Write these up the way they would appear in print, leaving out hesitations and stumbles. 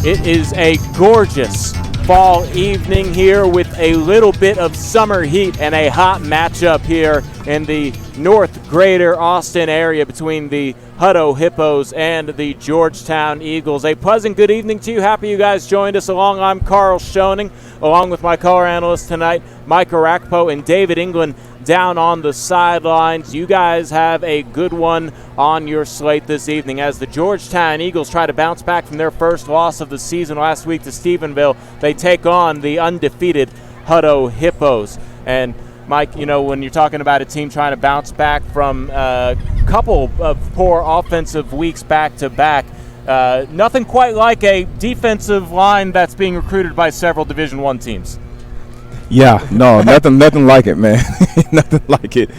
It is a gorgeous fall evening here with a little bit of summer heat and a hot matchup here in the North Greater Austin area between the Hutto Hippos and the Georgetown Eagles. A pleasant good evening to you. Happy you guys joined us along. I'm Carl Schoening, along with my color analyst tonight, Mike Arakpo and David England down on the sidelines. You guys have a good one on your slate this evening as the Georgetown Eagles try to bounce back from their first loss of the season last week to Stephenville. They take on the undefeated Hutto Hippos. And Mike, you know, when you're talking about a team trying to bounce back from a couple of poor offensive weeks back to back, nothing quite like a defensive line that's being recruited by several Division I teams. Yeah, no, nothing like it, man. Nothing like it.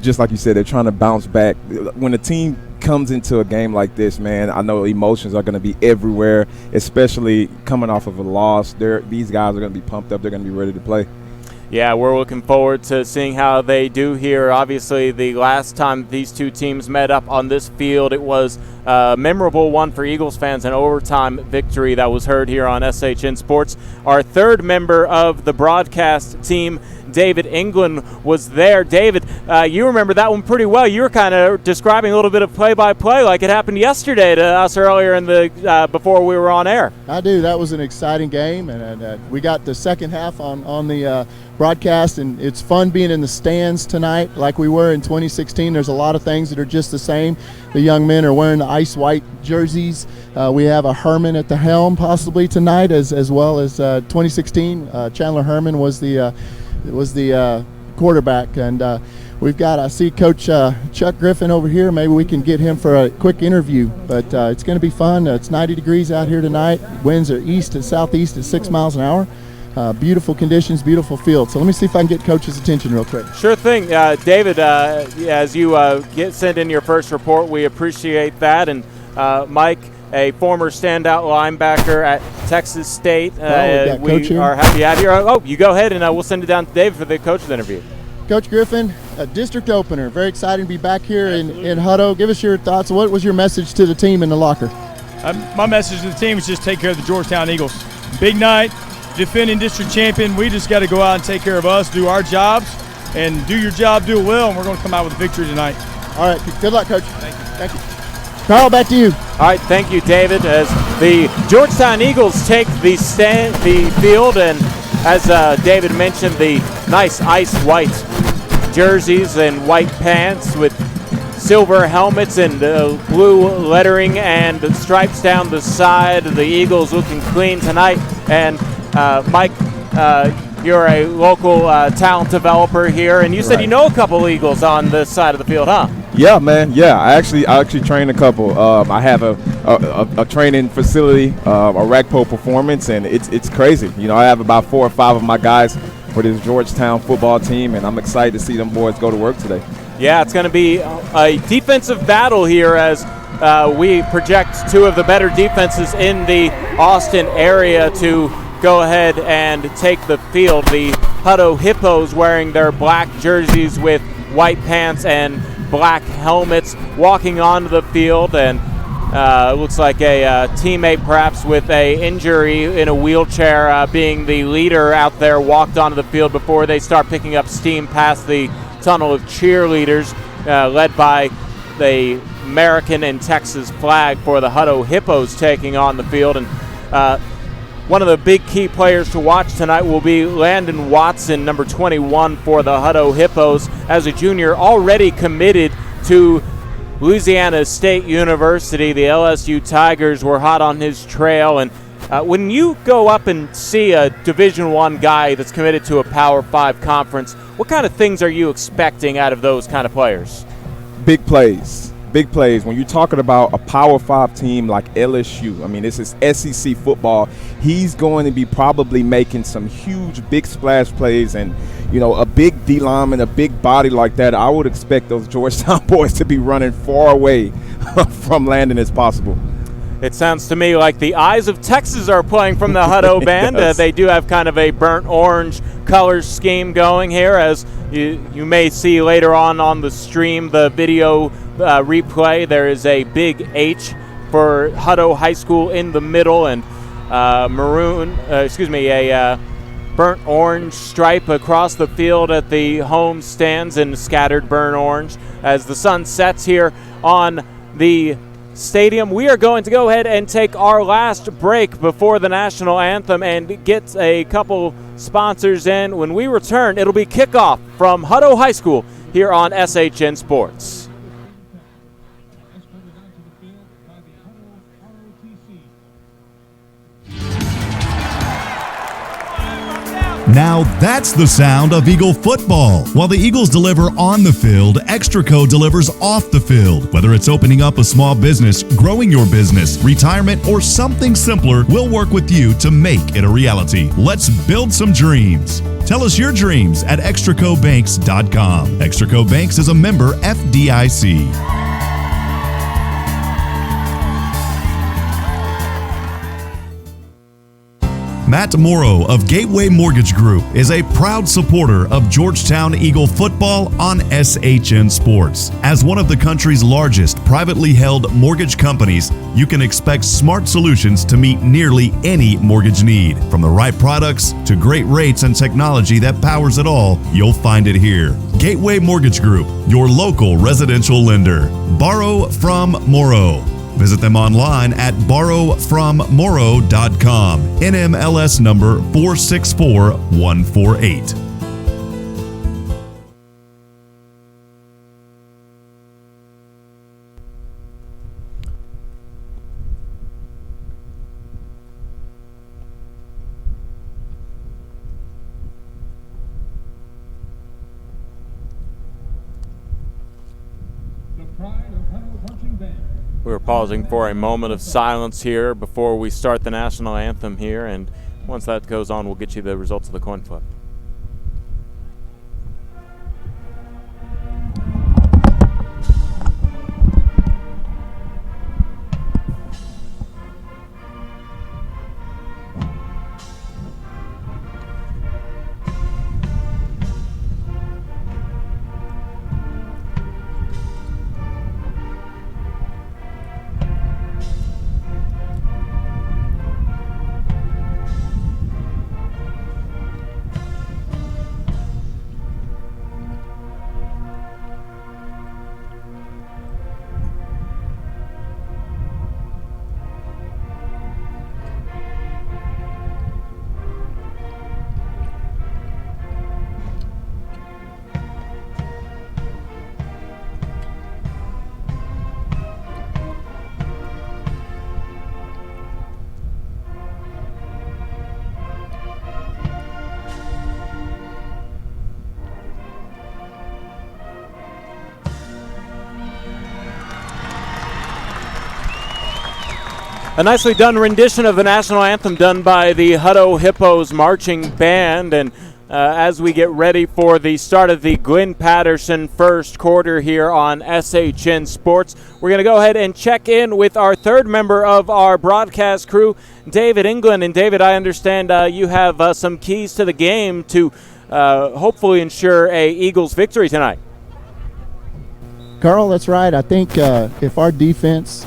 Just like you said, they're trying to bounce back. When a team comes into a game like this, man, I know emotions are going to be everywhere, especially coming off of a loss. These guys are going to be pumped up. They're going to be ready to play. Yeah, we're looking forward to seeing how they do here. Obviously, the last time these two teams met up on this field, it was a memorable one for Eagles fans, an overtime victory that was heard here on SHN Sports. Our third member of the broadcast team, David England, was there. David, you remember that one pretty well. You were kind of describing a little bit of play-by-play like it happened yesterday to us earlier in the before we were on air. I do. That was an exciting game, and we got the second half on the broadcast, and it's fun being in the stands tonight like we were in 2016. There's a lot of things that are just the same. The young men are wearing the ice white jerseys. We have a Herman at the helm possibly tonight as well as 2016. Chandler Herman was the quarterback, and we've got, I see Coach Chuck Griffin over here. Maybe we can get him for a quick interview, but it's going to be fun. It's 90 degrees out here tonight. Winds are east and southeast at 6 miles an hour. Beautiful conditions, beautiful field. So let me see if I can get Coach's attention real quick. Sure thing. David, as you send in your first report, we appreciate that. And Mike, a former standout linebacker at Texas State. We are happy to have you. Oh, you go ahead, and we'll send it down to David for the coach's interview. Coach Griffin, a district opener. Very exciting to be back here in Hutto. Give us your thoughts. What was your message to the team in the locker? My message to the team is just take care of the Georgetown Eagles. Big night, defending district champion. We just got to go out and take care of us, do our jobs, and do your job, do it well, and we're going to come out with a victory tonight. All right. Good luck, Coach. Thank you. Carl, back to you. All right, thank you, David. As the Georgetown Eagles take the field, and as David mentioned, the nice ice white jerseys and white pants with silver helmets and blue lettering and stripes down the side. The Eagles looking clean tonight. And Mike, you're a local talent developer here, and you said you know a couple Eagles on this side of the field, huh? Yeah, man. Yeah, I actually train a couple. I have a training facility, a rack pole performance, and it's crazy. You know, I have about 4 or 5 of my guys for this Georgetown football team, and I'm excited to see them boys go to work today. Yeah, it's going to be a defensive battle here as we project 2 of the better defenses in the Austin area to go ahead and take the field. The Hutto Hippos wearing their black jerseys with white pants and black helmets walking onto the field, and looks like a teammate perhaps with a injury in a wheelchair being the leader out there walked onto the field before they start picking up steam past the tunnel of cheerleaders led by the American and Texas flag for the Hutto Hippos taking on the field. And one of the big key players to watch tonight will be Landon Watson, number 21 for the Hutto Hippos, as a junior already committed to Louisiana State University. The LSU Tigers were hot on his trail, and when you go up and see a Division I guy that's committed to a Power 5 conference, what kind of things are you expecting out of those kind of players? Big plays. Big plays. When you're talking about a Power 5 team like LSU, I mean, this is SEC football. He's going to be probably making some huge, big splash plays, and, you know, a big D lineman, a big body like that, I would expect those Georgetown boys to be running far away from Landon as possible. It sounds to me like the Eyes of Texas are playing from the Hutto band. They do have kind of a burnt orange color scheme going here, as you may see later on the stream, the video replay. There is a big H for Hutto High School in the middle, and a burnt orange stripe across the field at the home stands and scattered burnt orange. As the sun sets here on the stadium, we are going to go ahead and take our last break before the national anthem and get a couple sponsors in. When we return, it'll be kickoff from Hutto High School here on SHN Sports. Now that's the sound of Eagle football. While the Eagles deliver on the field, Extraco delivers off the field. Whether it's opening up a small business, growing your business, retirement, or something simpler, we'll work with you to make it a reality. Let's build some dreams. Tell us your dreams at extracobanks.com. Extraco Banks is a member FDIC. Matt Morrow of Gateway Mortgage Group is a proud supporter of Georgetown Eagle football on SHN Sports. As one of the country's largest privately held mortgage companies, you can expect smart solutions to meet nearly any mortgage need. From the right products to great rates and technology that powers it all, you'll find it here. Gateway Mortgage Group, your local residential lender. Borrow from Morrow. Visit them online at borrowfrommorrow.com. NMLS number 464148. We were pausing for a moment of silence here before we start the national anthem here, and once that goes on, we'll get you the results of the coin flip. A nicely done rendition of the national anthem done by the Hutto Hippos marching band. And as we get ready for the start of the Glenn Patterson first quarter here on SHN Sports, we're going to go ahead and check in with our third member of our broadcast crew, David England. And David, I understand you have some keys to the game to hopefully ensure a Eagles victory tonight. Carl, that's right. I think if our defense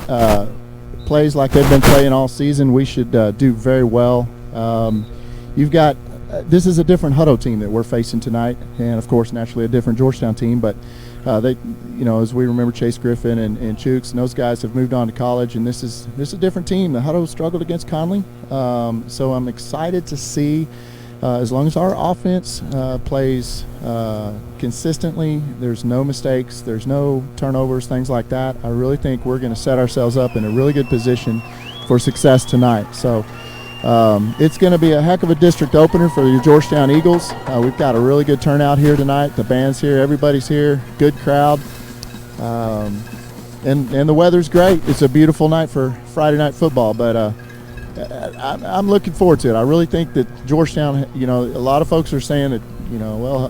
plays like they've been playing all season, we should do very well. You've got this is a different Hutto team that we're facing tonight, and of course, naturally, a different Georgetown team. But they, as we remember, Chase Griffin and Chooks, and those guys have moved on to college, and this is a different team. The Hutto struggled against Conley, so I'm excited to see. As long as our offense plays consistently, there's no mistakes, there's no turnovers, things like that, I really think we're going to set ourselves up in a really good position for success tonight. So it's going to be a heck of a district opener for your Georgetown Eagles. We've got a really good turnout here tonight. The band's here, everybody's here, good crowd. And the weather's great. It's a beautiful night for Friday night football, but I'm looking forward to it. I really think that Georgetown, a lot of folks are saying that,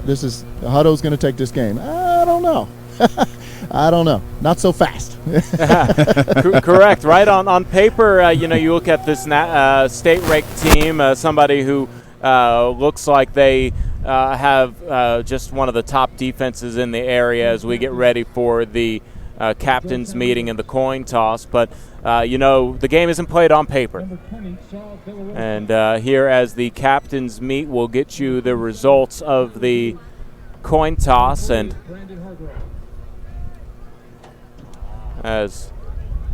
this is Hutto's going to take this game. I don't know. I don't know. Not so fast. Correct. Right on paper, you look at this state-ranked team, somebody who looks like they have just one of the top defenses in the area as we get ready for the captain's meeting and the coin toss. But the game isn't played on paper. And here as the captains meet, we'll get you the results of the coin toss. And as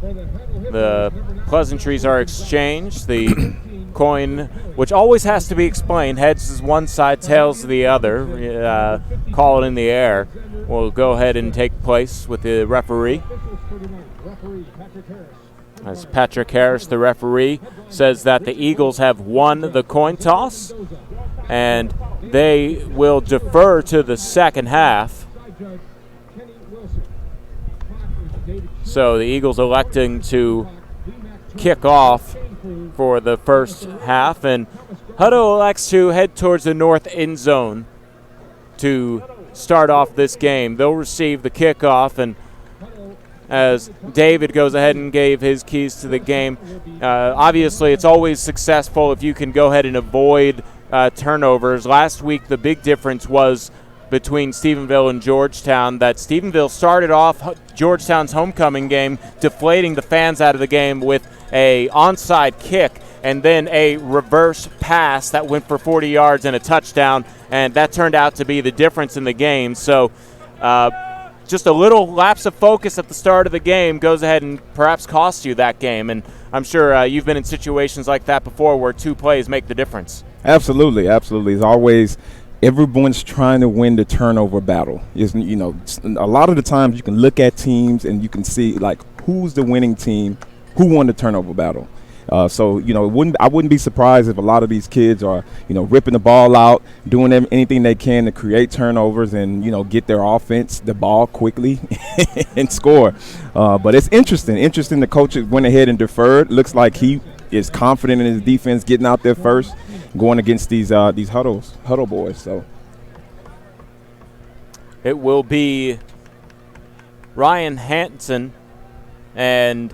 the pleasantries are exchanged, the coin, which always has to be explained, heads is one side, tails the other, call it in the air, will go ahead and take place with the referee. As Patrick Harris, the referee, says that the Eagles have won the coin toss, and they will defer to the second half. So the Eagles electing to kick off for the first half, and Hutto elects to head towards the north end zone to start off this game. They'll receive the kickoff, and as David goes ahead and gave his keys to the game, obviously it's always successful if you can go ahead and avoid turnovers. Last week the big difference was between Stephenville and Georgetown, that Stephenville started off Georgetown's homecoming game deflating the fans out of the game with a onside kick and then a reverse pass that went for 40 yards and a touchdown, and that turned out to be the difference in the game. So just a little lapse of focus at the start of the game goes ahead and perhaps costs you that game, and I'm sure you've been in situations like that before where two plays make the difference. Absolutely. It's always everyone's trying to win the turnover battle. A lot of the times you can look at teams and you can see like who's the winning team, who won the turnover battle. I wouldn't be surprised if a lot of these kids are, ripping the ball out, doing anything they can to create turnovers and, get their offense the ball quickly and score. But it's interesting. The coach went ahead and deferred. Looks like he is confident in his defense getting out there first, going against these Hutto boys. So it will be Ryan Hansen and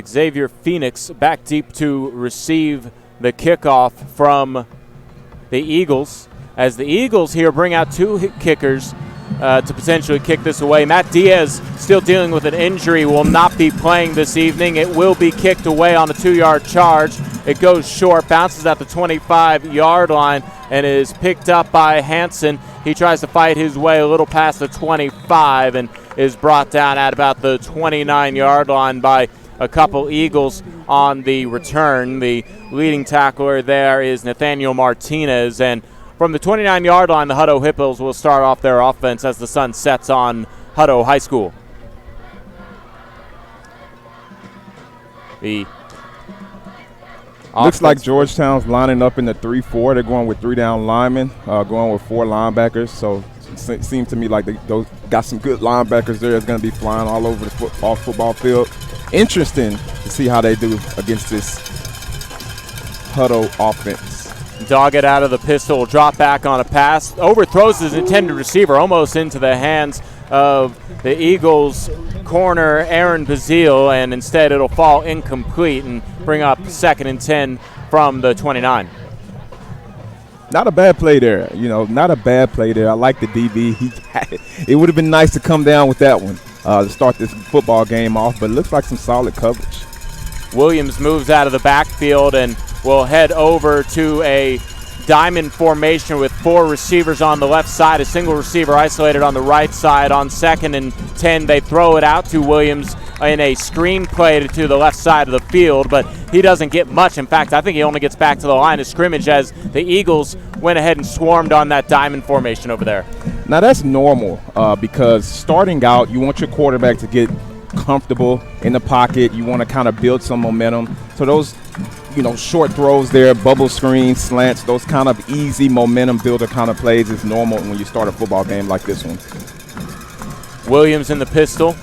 Xavier Phoenix back deep to receive the kickoff from the Eagles, as the Eagles here bring out two kickers to potentially kick this away. Matt Diaz, still dealing with an injury, will not be playing this evening. It will be kicked away on a 2-yard charge. It goes short, bounces at the 25-yard line, and is picked up by Hansen. He tries to fight his way a little past the 25 and is brought down at about the 29-yard line by a couple Eagles on the return. The leading tackler there is Nathaniel Martinez, and from the 29-yard line, the Hutto Hippos will start off their offense as the sun sets on Hutto High School. Looks like Georgetown's lining up in the 3-4. They're going with 3 down linemen, going with 4 linebackers. So it seems to me like those got some good linebackers there that's going to be flying all over the football field. Interesting to see how they do against this Hutto offense. Dog it out of the pistol, drop back on a pass, overthrows his intended receiver almost into the hands of the Eagles corner, Aaron Bazile, and instead it'll fall incomplete and bring up 2nd and 10 from the 29. Not a bad play there, not a bad play there. I like the DB. It would have been nice to come down with that one to start this football game off, but it looks like some solid coverage. Williams moves out of the backfield and will head over to a diamond formation with 4 receivers on the left side, a single receiver isolated on the right side. On 2nd and 10, they throw it out to Williams in a screen play to the left side of the field, but he doesn't get much. In fact, I think he only gets back to the line of scrimmage as the Eagles went ahead and swarmed on that diamond formation over there. Now, that's normal because starting out, you want your quarterback to get comfortable in the pocket. You want to kind of build some momentum. So those short throws there, bubble screens, slants, those kind of easy momentum builder kind of plays is normal when you start a football game like this one. Williams in the pistol.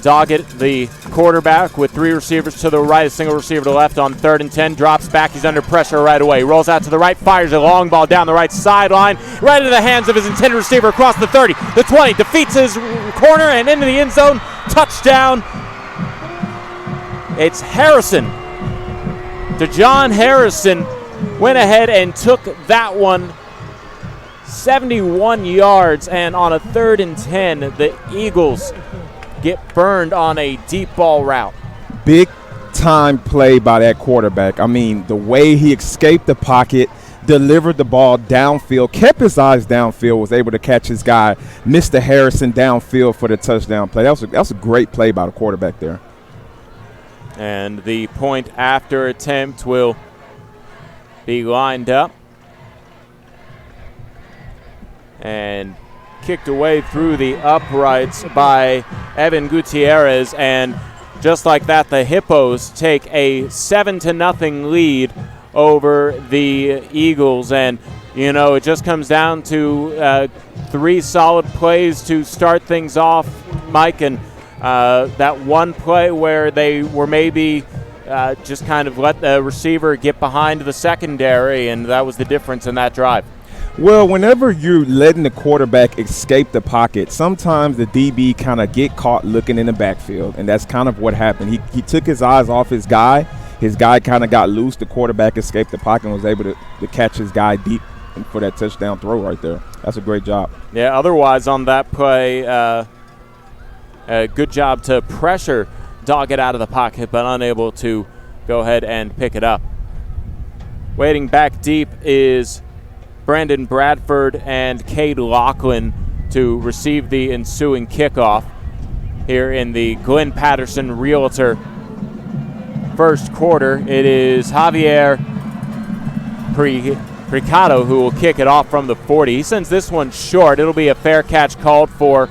Doggett, the quarterback, with 3 receivers to the right, a single receiver to the left on 3rd and 10. Drops back. He's under pressure right away. Rolls out to the right, fires a long ball down the right sideline, right into the hands of his intended receiver across the 30, the 20, defeats his corner and into the end zone. Touchdown. It's Harrison. DeJohn Harrison went ahead and took that one 71 yards, and on a 3rd and 10, the Eagles get burned on a deep ball route. Big time play by that quarterback. I mean, the way he escaped the pocket, delivered the ball downfield, kept his eyes downfield, was able to catch his guy, Mr. Harrison downfield for the touchdown play. That was a great play by the quarterback there. And the point after attempt will be lined up and kicked away through the uprights by Evan Gutierrez. And just like that, the Hippos take a 7-0 lead over the Eagles. And, it just comes down to 3 solid plays to start things off, Mike, and that one play where they were maybe just kind of let the receiver get behind the secondary, and that was the difference in that drive. Well, whenever you're letting the quarterback escape the pocket, sometimes the DB kind of get caught looking in the backfield, and that's kind of what happened. He took his eyes off his guy. His guy kind of got loose. The quarterback escaped the pocket and was able to catch his guy deep for that touchdown throw right there. That's a great job. Yeah, otherwise on that play, a good job to pressure Doggett out of the pocket, but unable to go ahead and pick it up. Waiting back deep is Brandon Bradford and Cade Lachlan to receive the ensuing kickoff here in the Glenn Patterson Realtor first quarter. It is Javier Pricado who will kick it off from the 40. He sends this one short. It'll be a fair catch called for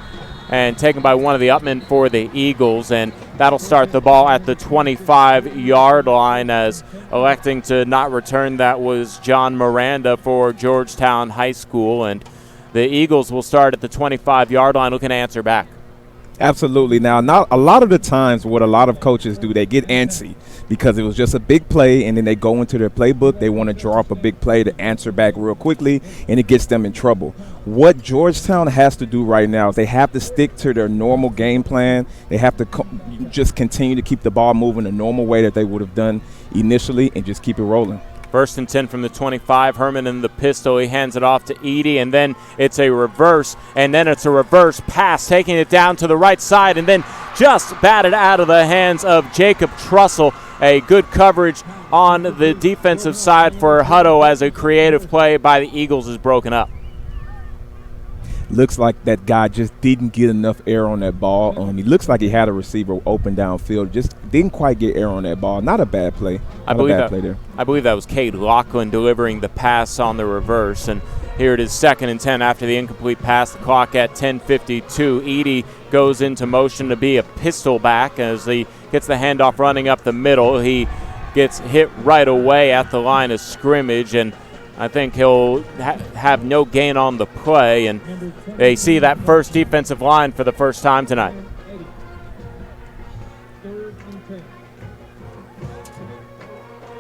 and taken by one of the upmen for the Eagles, and that'll start the ball at the 25-yard line, as electing to not return that was John Miranda for Georgetown High School, and the Eagles will start at the 25-yard line looking to answer back. Absolutely. Now, not a lot of the times what a lot of coaches do, they get antsy because it was just a big play, and then they go into their playbook. They want to draw up a big play to answer back real quickly, and it gets them in trouble. What Georgetown has to do right now is they have to stick to their normal game plan. They have to just continue to keep the ball moving the normal way that they would have done initially and just keep it rolling. 1st and 10 from the 25. Herman in the pistol. He hands it off to Edie, and then it's a reverse, and then it's a reverse pass, taking it down to the right side, and then just batted out of the hands of Jacob Trussell. A good coverage on the defensive side for Hutto as a creative play by the Eagles is broken up. Looks like that guy just didn't get enough air on that ball. He looks like he had a receiver open downfield, just didn't quite get air on that ball. Not a bad play. I believe that was Cade Lachlan delivering the pass on the reverse. And here it is 2nd and 10 after the incomplete pass. The clock at 10:52. Edie goes into motion to be a pistol back as he gets the handoff running up the middle. He gets hit right away at the line of scrimmage, and I think he'll have no gain on the play, and they see that first defensive line for the first time tonight.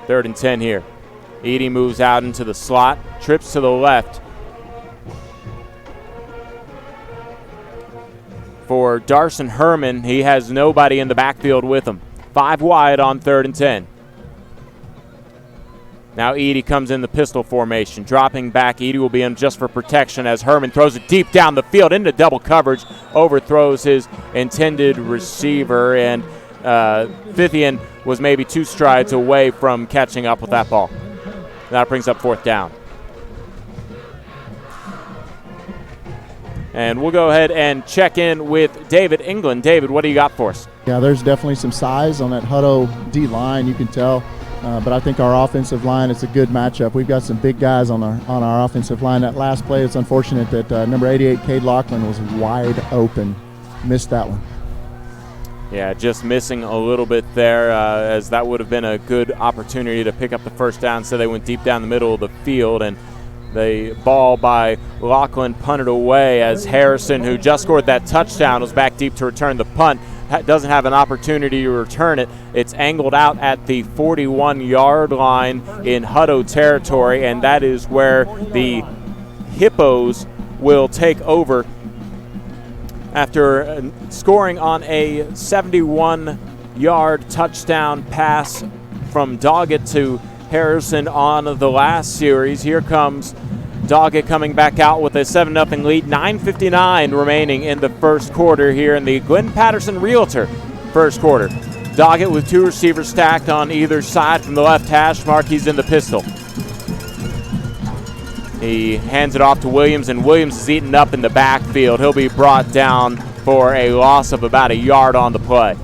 3rd and 10 here. Edie moves out into the slot, trips to the left. For Darson Herman, he has nobody in the backfield with him. 5 wide on 3rd and 10. Now Edie comes in the pistol formation, dropping back. Edie will be in just for protection as Herman throws it deep down the field into double coverage, overthrows his intended receiver, and Fithian was maybe 2 strides away from catching up with that ball. That brings up 4th down. And we'll go ahead and check in with David England. David, what do you got for us? Yeah, there's definitely some size on that Hutto D-line, you can tell. But I think our offensive line is a good matchup. We've got some big guys on our offensive line. That last play, it's unfortunate that number 88, Cade Lachlan, was wide open. Missed that one. Yeah, just missing a little bit there, as that would have been a good opportunity to pick up the 1st down. So they went deep down the middle of the field, and the ball by Lachlan punted away as Harrison, who just scored that touchdown, was back deep to return the punt. Doesn't have an opportunity to return it. It's angled out at the 41-yard line in Hutto territory, and that is where the Hippos will take over after scoring on a 71-yard touchdown pass from Doggett to Harrison on the last series. Here comes Doggett coming back out with a 7-0 lead. 9:59 remaining in the first quarter here in the Glenn Patterson Realtor first quarter. Doggett with 2 receivers stacked on either side from the left hash mark. He's in the pistol. He hands it off to Williams, and Williams is eaten up in the backfield. He'll be brought down for a loss of about 1 yard on the play.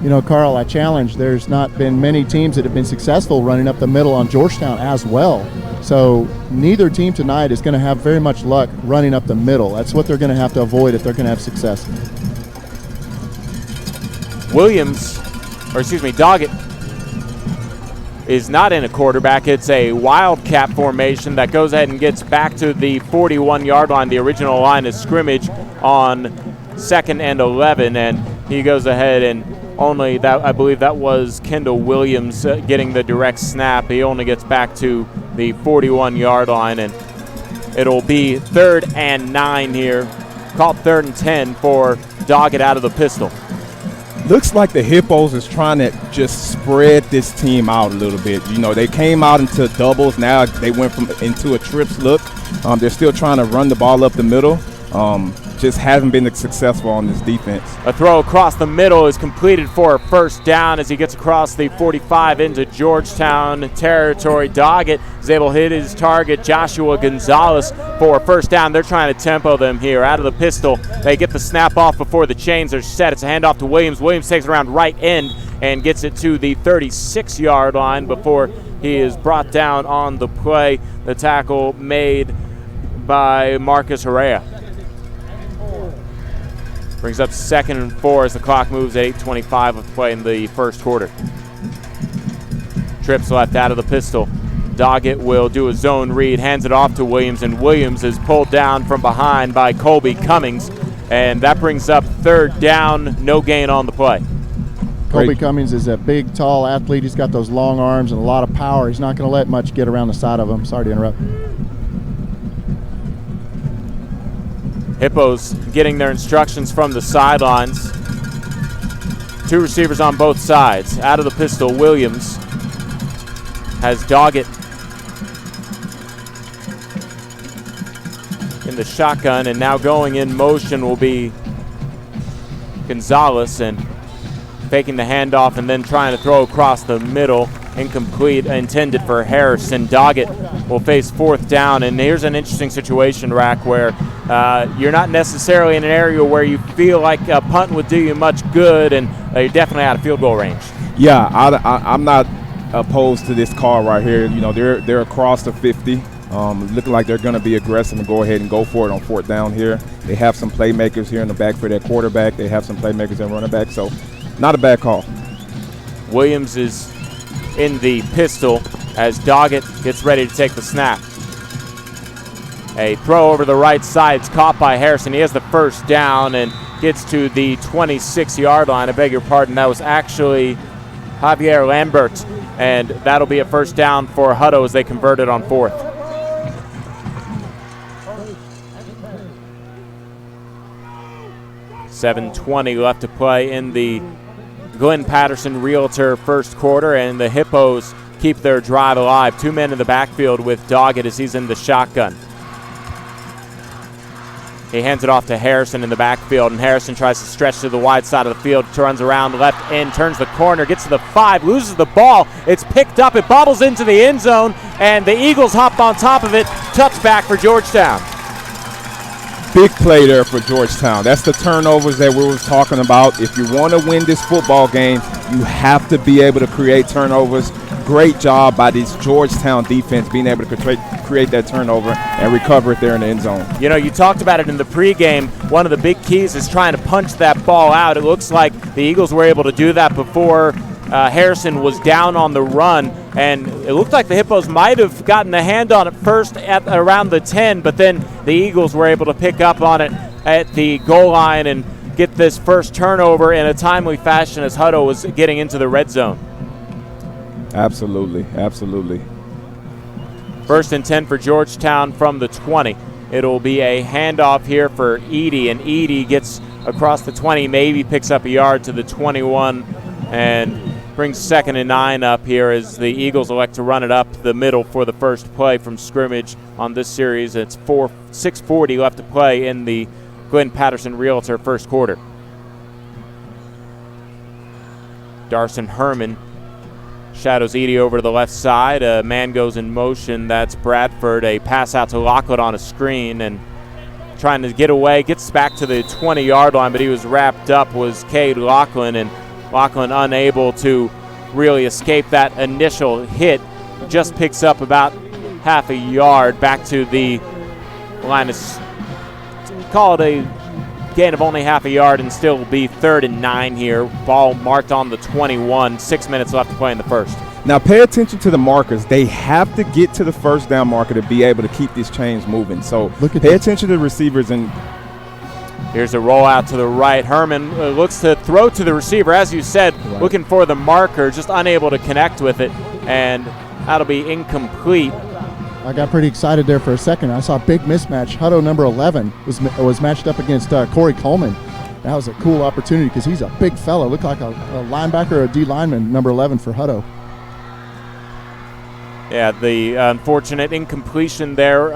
You know, Carl, I challenge. There's not been many teams that have been successful running up the middle on Georgetown as well. So neither team tonight is going to have very much luck running up the middle. That's what they're going to have to avoid if they're going to have success. Doggett is not in a quarterback. It's a wildcat formation that goes ahead and gets back to the 41-yard line, the original line of scrimmage on 2nd and 11, and he goes ahead and only that, I believe that was Kendall Williams getting the direct snap. He only gets back to the 41-yard line, and it'll be 3rd and 9 here. Called 3rd and 10 for Doggett out of the pistol. Looks like the Hippos is trying to just spread this team out a little bit. You know, they came out into doubles. Now they went into a trips look. They're still trying to run the ball up the middle. Just haven't been successful on this defense. A throw across the middle is completed for a 1st down as he gets across the 45 into Georgetown territory. Doggett is able to hit his target, Joshua Gonzalez, for a 1st down. They're trying to tempo them here. Out of the pistol, they get the snap off before the chains are set. It's a handoff to Williams. Williams takes it around right end and gets it to the 36-yard line before he is brought down on the play. The tackle made by Marcus Herrera. Brings up 2nd and 4 as the clock moves at 8:25 of play in the first quarter. Trips left out of the pistol. Doggett will do a zone read, hands it off to Williams, and Williams is pulled down from behind by Colby Cummings, and that brings up 3rd down, no gain on the play. Colby Cummings is a big, tall athlete. He's got those long arms and a lot of power. He's not going to let much get around the side of him. Sorry to interrupt. Hippos getting their instructions from the sidelines. 2 receivers on both sides. Out of the pistol, Williams has Doggett in the shotgun, and now going in motion will be Gonzalez, and faking the handoff and then trying to throw across the middle. Incomplete, intended for Harrison. Doggett will face 4th down, and here's an interesting situation, Rack, where you're not necessarily in an area where you feel like a punt would do you much good, and you're definitely out of field goal range. Yeah, I'm not opposed to this call right here. You know, they're across the 50, looking like they're going to be aggressive and go ahead and go for it on 4th down here. They have some playmakers here in the back for their quarterback. They have some playmakers at running back, so not a bad call. Williams is in the pistol as Doggett gets ready to take the snap. A throw over the right side is caught by Harrison. He has the 1st down and gets to the 26-yard line. I beg your pardon, that was actually Javier Lambert. and that'll be a first down for Hutto as they convert it on 4th. .7:20 left to play in the Glenn Patterson Realtor first quarter, and the Hippos keep their drive alive. 2 men in the backfield with Doggett as he's in the shotgun. He hands it off to Harrison in the backfield, and Harrison tries to stretch to the wide side of the field, turns around left end, turns the corner, gets to the 5, loses the ball. It's picked up, it bobbles into the end zone, and the Eagles hop on top of it. Touchback for Georgetown. Big play there for Georgetown. That's the turnovers that we were talking about. If you want to win this football game, you have to be able to create turnovers. Great job by this Georgetown defense being able to create that turnover and recover it there in the end zone. You know, you talked about it in the pregame. One of the big keys is trying to punch that ball out. It looks like the Eagles were able to do that before Harrison was down on the run, and it looked like the Hippos might have gotten a hand on it first at around the 10, but then the Eagles were able to pick up on it at the goal line and get this first turnover in a timely fashion as Hutto was getting into the red zone. Absolutely, absolutely. 1st and 10 for Georgetown from the 20. It'll be a handoff here for Edey, and Edey gets across the 20, maybe picks up a yard to the 21, and brings 2nd and 9 up here as the Eagles elect to run it up the middle for the first play from scrimmage on this series. It's 6:40 left to play in the Glenn Patterson Realtor first quarter. Darson Herman shadows Edey over to the left side. A man goes in motion. That's Bradford. A pass out to Lockwood on a screen and trying to get away. Gets back to the 20-yard line, but he was wrapped up was Cade Lachlan, and Lachlan unable to really escape that initial hit. Just picks up about half a yard back to the line. Call it a gain of only half a yard and still be 3rd and 9 here. Ball marked on the 21. 6 minutes left to play in the first. Now pay attention to the markers. They have to get to the first down marker to be able to keep these chains moving. So pay attention to the receivers. And here's a rollout to the right. Herman looks to throw to the receiver, as you said, right, looking for the marker, just unable to connect with it, and that'll be incomplete. I got pretty excited there for a second. I saw a big mismatch. Hutto number 11 was matched up against Corey Coleman. That was a cool opportunity because he's a big fellow. Looked like a linebacker or a D lineman, number 11 for Hutto. Yeah, the unfortunate incompletion there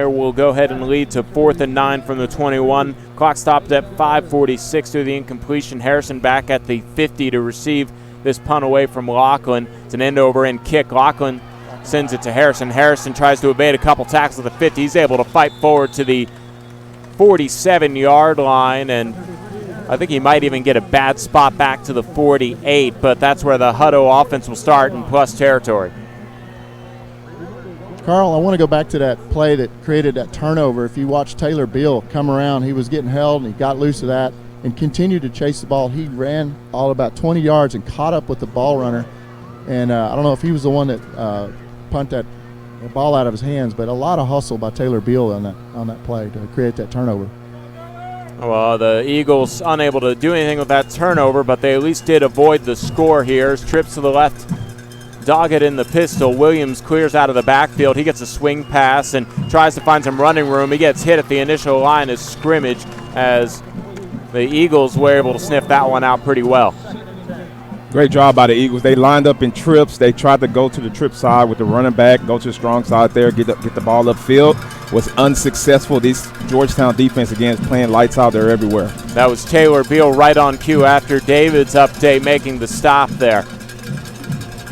will go ahead and lead to 4th and 9 from the 21. Clock stopped at 5:46 through the incompletion. Harrison back at the 50 to receive this punt away from Lachlan. It's an end-over-end kick. Lachlan sends it to Harrison. Harrison tries to evade a couple tackles at the 50. He's able to fight forward to the 47-yard line, and I think he might even get a bad spot back to the 48, but that's where the Hutto offense will start in plus territory. Carl, I want to go back to that play that created that turnover. If you watch Taylor Beal come around, he was getting held, and he got loose of that and continued to chase the ball. He ran all about 20 yards and caught up with the ball runner, and I don't know if he was the one that punted that ball out of his hands, but a lot of hustle by Taylor Beal on that play to create that turnover. Well, the Eagles unable to do anything with that turnover, but they at least did avoid the score here. Trips to the left, Doggett in the pistol. Williams clears out of the backfield. He gets a swing pass and tries to find some running room. He gets hit at the initial line of scrimmage as the Eagles were able to sniff that one out pretty well. Great job by the Eagles. They lined up in trips. They tried to go to the trip side with the running back, go to the strong side there, get the ball upfield. Was unsuccessful. This Georgetown defense, again, is playing lights out there everywhere. That was Taylor Beal right on cue after David's update, making the stop there.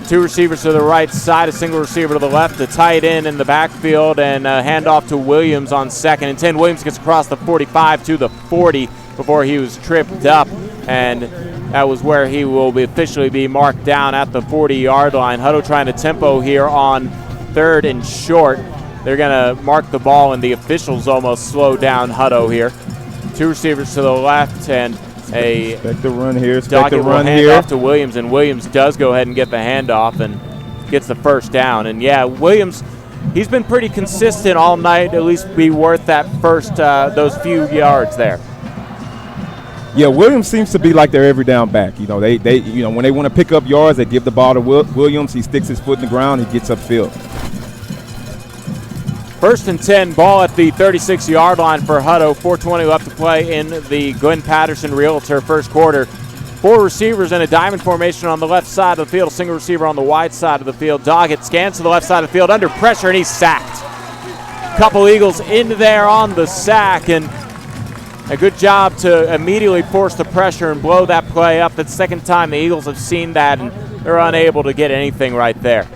2 receivers to the right side, a single receiver to the left, a tight end in the backfield, and a handoff to Williams on 2nd and 10. Williams gets across the 45 to the 40 before he was tripped up, and that was where he will officially be marked down at the 40-yard line. Hutto trying to tempo here on 3rd and short. They're going to mark the ball, and the officials almost slow down Hutto here. 2 receivers to the left, and a expect the run here. Doggett will hand off to Williams, and Williams does go ahead and get the handoff and gets the first down. And, yeah, Williams, he's been pretty consistent all night, at least be worth that first, those few yards there. Yeah, Williams seems to be like their every down back. You know, they when they want to pick up yards, they give the ball to Williams. He sticks his foot in the ground. He gets upfield. 1st and 10, ball at the 36-yard line for Hutto. 4:20 left to play in the Glenn Patterson Realtor first quarter. 4 receivers in a diamond formation on the left side of the field. A single receiver on the wide side of the field. Doggett scans to the left side of the field under pressure, and he's sacked. Couple Eagles in there on the sack, and a good job to immediately force the pressure and blow that play up. That's the second time the Eagles have seen that, and they're unable to get anything right there.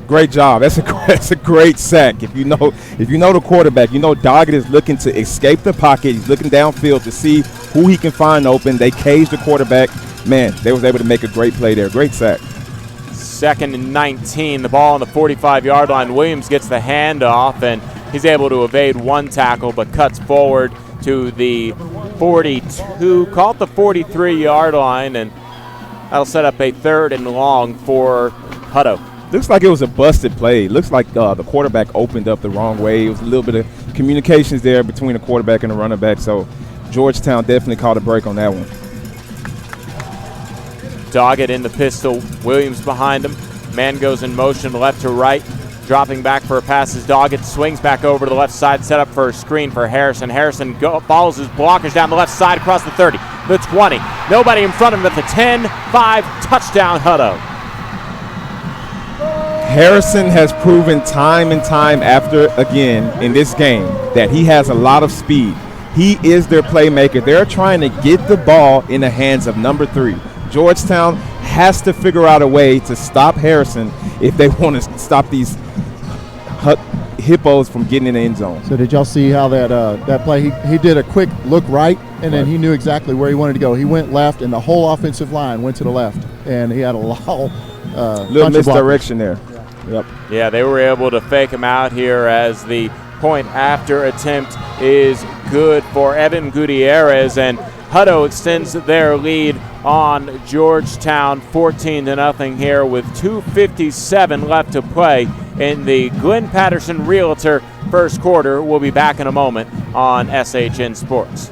Great job. That's a great sack. If you know the quarterback, Doggett is looking to escape the pocket. He's looking downfield to see who he can find open. They caged the quarterback. Man, they was able to make a great play there. Great sack. 2nd and 19. The ball on the 45-yard line. Williams gets the handoff, and he's able to evade one tackle, but cuts forward to the 42, called the 43-yard line, and that'll set up a 3rd and long for Hutto. Looks like it was a busted play. Looks like the quarterback opened up the wrong way. It was a little bit of communications there between the quarterback and the running back, so Georgetown definitely caught a break on that one. Doggett in the pistol. Williams behind him. Man goes in motion left to right. Dropping back for a pass as Doggett swings back over to the left side, set up for a screen for Harrison. Harrison follows his blockers down the left side across the 30, the 20. Nobody in front of him at the 10, 5, touchdown Hutto. Harrison has proven time and time after again in this game that he has a lot of speed. He is their playmaker. They're trying to get the ball in the hands of number 3. Georgetown has to figure out a way to stop Harrison if they want to stop these Hippos from getting in the end zone. So did y'all see how that play, he did a quick look right, and then he knew exactly where he wanted to go. He went left, and the whole offensive line went to the left, and he had a little misdirection there. Yep. Yeah, they were able to fake him out here as the point after attempt is good for Evan Gutierrez, and Hutto extends their lead on Georgetown 14-0 here with 2:57 left to play in the Glenn Patterson Realtor first quarter. We'll be back in a moment on SHN Sports.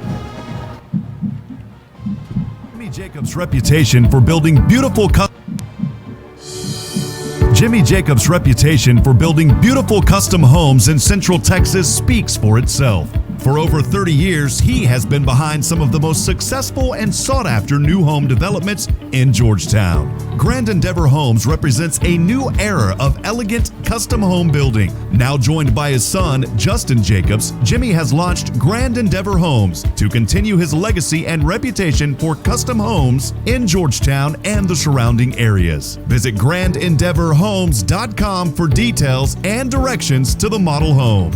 Jimmy Jacobs' reputation for building beautiful Jimmy Jacobs' reputation for building beautiful custom homes in Central Texas speaks for itself. For over 30 years, he has been behind some of the most successful and sought-after new home developments in Georgetown. Grand Endeavor Homes represents a new era of elegant custom home building. Now joined by his son, Justin Jacobs, Jimmy has launched Grand Endeavor Homes to continue his legacy and reputation for custom homes in Georgetown and the surrounding areas. Visit GrandEndeavorHomes.com for details and directions to the model home.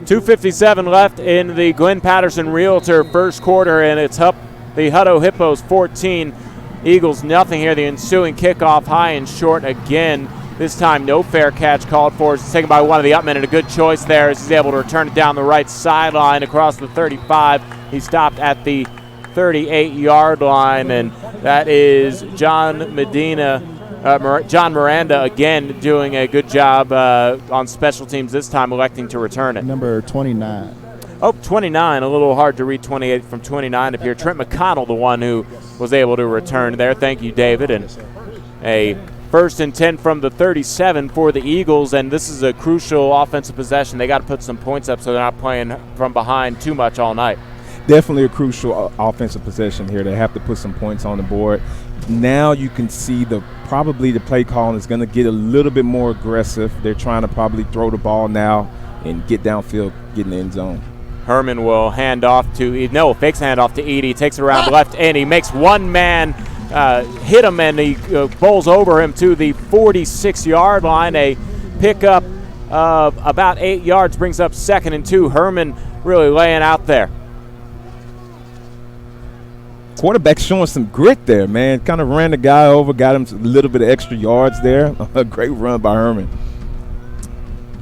2:57 left in the Glenn Patterson Realtor first quarter, and it's up the Hutto Hippos 14, Eagles nothing here. The ensuing kickoff high and short again. This time no fair catch called for. It's taken by one of the Upmen, and a good choice there as he's able to return it down the right sideline across the 35. He stopped at the 38-yard line, and that is John Miranda again doing a good job on special teams, this time electing to return it. Number 29. Oh, 29, a little hard to read 28 from 29 up here. Trent McConnell, the one who was able to return there. Thank you, David. And a 1st and 10 from the 37 for the Eagles, and this is a crucial offensive possession. They got to put some points up so they're not playing from behind too much all night. Definitely a crucial offensive possession here. They have to put some points on the board. Now you can see probably the play calling is going to get a little bit more aggressive. They're trying to probably throw the ball now and get downfield, get in the end zone. Herman will hand off fakes hand off to Edie, takes it around left end. He makes one man hit him, and he bowls over him to the 46-yard line. A pickup of about 8 yards brings up 2nd and 2. Herman really laying out there. Quarterback showing some grit there, man. Kind of ran the guy over, got him a little bit of extra yards there. A great run by Herman.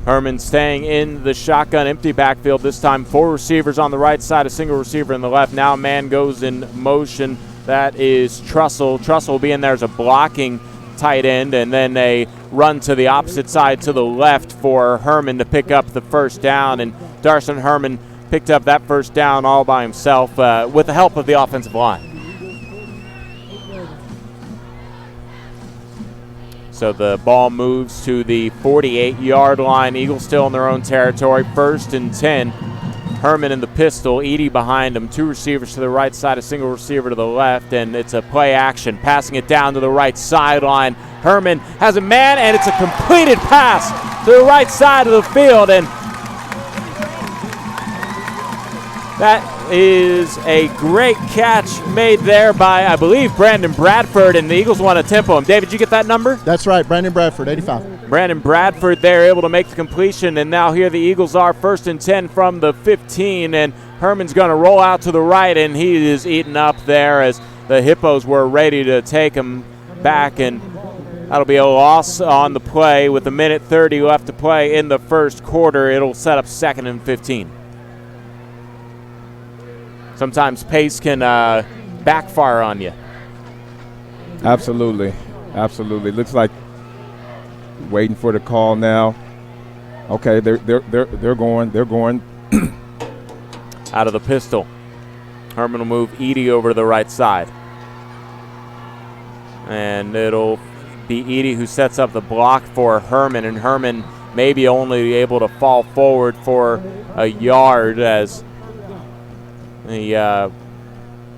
Herman staying in the shotgun empty backfield this time. 4 receivers on the right side, a single receiver in the left. Now a man goes in motion. That is Trussell. Trussell will be in there as a blocking tight end, and then a run to the opposite side to the left for Herman to pick up the first down. And Darson Herman picked up that first down all by himself with the help of the offensive line. So the ball moves to the 48-yard line. Eagles still in their own territory. 1st and 10. Herman in the pistol. Edie behind him. 2 receivers to the right side, a single receiver to the left, and it's a play action. Passing it down to the right sideline. Herman has a man, and it's a completed pass to the right side of the field, and that is a great catch made there by, I believe, Brandon Bradford, and the Eagles want to tempo him. David, you get that number? That's right, Brandon Bradford, 85. Brandon Bradford there able to make the completion, and now here the Eagles are 1st and 10 from the 15, and Herman's going to roll out to the right, and he is eaten up there as the Hippos were ready to take him back, and that'll be a loss on the play with 1:30 left to play in the first quarter. It'll set up 2nd and 15. Sometimes pace can backfire on you. Absolutely. Looks like waiting for the call now. Okay, they're going. Out of the pistol. Herman will move Edie over to the right side. And it'll be Edie who sets up the block for Herman, and Herman maybe only able to fall forward for a yard as he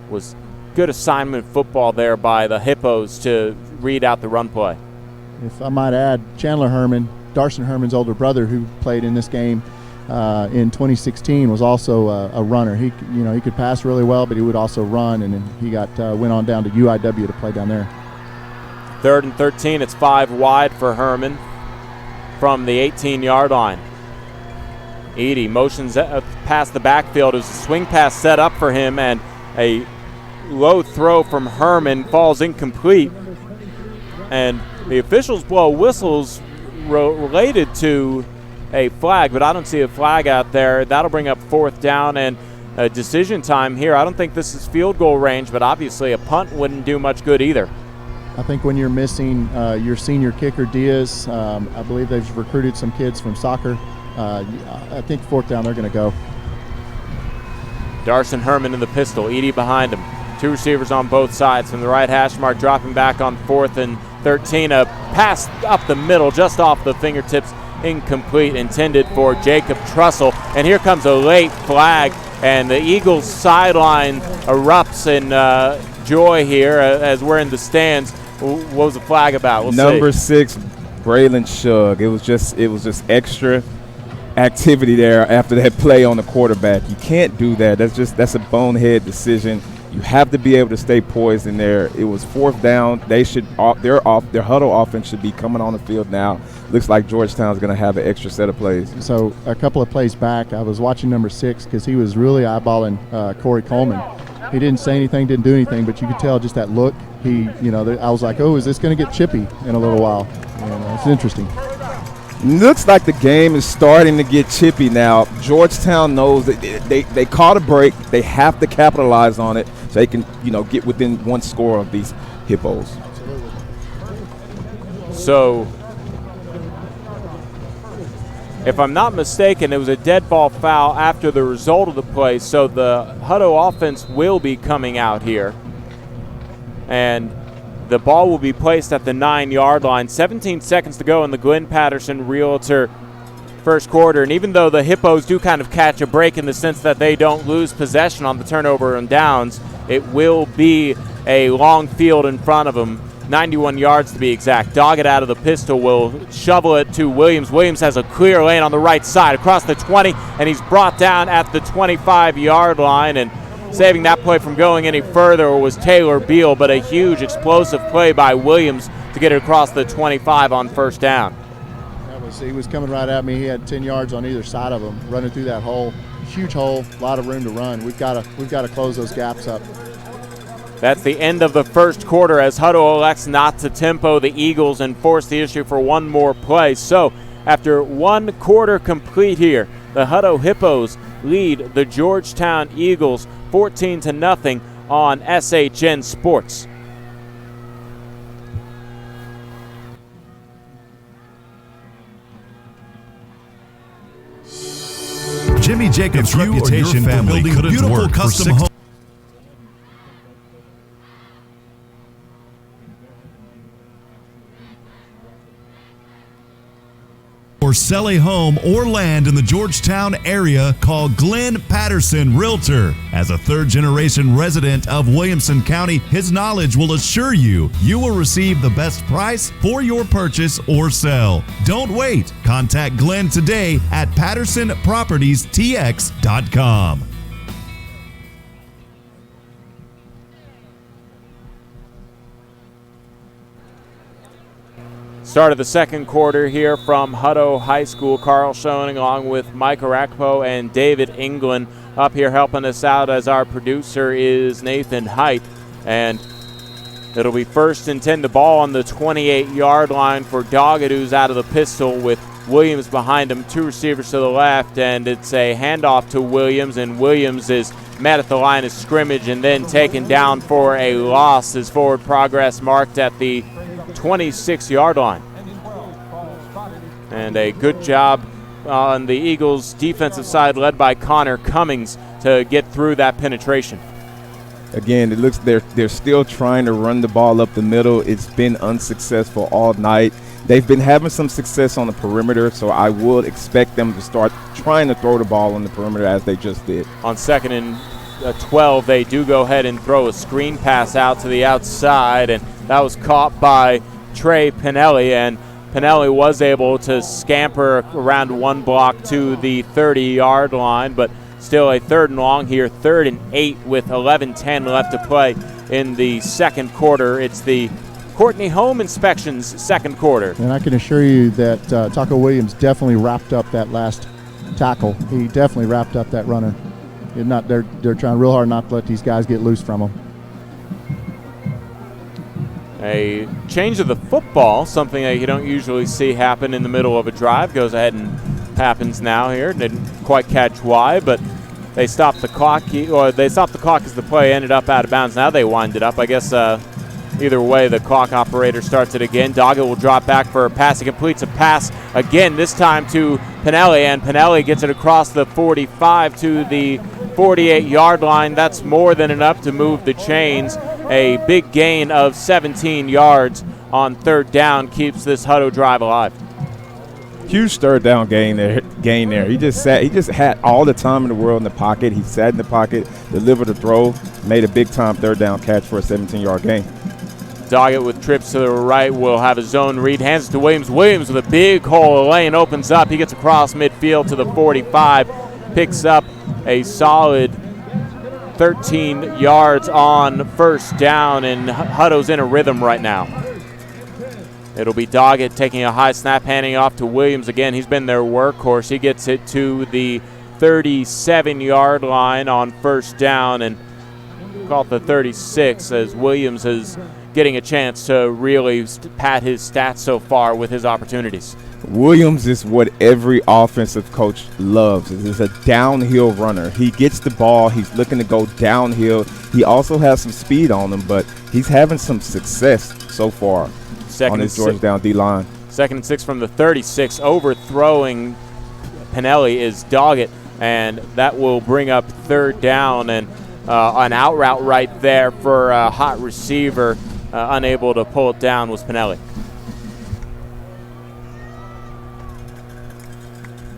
was good assignment football there by the Hippos to read out the run play. If I might add, Chandler Herman, Darson Herman's older brother, who played in this game in 2016, was also a runner. He could pass really well, but he would also run, and then he went on down to UIW to play down there. 3rd and 13. It's 5 wide for Herman from the 18-yard line. Edie motions past the backfield. It was a swing pass set up for him, and a low throw from Herman falls incomplete. And the officials blow whistles related to a flag, but I don't see a flag out there. That'll bring up 4th down and a decision time here. I don't think this is field goal range, but obviously a punt wouldn't do much good either. I think when you're missing your senior kicker, Diaz, I believe they've recruited some kids from soccer. I think 4th down they're going to go. Darson Herman in the pistol. Edie behind him. 2 receivers on both sides. From the right hash mark, dropping back on 4th and 13. A pass up the middle, just off the fingertips. Incomplete, intended for Jacob Trussell. And here comes a late flag, and the Eagles sideline erupts in joy here as we're in the stands. What was the flag about? We'll Number see. 6, Braylon Shug. It was just extra activity there after that play on the quarterback. You can't do that. That's a bonehead decision. You have to be able to stay poised in there. It was 4th down. Their Hutto offense should be coming on the field now. Looks like Georgetown's going to have an extra set of plays. So a couple of plays back, I was watching number 6 because he was really eyeballing Corey Coleman. He didn't say anything, didn't do anything, but you could tell just that look. I was like, oh, is this going to get chippy in a little while? And it's interesting. Looks like the game is starting to get chippy now. Georgetown knows that they caught a break. They have to capitalize on it so they can, get within 1 score of these Hippos. So, if I'm not mistaken, it was a dead ball foul after the result of the play, so the Hutto offense will be coming out here. And the ball will be placed at the 9-yard line. 17 seconds to go in the Glenn Patterson Realtor first quarter. And even though the Hippos do kind of catch a break in the sense that they don't lose possession on the turnover and downs, it will be a long field in front of them, 91 yards to be exact. Dog it out of the pistol, will shovel it to Williams. Williams has a clear lane on the right side across the 20, and he's brought down at the 25-yard line. And saving that play from going any further was Taylor Beal, but a huge explosive play by Williams to get it across the 25 on 1st down. He was coming right at me. He had 10 yards on either side of him, running through that hole. Huge hole, a lot of room to run. We've got to close those gaps up. That's the end of the first quarter as Hutto elects not to tempo the Eagles and force the issue for one more play. So after 1 quarter complete here, the Hutto Hippos lead the Georgetown Eagles 14-0 on SHN Sports. Jimmy Jacobs' If you or your reputation for family building couldn't beautiful work for custom six- homes or sell a home or land in the Georgetown area, call Glenn Patterson Realtor. As a third-generation resident of Williamson County, his knowledge will assure you will receive the best price for your purchase or sell. Don't wait. Contact Glenn today at PattersonPropertiesTX.com. Start of the second quarter here from Hutto High School. Carl Schoening along with Mike Arakpo and David England up here helping us out as our producer is Nathan Height. And it'll be 1st and 10. The ball on the 28-yard line for Doggett, who's out of the pistol with Williams behind him. 2 receivers to the left, and it's a handoff to Williams, and Williams is met at the line of scrimmage and then taken down for a loss. His forward progress marked at the 26-yard line. And a good job on the Eagles' defensive side led by Connor Cummings to get through that penetration. Again, it looks they're still trying to run the ball up the middle. It's been unsuccessful all night. They've been having some success on the perimeter, so I would expect them to start trying to throw the ball on the perimeter as they just did. On 2nd and 12, they do go ahead and throw a screen pass out to the outside, and that was caught by Trey Pinelli, and Pinelli was able to scamper around one block to the 30-yard line, but still a 3rd and long here, 3rd and 8 with 11:10 left to play in the second quarter. It's the Courtney Home Inspections second quarter. And I can assure you that Taco Williams definitely wrapped up that last tackle. He definitely wrapped up that runner. They're trying real hard not to let these guys get loose from him. A change of the football, something that you don't usually see happen in the middle of a drive, goes ahead and happens now here. Didn't quite catch why, but they stopped the clock, or they stopped the clock as the play ended up out of bounds. Now they wind it up. I guess either way, the clock operator starts it again. Doggett will drop back for a pass. He completes a pass again, this time to Pinelli, and Pinelli gets it across the 45 to the 48-yard line. That's more than enough to move the chains. A big gain of 17 yards on 3rd down keeps this Hutto drive alive. Huge 3rd down gain there. He just had all the time in the world in the pocket. He sat in the pocket, delivered a throw, made a big-time 3rd down catch for a 17-yard gain. Doggett with trips to the right will have a zone read. Hands it to Williams. Williams with a big hole. A lane opens up. He gets across midfield to the 45. Picks up a solid 13 yards on 1st down, and Hutto's in a rhythm right now. It'll be Doggett taking a high snap, handing off to Williams again. He's been their workhorse. He gets it to the 37-yard line on 1st down, and call it the 36 as Williams is getting a chance to really pad his stats so far with his opportunities. Williams is what every offensive coach loves. He's a downhill runner. He gets the ball. He's looking to go downhill. He also has some speed on him, but he's having some success so far on his Georgetown D-line. 2nd and 6 from the 36. Overthrowing Pinelli is Doggett, and that will bring up 3rd down, and an out route right there for a hot receiver. Unable to pull it down was Pinelli.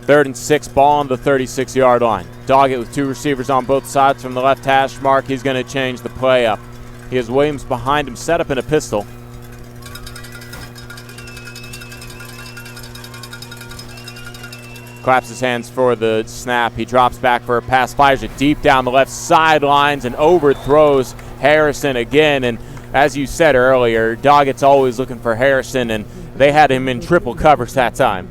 3rd and 6, ball on the 36-yard line. Doggett with 2 receivers on both sides from the left hash mark. He's going to change the play up. He has Williams behind him, set up in a pistol. Claps his hands for the snap. He drops back for a pass, fires it deep down the left sidelines, and overthrows Harrison again. And as you said earlier, Doggett's always looking for Harrison, and they had him in triple coverage that time.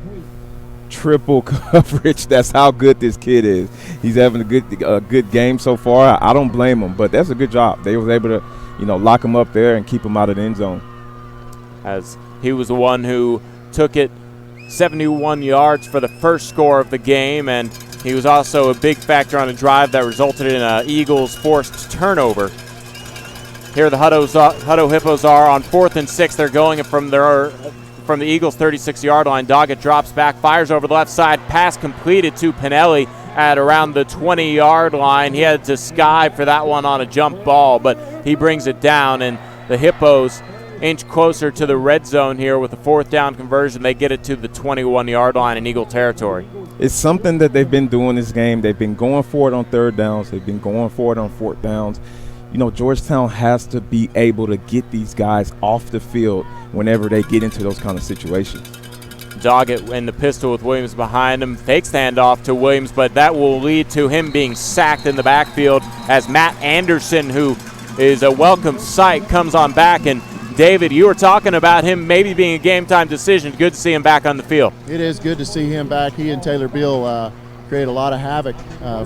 Triple coverage. That's how good this kid is. He's having a good game so far. I don't blame him, but that's a good job. They was able to, lock him up there and keep him out of the end zone. As he was the one who took it 71 yards for the first score of the game, and he was also a big factor on a drive that resulted in an Eagles forced turnover. Here the Hutto Hippos are on 4th and 6. They're going from the Eagles' 36-yard line. Doggett drops back, fires over the left side. Pass completed to Pinelli, at around the 20-yard line. He had to sky for that one on a jump ball, but he brings it down, and the Hippos inch closer to the red zone here with a 4th down conversion. They get it to the 21-yard line in Eagle territory. It's something that they've been doing this game. They've been going for it on 3rd downs. They've been going for it on 4th downs. You know, Georgetown has to be able to get these guys off the field whenever they get into those kind of situations. Doggett in the pistol with Williams behind him. Fakes the handoff to Williams, but that will lead to him being sacked in the backfield as Matt Anderson, who is a welcome sight, comes on back. And David, you were talking about him maybe being a game-time decision. Good to see him back on the field. It is good to see him back. He and Taylor Beal create a lot of havoc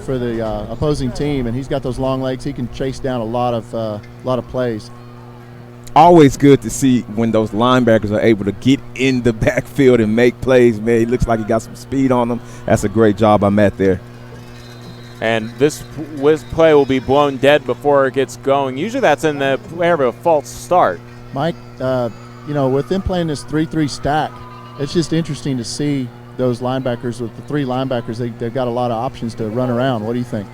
for the opposing team, and he's got those long legs. He can chase down a lot of plays. Always good to see when those linebackers are able to get in the backfield and make plays, man. He looks like he got some speed on them. That's a great job by Matt there. And this play will be blown dead before it gets going. Usually that's in the area of a false start. Mike, you know, with them playing this 3-3 stack, it's just interesting to see those linebackers with the 3 linebackers. They've got a lot of options to run around. What do you think?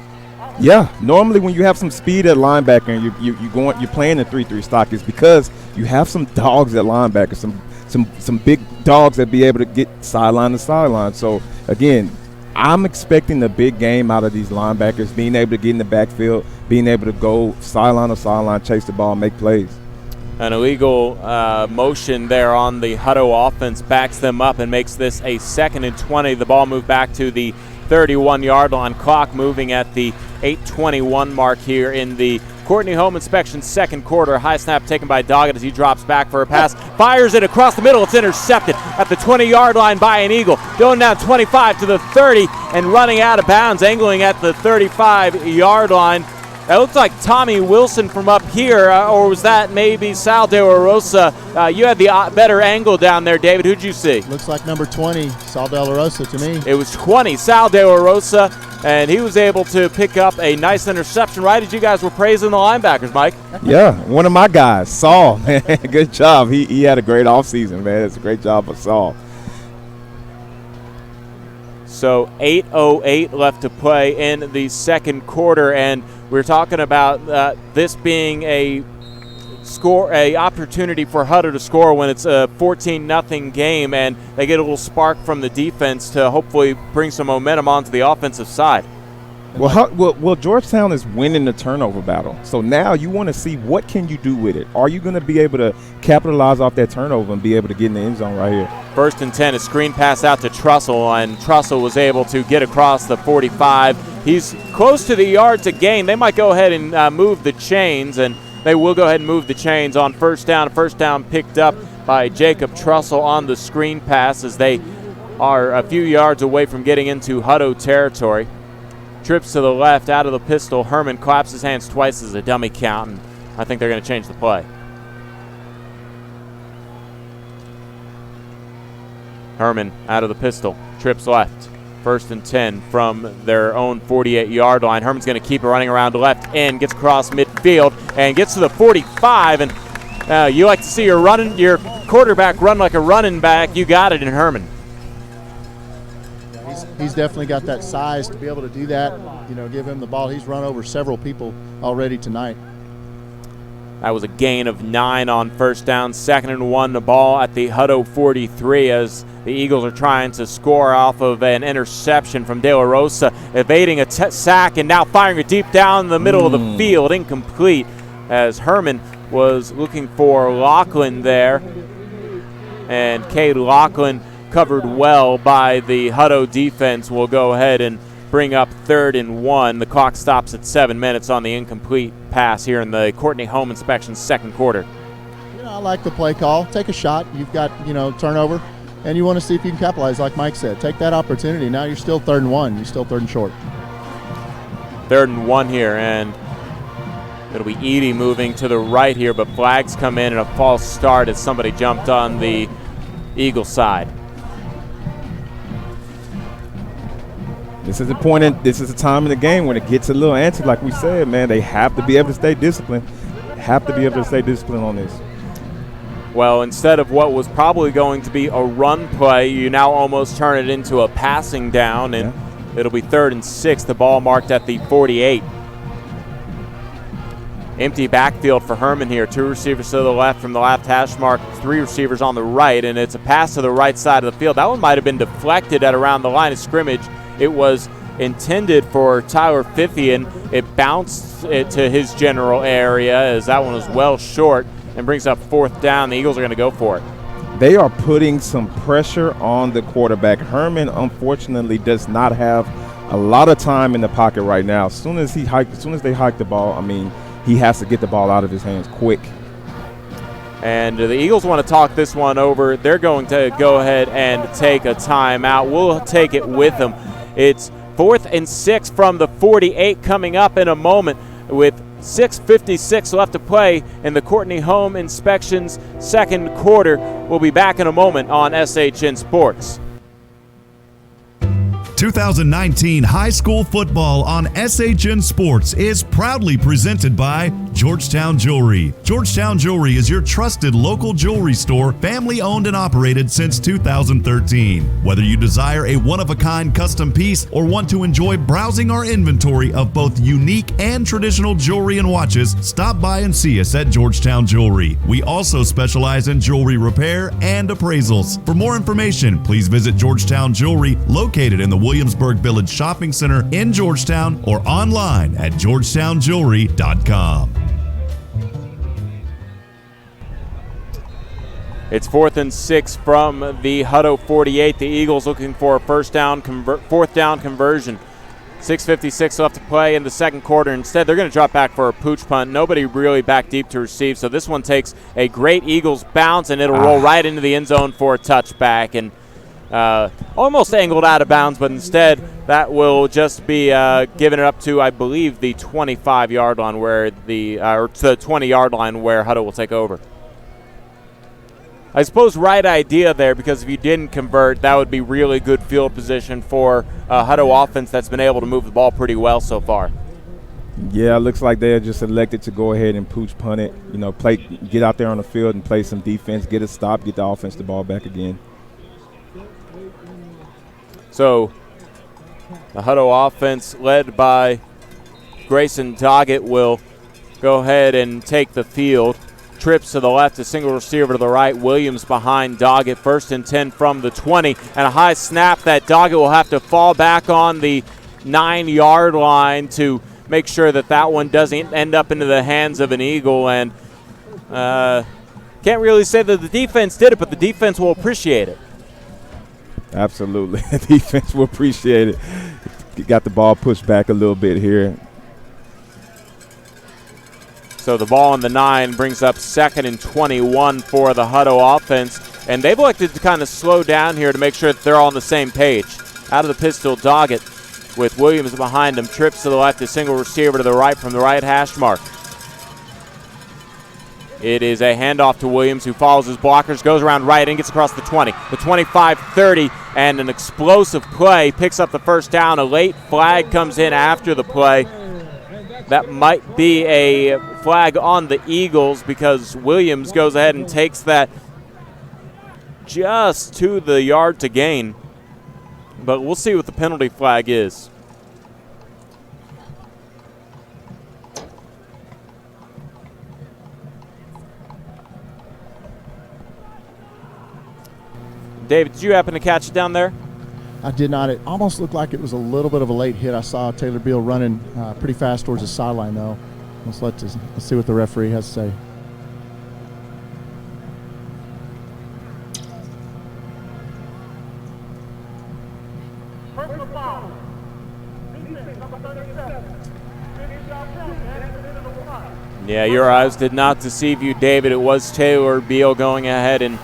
Yeah, normally when you have some speed at linebacker and you're playing a 3-3 stock, is because you have some dogs at linebacker, some big dogs that be able to get sideline to sideline. So again, I'm expecting a big game out of these linebackers, being able to get in the backfield, being able to go sideline to sideline, chase the ball, make plays. An illegal motion there on the Hutto offense backs them up and makes this a 2nd and 20. The ball moved back to the 31-yard line. Clock moving at the 8:21 mark here in the Courtney home inspection 2nd quarter. High snap taken by Doggett as he drops back for a pass. Fires it across the middle. It's intercepted at the 20-yard line by an Eagle. Going down 25 to the 30 and running out of bounds, angling at the 35-yard line. That looks like Tommy Wilson from up here, or was that maybe Sal De La Rosa? You had the better angle down there, David. Who'd you see? Looks like number 20, Sal De La Rosa to me. It was 20, Sal De La Rosa, and he was able to pick up a nice interception right as you guys were praising the linebackers, Mike. Yeah, one of my guys, Saul, man. Good job. He had a great offseason, man. It's a great job for Saul. So 8:08 left to play in the 2nd quarter, and we're talking about this being a opportunity for Hutto to score when it's a 14-0 game, and they get a little spark from the defense to hopefully bring some momentum onto the offensive side. Well, Georgetown is winning the turnover battle. So now you want to see what can you do with it. Are you going to be able to capitalize off that turnover and be able to get in the end zone right here? 1st and 10, a screen pass out to Trussell, and Trussell was able to get across the 45. He's close to the yard to gain. They might go ahead and move the chains, and they will go ahead and move the chains on 1st down. 1st down picked up by Jacob Trussell on the screen pass as they are a few yards away from getting into Hutto territory. Trips to the left out of the pistol. Herman claps his hands twice as a dummy count, and I think they're going to change the play. Herman out of the pistol. Trips left. 1st and 10 from their own 48-yard line. Herman's going to keep it running around left end, gets across midfield, and gets to the 45. And you like to see your quarterback run like a running back. You got it in Herman. He's definitely got that size to be able to do that. You know, give him the ball. He's run over several people already tonight. That was a gain of 9 on 1st down. 2nd and 1, the ball at the Hutto 43 as the Eagles are trying to score off of an interception from De La Rosa, evading a sack and now firing it deep down the middle of the field, incomplete, as Herman was looking for Lachlan there. And Cade Lachlan, covered well by the Hutto defense, will go ahead and bring up 3rd and 1. The clock stops at 7 minutes on the incomplete pass here in the Courtney home inspection 2nd quarter. You know, I like the play call. Take a shot. You've got, turnover, and you want to see if you can capitalize, like Mike said. Take that opportunity. Now you're still 3rd and 1. You're still 3rd and short. 3rd and 1 here, and it'll be Edie moving to the right here, but flags come in and a false start as somebody jumped on the Eagle side. This is the time in the game when it gets a little antsy, like we said, man. They have to be able to stay disciplined. On this. Well, instead of what was probably going to be a run play, you now almost turn it into a passing down, and It'll be 3rd and 6, the ball marked at the 48. Empty backfield for Herman here. 2 receivers to the left from the left hash mark, 3 receivers on the right, and it's a pass to the right side of the field. That one might have been deflected at around the line of scrimmage. It was intended for Tyler Fithian. It bounced it to his general area as that one was well short and brings up 4th down. The Eagles are going to go for it. They are putting some pressure on the quarterback. Herman, unfortunately, does not have a lot of time in the pocket right now. As soon as they hike the ball, I mean, he has to get the ball out of his hands quick. And the Eagles want to talk this one over. They're going to go ahead and take a timeout. We'll take it with them. It's 4th and 6 from the 48 coming up in a moment with 6:56 left to play in the Courtney Home Inspections second quarter. We'll be back in a moment on SHN Sports. 2019 high school football on SHN Sports is proudly presented by Georgetown Jewelry. Georgetown Jewelry is your trusted local jewelry store, family owned and operated since 2013. Whether you desire a one-of-a-kind custom piece or want to enjoy browsing our inventory of both unique and traditional jewelry and watches, stop by and see us at Georgetown Jewelry. We also specialize in jewelry repair and appraisals. For more information, please visit Georgetown Jewelry, located in the Williamsburg Village Shopping Center in Georgetown, or online at georgetownjewelry.com. It's 4th and 6 from the Hutto 48. The Eagles looking for a 4th down conversion. 6:56 left to play in the second quarter. Instead, they're going to drop back for a pooch punt. Nobody really back deep to receive, so this one takes a great Eagles bounce, and it'll roll right into the end zone for a touchback. And almost angled out of bounds, but instead that will just be giving it up to, I believe, the 25-yard line where or to the 20-yard line where Hutto will take over. I suppose right idea there, because if you didn't convert, that would be really good field position for a Hutto offense that's been able to move the ball pretty well so far. Yeah, it looks like they're just elected to go ahead and pooch punt it. You know, get out there on the field and play some defense, get a stop, get the offense the ball back again. So the Hutto offense, led by Grayson Doggett, will go ahead and take the field. Trips to the left, a single receiver to the right. Williams behind Doggett. 1st and 10 from the 20. And a high snap that Doggett will have to fall back on the 9-yard line to make sure that that one doesn't end up into the hands of an Eagle. And can't really say that the defense did it, but the defense will appreciate it. Absolutely. The defense will appreciate it. Got the ball pushed back a little bit here. So the ball on the 9 brings up 2nd and 21 for the Hutto offense. And they've elected to kind of slow down here to make sure that they're all on the same page. Out of the pistol, Doggett with Williams behind him. Trips to the left, a single receiver to the right from the right hash mark. It is a handoff to Williams, who follows his blockers, goes around right and gets across the 20, the 25, 30, and an explosive play. Picks up the 1st down. A late flag comes in after the play. That might be a flag on the Eagles because Williams goes ahead and takes that just to the yard to gain. But we'll see what the penalty flag is. David, did you happen to catch it down there? I did not. It almost looked like it was a little bit of a late hit. I saw Taylor Beal running pretty fast towards the sideline, though. Let's see what the referee has to say. Yeah, your eyes did not deceive you, David. It was Taylor Beal going ahead and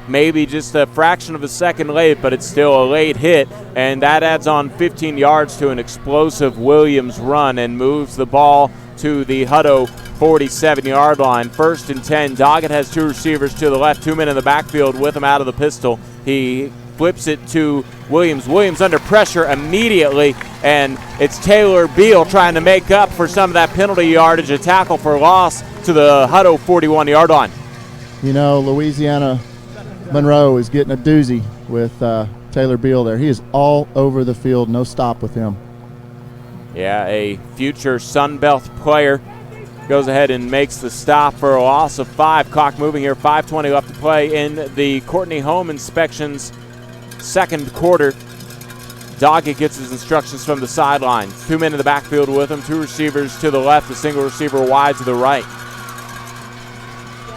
maybe just a fraction of a second late, but it's still a late hit, and that adds on 15 yards to an explosive Williams run and moves the ball to the Hutto 47-yard line. 1st and 10. Doggett has 2 receivers to the left, 2 men in the backfield with him out of the pistol. He flips it to Williams. Williams under pressure immediately, and it's Taylor Beal trying to make up for some of that penalty yardage, a tackle for loss to the Hutto 41-yard line. You know, Louisiana Monroe is getting a doozy with Taylor Beal there. He is all over the field, no stop with him. Yeah, a future Sun Belt player goes ahead and makes the stop for a loss of 5. Clock moving here, 5:20 left to play in the Courtney Home Inspections second quarter. Doggett gets his instructions from the sideline. 2 men in the backfield with him, 2 receivers to the left, a single receiver wide to the right.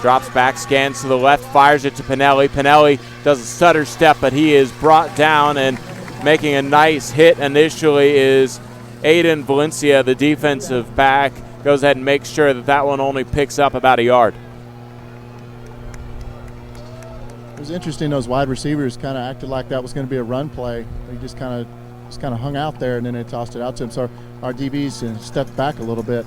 Drops back, scans to the left, fires it to Pinelli. Pinelli does a stutter step, but he is brought down, and making a nice hit initially is Aiden Valencia, the defensive back. Goes ahead and makes sure that one only picks up about a yard. It was interesting, those wide receivers kind of acted like that was going to be a run play. They just kind of hung out there, and then they tossed it out to him. So our DBs stepped back a little bit.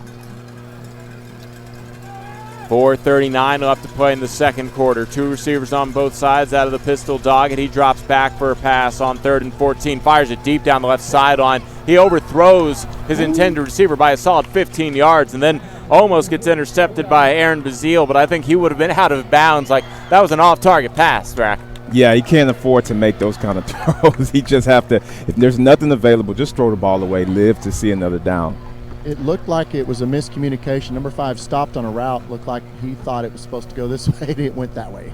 4:39 left to play in the second quarter. 2 receivers on both sides out of the pistol. Doggett, he drops back for a pass on 3rd and 14. Fires it deep down the left sideline. He overthrows his intended receiver by a solid 15 yards and then almost gets intercepted by Aaron Bazile, but I think he would have been out of bounds. Like, that was an off-target pass, Rack. Yeah, he can't afford to make those kind of throws. He just have to, if there's nothing available, just throw the ball away, live to see another down. It looked like it was a miscommunication. Number 5 stopped on a route. Looked like he thought it was supposed to go this way, and it went that way.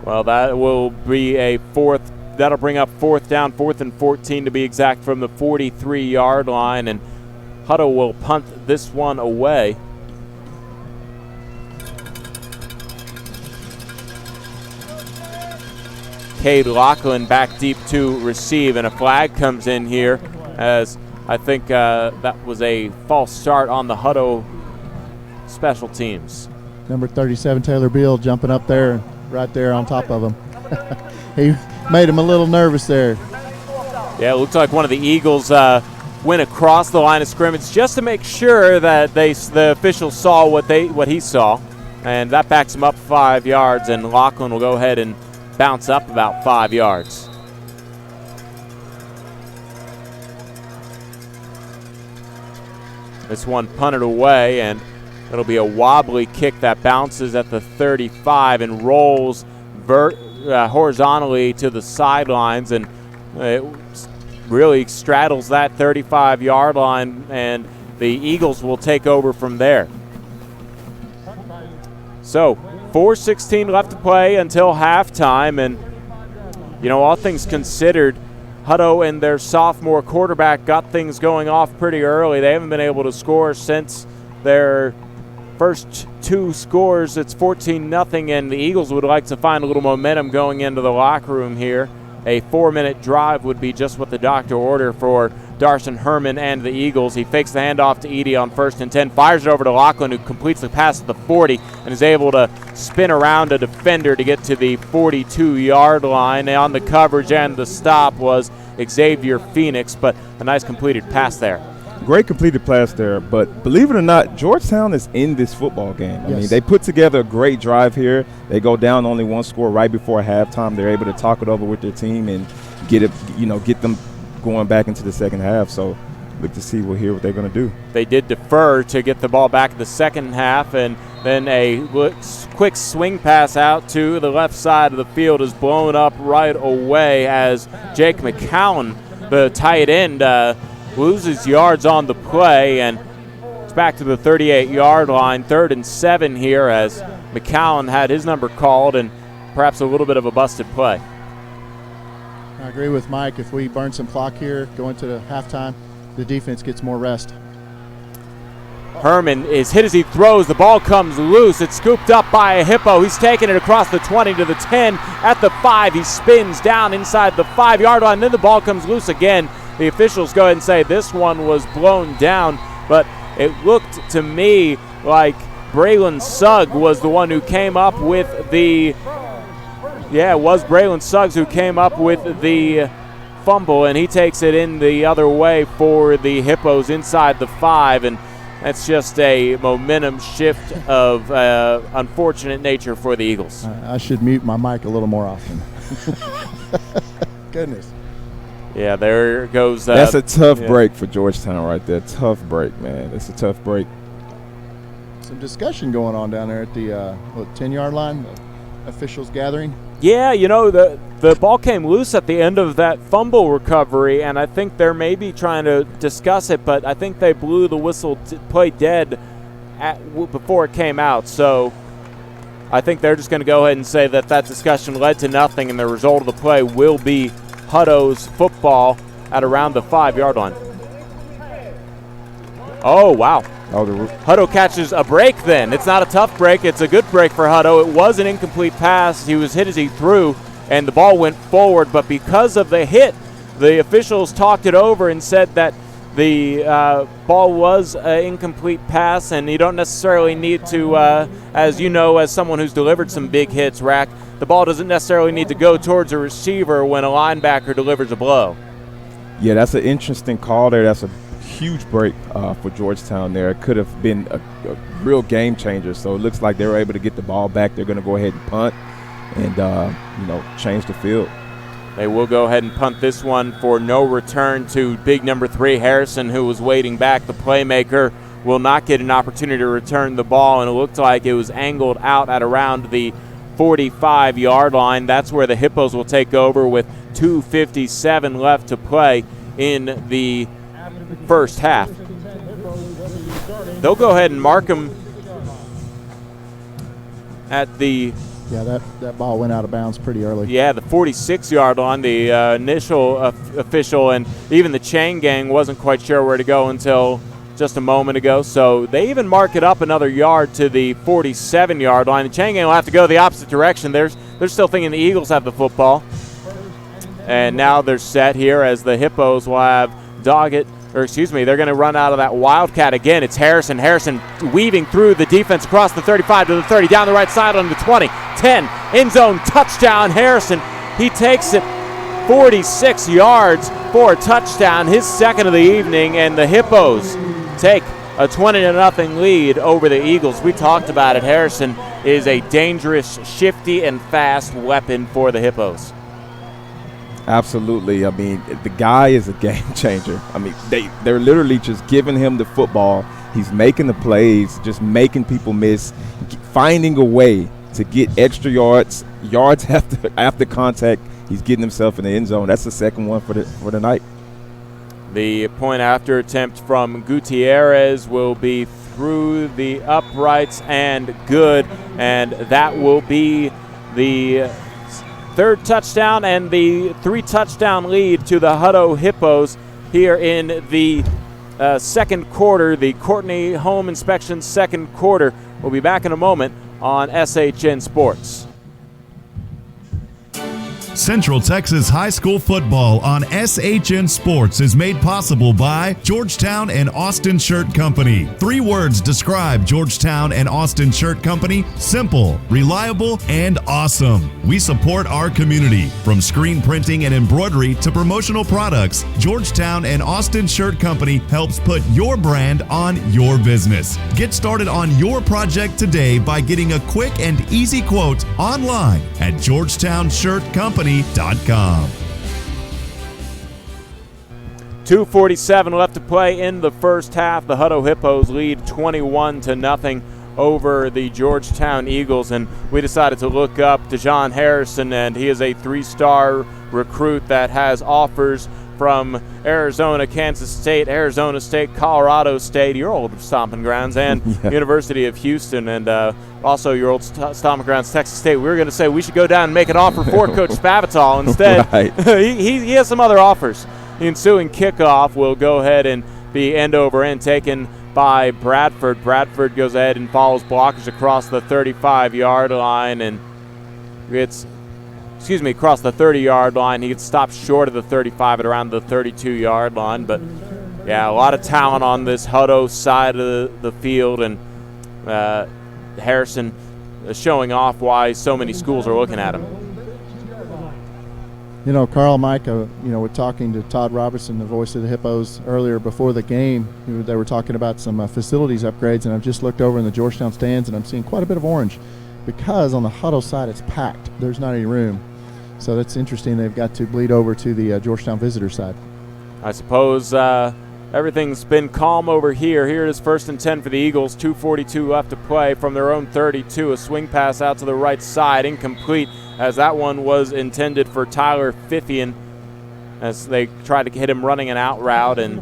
Well, that will be a fourth. That'll bring up 4th down, 4th and 14 to be exact, from the 43-yard line, and Hutto will punt this one away. Cade Lachlan back deep to receive, and a flag comes in here as I think that was a false start on the Hutto special teams. Number 37, Taylor Beal, jumping up there, right there on top of him. He made him a little nervous there. Yeah, it looked like one of the Eagles went across the line of scrimmage just to make sure that the officials saw what he saw, and that backs him up 5 yards, and Lachlan will go ahead and bounce up about 5 yards. This one punted away, and it'll be a wobbly kick that bounces at the 35 and rolls horizontally to the sidelines, and it really straddles that 35-yard line, and the Eagles will take over from there. So 4:16 left to play until halftime, and all things considered, Hutto and their sophomore quarterback got things going off pretty early. They haven't been able to score since their first 2 scores. It's 14-0, and the Eagles would like to find a little momentum going into the locker room here. A 4-minute drive would be just what the doctor ordered for Darson Herman and the Eagles. He fakes the handoff to Edie on 1st and 10, fires it over to Lachlan, who completes the pass at the 40 and is able to spin around a defender to get to the 42-yard line. And on the coverage and the stop was Xavier Phoenix, but a nice completed pass there. Great completed pass there, but believe it or not, Georgetown is in this football game. I mean, they put together a great drive here. They go down only 1 score right before halftime. They're able to talk it over with their team and get them going back into the second half. So look to see what they're going to do. They did defer to get the ball back in the second half, and then a quick swing pass out to the left side of the field is blown up right away as Jake McCown, the tight end, loses yards on the play, and it's back to the 38-yard line. 3rd and 7 here as McCown had his number called, and perhaps a little bit of a busted play. I agree with Mike. If we burn some clock here, go into the halftime, the defense gets more rest. Herman is hit as he throws. The ball comes loose. It's scooped up by a Hippo. He's taking it across the 20 to the 10. At the 5, he spins down inside the 5-yard line. Then the ball comes loose again. The officials go ahead and say this one was blown down, but it looked to me like Braylon Sugg was the one who came up with the it was Braylon Suggs who came up with the fumble, and he takes it in the other way for the Hippos inside the 5, and that's just a momentum shift of unfortunate nature for the Eagles. I should mute my mic a little more often. Goodness. Yeah, there goes. That's a tough break for Georgetown right there. Tough break, man. It's a tough break. Some discussion going on down there at the 10-yard line. officials gathering? Yeah, the ball came loose at the end of that fumble recovery, and I think they're maybe trying to discuss it, but I think they blew the whistle play dead before it came out. So I think they're just going to go ahead and say that discussion led to nothing, and the result of the play will be Hutto's football at around the 5-yard line. Oh, wow. Hutto catches a break then. It's not a tough break. It's a good break for Hutto. It was an incomplete pass. He was hit as he threw, and the ball went forward. But because of the hit, the officials talked it over and said that the ball was an incomplete pass, and you don't necessarily need to, as you know, as someone who's delivered some big hits, Rack, the ball doesn't necessarily need to go towards a receiver when a linebacker delivers a blow. Yeah, that's an interesting call there. That's a huge break for Georgetown there. It could have been a real game changer. So it looks like they were able to get the ball back. They're going to go ahead and punt and, change the field. They will go ahead and punt this one for no return to big number 3, Harrison, who was waiting back. The playmaker will not get an opportunity to return the ball, and it looked like it was angled out at around the 45-yard line. That's where the Hippos will take over with 2:57 left to play in the first half. They'll go ahead and mark them at the... Yeah, that ball went out of bounds pretty early. Yeah, the 46-yard line. The initial official and even the chain gang wasn't quite sure where to go until just a moment ago. So they even mark it up another yard to the 47-yard line. The chain gang will have to go the opposite direction. They're still thinking the Eagles have the football. And now they're set here as the Hippos will have they're going to run out of that Wildcat again. It's Harrison. Harrison weaving through the defense across the 35 to the 30, down the right side on the 20, 10, end zone, touchdown, Harrison. He takes it 46 yards for a touchdown, his second of the evening, and the Hippos take a 20-0 lead over the Eagles. We talked about it. Harrison is a dangerous, shifty, and fast weapon for the Hippos. Absolutely. I mean, the guy is a game changer. I mean, they're literally just giving him the football. He's making the plays, just making people miss, finding a way to get extra yards after contact. He's getting himself in the end zone. That's the second one for the night. The point after attempt from Gutierrez will be through the uprights and good, and that will be the third touchdown and the 3-touchdown lead to the Hutto Hippos here in the second quarter, the Courtney Home Inspection second quarter. We'll be back in a moment on SHN Sports. Central Texas High School football on SHN Sports is made possible by Georgetown and Austin Shirt Company. 3 words describe Georgetown and Austin Shirt Company: simple, reliable, and awesome. We support our community. From screen printing and embroidery to promotional products, Georgetown and Austin Shirt Company helps put your brand on your business. Get started on your project today by getting a quick and easy quote online at GeorgetownShirtCompany.com. 2:47 left to play in the first half. The Hutto Hippos lead 21-0 over the Georgetown Eagles, and we decided to look up DeJohn Harrison, and he is a 3-star recruit that has offers from Arizona, Kansas State, Arizona State, Colorado State, your old stomping grounds, and University of Houston, and also your old stomping grounds, Texas State. We were going to say we should go down and make an offer for Coach Spavital. Instead, right. he has some other offers. The ensuing kickoff will go ahead and be end over end taken by Bradford. Bradford goes ahead and follows blockers across the 35-yard line and across the 30-yard line. He gets stopped short of the 35 at around the 32-yard line. But, yeah, a lot of talent on this Hutto side of the field, and Harrison showing off why so many schools are looking at him. You know, Carl, Mike, we're talking to Todd Robertson, the voice of the Hippos, earlier before the game. They were talking about some facilities upgrades, and I've just looked over in the Georgetown stands, and I'm seeing quite a bit of orange because on the Hutto side it's packed. There's not any room. So that's interesting. They've got to bleed over to the Georgetown visitor side. I suppose everything's been calm over here. Here it is 1st and 10 for the Eagles. 2:42 left to play from their own 32. A swing pass out to the right side, incomplete, as that one was intended for Tyler Fithian, as they tried to hit him running an out route, and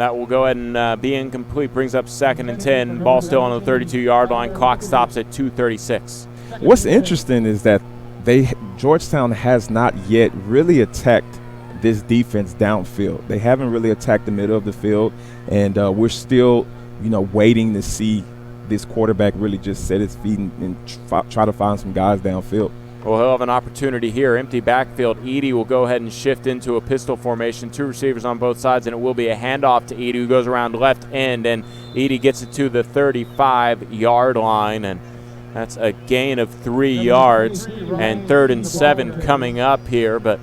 that will go ahead and be incomplete. Brings up 2nd and 10. Ball still on the 32-yard line. Clock stops at 2:36. What's interesting is that Georgetown has not yet really attacked this defense downfield. They haven't really attacked the middle of the field, and we're still, waiting to see this quarterback really just set his feet and try to find some guys downfield. Well, he'll have an opportunity here. Empty backfield. Edie will go ahead and shift into a pistol formation. 2 receivers on both sides, and it will be a handoff to Edie, who goes around left end, and Edie gets it to the 35-yard line, and that's a gain of 3 yards, and 3rd and 7 coming up here, but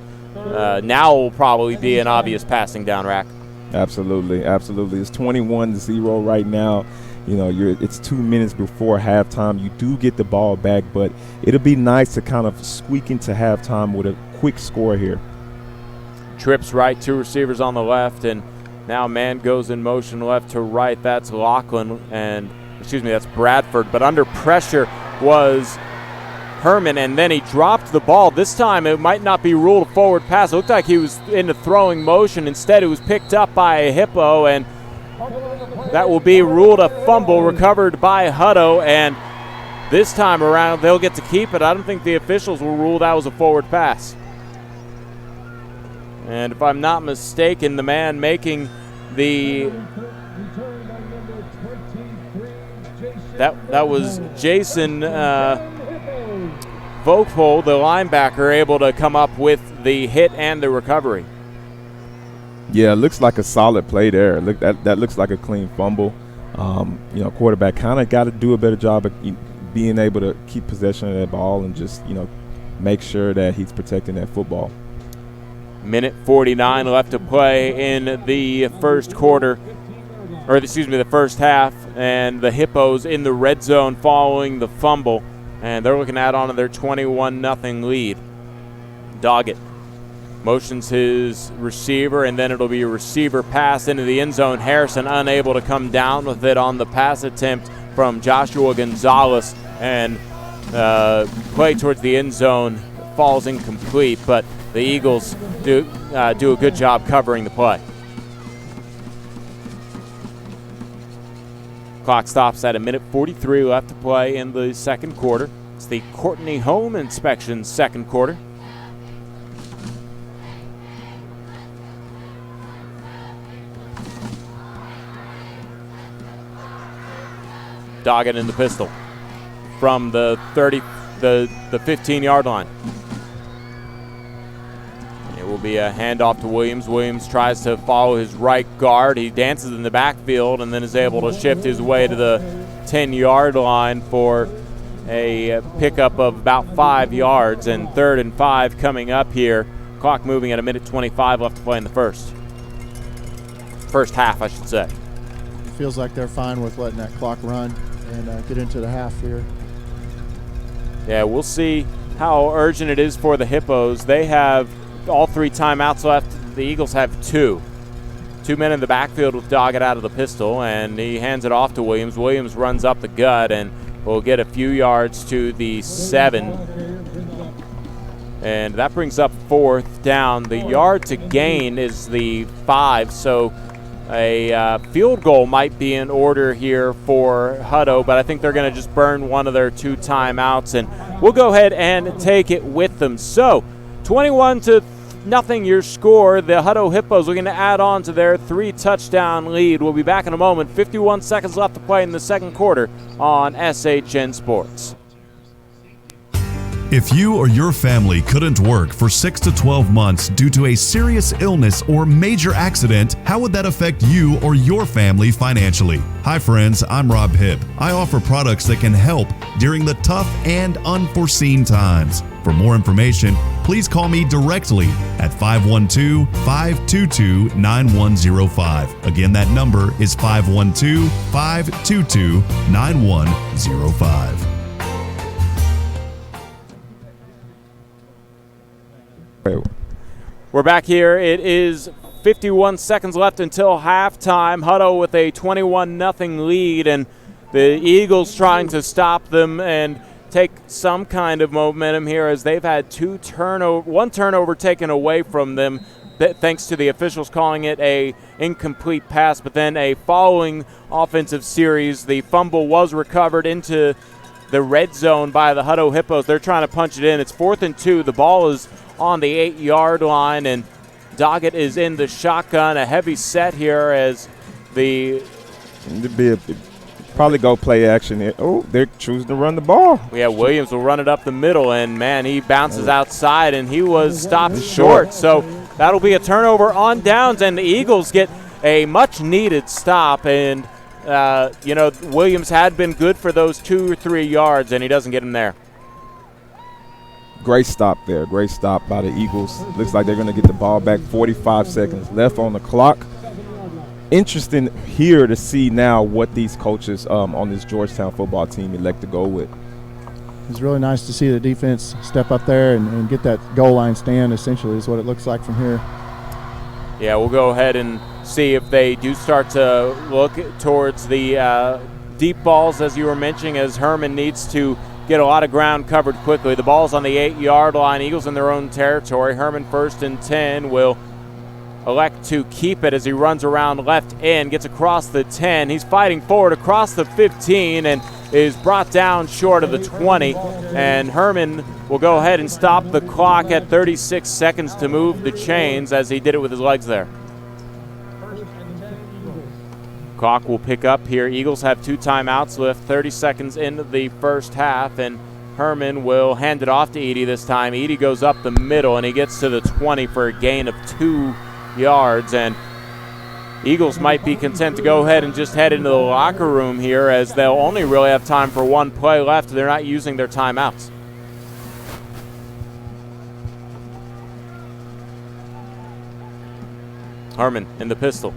now will probably be an obvious passing down, Rack. Absolutely. It's 21-0 right now. It's 2 minutes before halftime. You do get the ball back, but it'll be nice to kind of squeak into halftime with a quick score here. Trips right, 2 receivers on the left, and now man goes in motion left to right. That's Lachlan, that's Bradford, but under pressure was Herman, and then he dropped the ball. This time it might not be ruled a forward pass. It looked like he was in the throwing motion. Instead, it was picked up by a Hippo, and that will be ruled a fumble, recovered by Hutto, and this time around they'll get to keep it. I don't think the officials will rule that was a forward pass. And if I'm not mistaken, the man making the that was Jason Vogel, the linebacker, able to come up with the hit and the recovery. Yeah, it looks like a solid play there. That looks like a clean fumble. Quarterback kind of got to do a better job of being able to keep possession of that ball and just, make sure that he's protecting that football. Minute 49 left to play in the first quarter, the first half, and the Hippos in the red zone following the fumble, and they're looking to add on to their 21-0 lead. Doggett motions his receiver, and then it'll be a receiver pass into the end zone. Harrison unable to come down with it on the pass attempt from Joshua Gonzalez, and play towards the end zone falls incomplete, but the Eagles do a good job covering the play. Clock stops at 1:43 left to play in the second quarter. It's the Courtney Home Inspection second quarter. Doggett in the pistol from the 15-yard line. It will be a handoff to Williams. Williams tries to follow his right guard. He dances in the backfield and then is able to shift his way to the 10-yard line for a pickup of about 5 yards, and 3rd and 5 coming up here. Clock moving at 1:25 left to play in the first half, I should say. Feels like they're fine with letting that clock run and get into the half here. Yeah, we'll see how urgent it is for the Hippos. They have all 3 timeouts left. The Eagles have 2. 2 men in the backfield with Doggett out of the pistol, and he hands it off to Williams. Williams runs up the gut and will get a few yards to the 7. And that brings up 4th down. The yard to gain is the 5, so a field goal might be in order here for Hutto, but I think they're going to just burn one of their 2 timeouts, and we'll go ahead and take it with them. So 21-0 your score. The Hutto Hippos looking to add on to their 3-touchdown lead. We'll be back in a moment. 51 seconds left to play in the second quarter on SHN Sports. If you or your family couldn't work for 6 to 12 months due to a serious illness or major accident, how would that affect you or your family financially? Hi friends, I'm Rob Hipp. I offer products that can help during the tough and unforeseen times. For more information, please call me directly at 512-522-9105. Again, that number is 512-522-9105. We're back here. It is 51 seconds left until halftime. Hutto with a 21-0 lead, and the Eagles trying to stop them and take some kind of momentum here as they've had one turnover taken away from them, thanks to the officials calling it a incomplete pass, but then a following offensive series. The fumble was recovered into the red zone by the Hutto Hippos. They're trying to punch it in. It's 4th and 2. The ball is on the 8-yard line, and Doggett is in the shotgun. A heavy set here as probably go play action here. Oh, they're choosing to run the ball. Yeah, Williams will run it up the middle, and, man, he bounces outside, and he was stopped short. So that'll be a turnover on downs, and the Eagles get a much-needed stop. And, Williams had been good for those 2 or 3 yards, and he doesn't get him there. Great stop there. Great stop by the Eagles. Looks like they're going to get the ball back. 45 seconds left on the clock. Interesting here to see now what these coaches on this Georgetown football team elect to go with. It's really nice to see the defense step up there and get that goal line stand, essentially, is what it looks like from here. Yeah, we'll go ahead and see if they do start to look towards the deep balls, as you were mentioning, as Herman needs to get a lot of ground covered quickly. The ball's on the 8-yard line. Eagles in their own territory. Herman 1st and 10 will elect to keep it as he runs around left end, gets across the 10. He's fighting forward across the 15 and is brought down short of the 20. And Herman will go ahead and stop the clock at 36 seconds to move the chains, as he did it with his legs there. Clock will pick up here. Eagles have 2 timeouts left, 30 seconds into the first half, and Herman will hand it off to Edey this time. Edey goes up the middle, and he gets to the 20 for a gain of 2 yards, and Eagles might be content to go ahead and just head into the locker room here, as they'll only really have time for 1 play left. They're not using their timeouts. Herman in the pistol.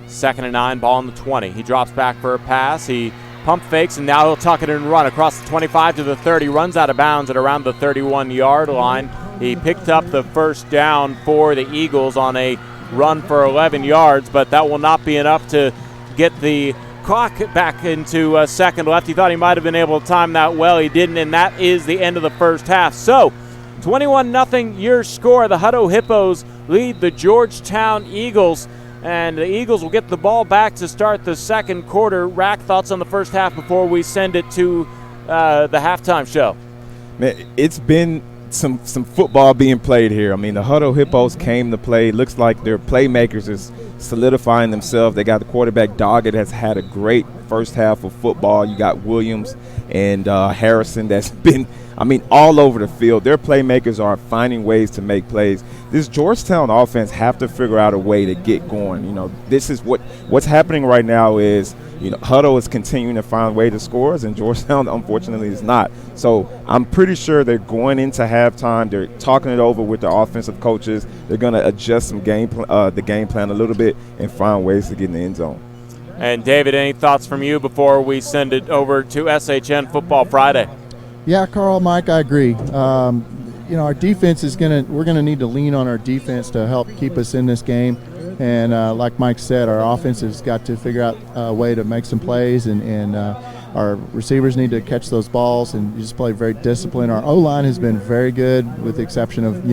2nd and 9, ball on the 20. He drops back for a pass. He pump fakes, and now he'll tuck it and run across the 25 to the 30. Runs out of bounds at around the 31-yard line. He picked up the first down for the Eagles on a run for 11 yards, but that will not be enough to get the clock back into second left. He thought he might have been able to time that well. He didn't, and that is the end of the first half. So 21-0 your score. The Hutto Hippos lead the Georgetown Eagles, and the Eagles will get the ball back to start the second quarter. Rack, thoughts on the first half before we send it to the halftime show? Man, it's been some football being played here. I mean, the Hutto Hippos came to play. Looks like their playmakers is solidifying themselves. They got the quarterback Doggett has had a great first half of football. You got Williams and Harrison that's been, all over the field. Their playmakers are finding ways to make plays. This Georgetown offense have to figure out a way to get going. This is what's happening right now is, Hutto is continuing to find a way to score, and Georgetown, unfortunately, is not. So I'm pretty sure they're going into halftime. They're talking it over with the offensive coaches. They're going to adjust the game plan a little bit and find ways to get in the end zone. And, David, any thoughts from you before we send it over to SHN Football Friday? Yeah, Carl, Mike, I agree. Our defense we're going to need to lean on our defense to help keep us in this game. And like Mike said, our offense has got to figure out a way to make some plays, and our receivers need to catch those balls and just play very disciplined. Our O-line has been very good, with the exception of,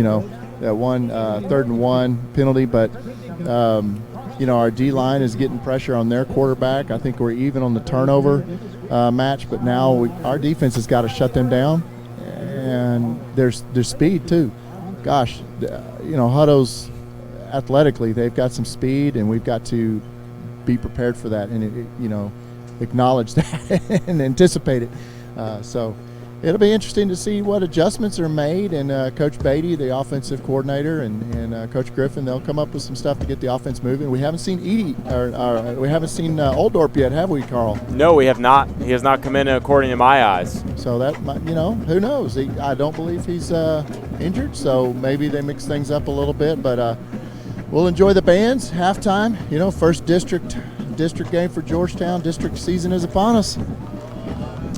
that one 3rd and 1 penalty. But, our D-line is getting pressure on their quarterback. I think we're even on the turnover match, but now our defense has got to shut them down. And there's speed, too. Gosh, Hutto's athletically, they've got some speed, and we've got to be prepared for that and acknowledge that and anticipate it. So it'll be interesting to see what adjustments are made, and Coach Beatty, the offensive coordinator, and Coach Griffin, they'll come up with some stuff to get the offense moving. We haven't seen we haven't seen Oldorp yet, have we, Carl? No, we have not. He has not come in according to my eyes. So that might, who knows? I don't believe he's injured, so maybe they mix things up a little bit, but we'll enjoy the bands, halftime. First district game for Georgetown. District season is upon us.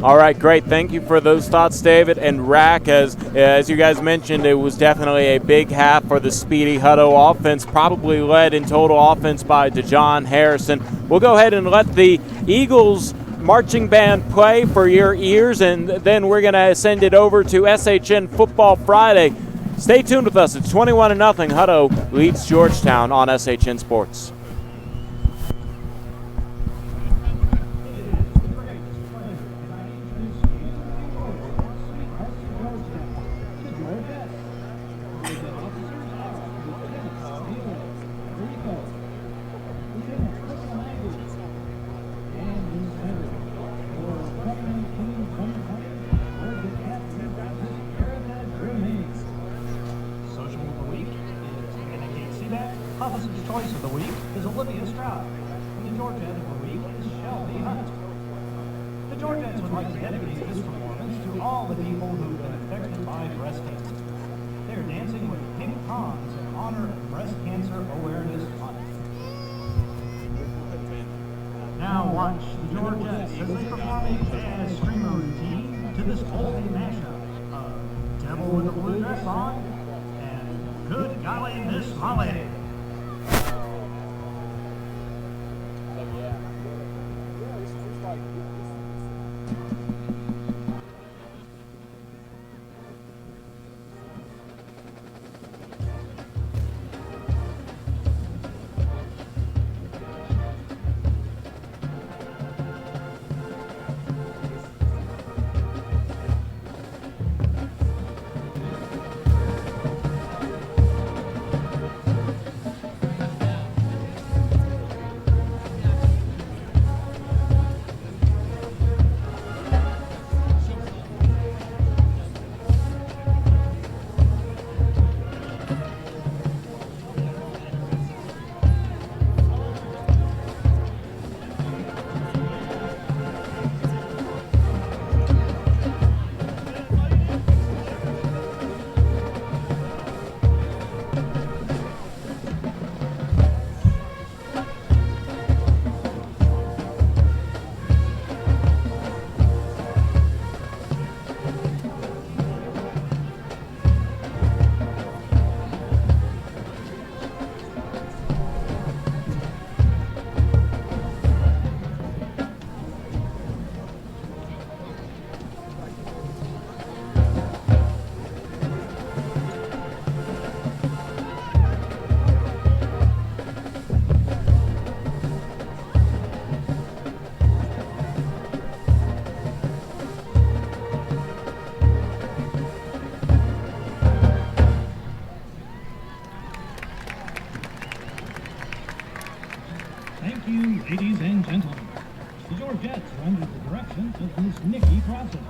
All right, great. Thank you for those thoughts, David. And Rack, as you guys mentioned, it was definitely a big half for the speedy Hutto offense, probably led in total offense by DeJohn Harrison. We'll go ahead and let the Eagles marching band play for your ears, and then we're going to send it over to SHN Football Friday. Stay tuned with us. It's 21-0. Hutto leads Georgetown on SHN Sports. Officer's Choice of the Week is Olivia Stroud, and the Georgette of the Week is Shelby Hunt. The Georgettes would like to dedicate this performance to all the people who've been affected by breast cancer. They're dancing with pink ponds in honor of Breast Cancer Awareness Month. Now watch the Georgettes as they perform a jazz screamer routine to this oldie mashup of Devil with a Blue Dress On and Good Golly Miss Molly. Thank you, ladies and gentlemen. The Georgettes are under the direction of Miss Nikki Crossan.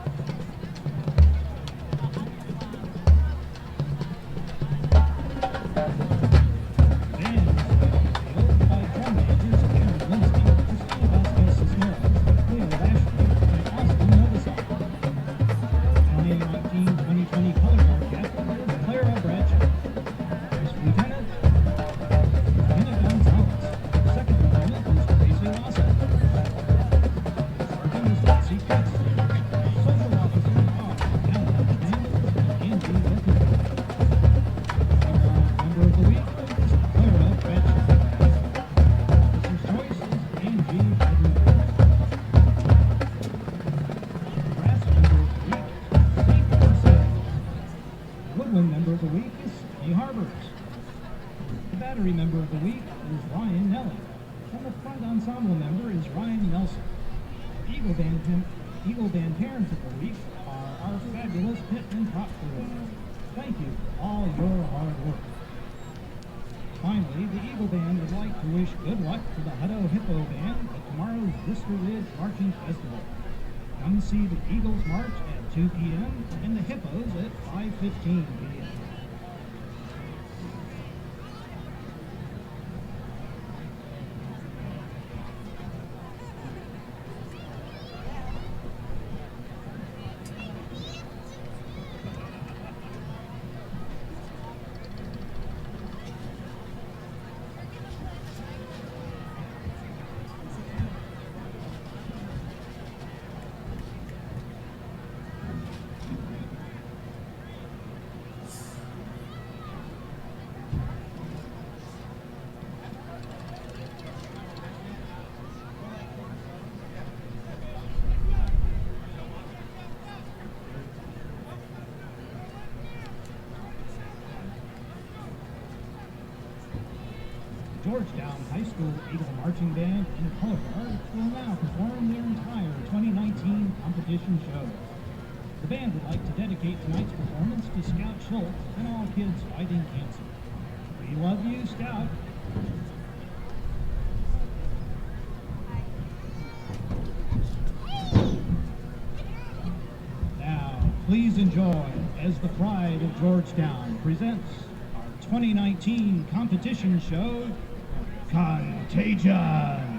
Eagle Band parents of the week are our fabulous pit and prop crew. Thank you for all your hard work. Finally, the Eagle Band would like to wish good luck to the Hutto Hippo Band at tomorrow's Vista Ridge Marching Festival. Come see the Eagles march at 2 p.m. and the Hippos at 5:15 p.m. Georgetown High School Eagle Marching Band and Color Guard will now perform their entire 2019 competition show. The band would like to dedicate tonight's performance to Scout Schultz and all kids fighting cancer. We love you, Scout. Now, please enjoy as the Pride of Georgetown presents our 2019 competition show, Contagion.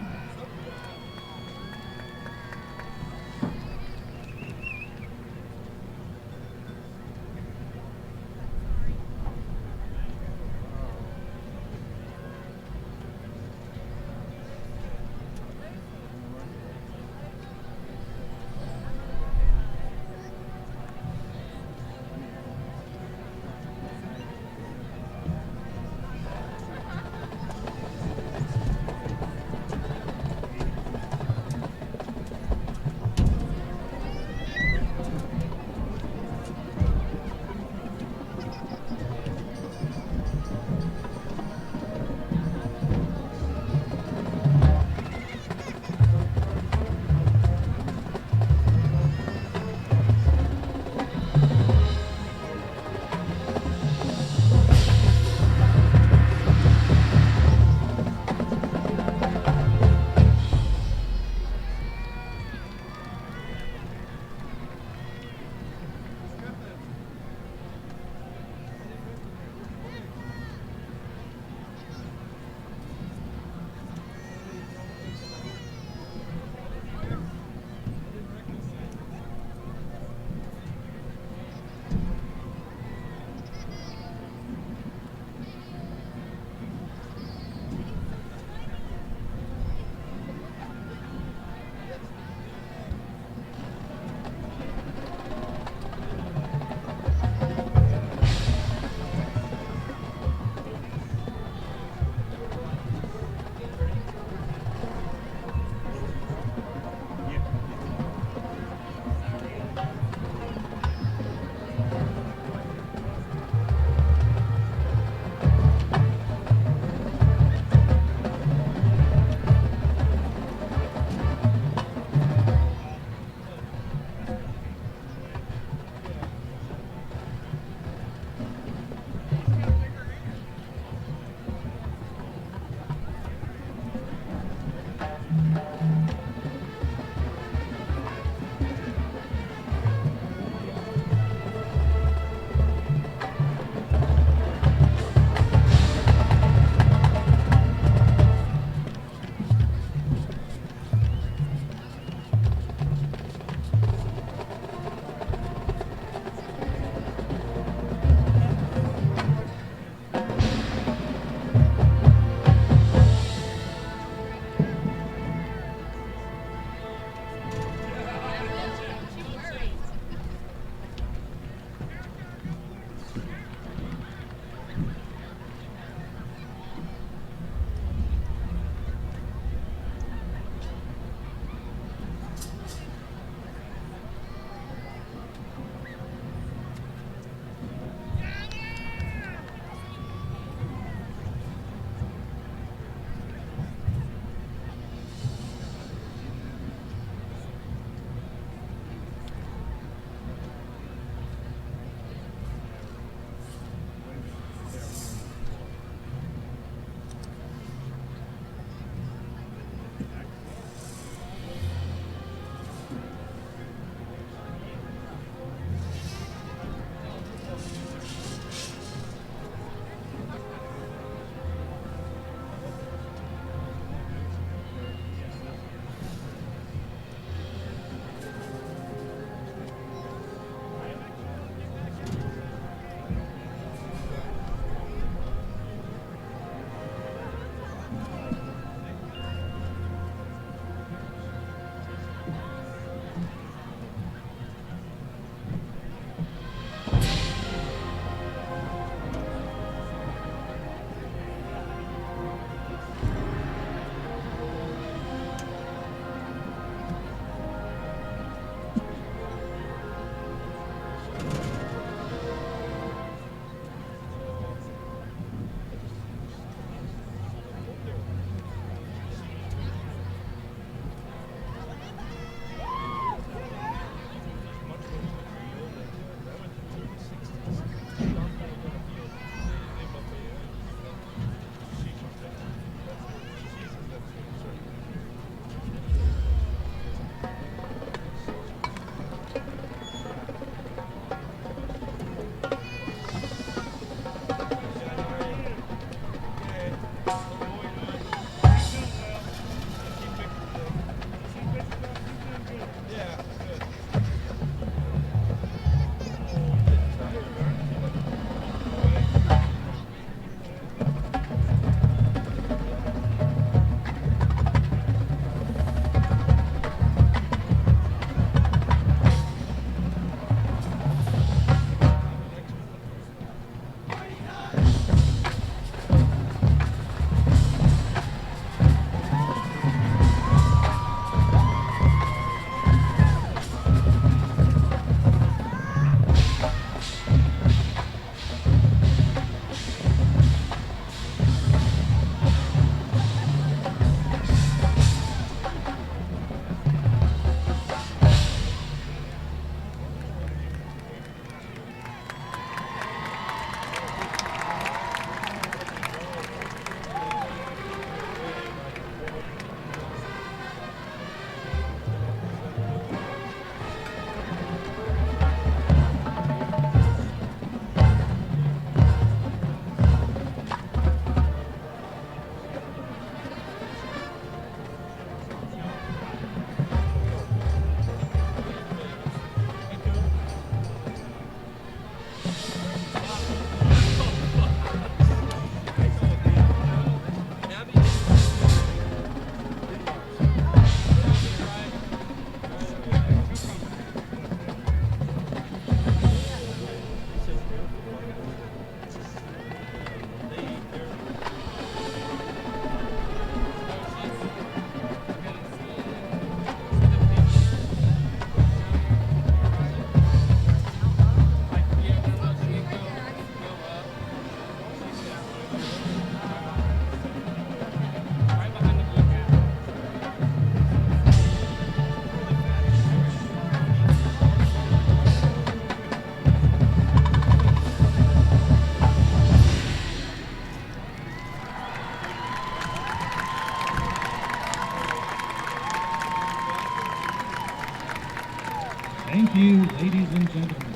Thank you, ladies and gentlemen.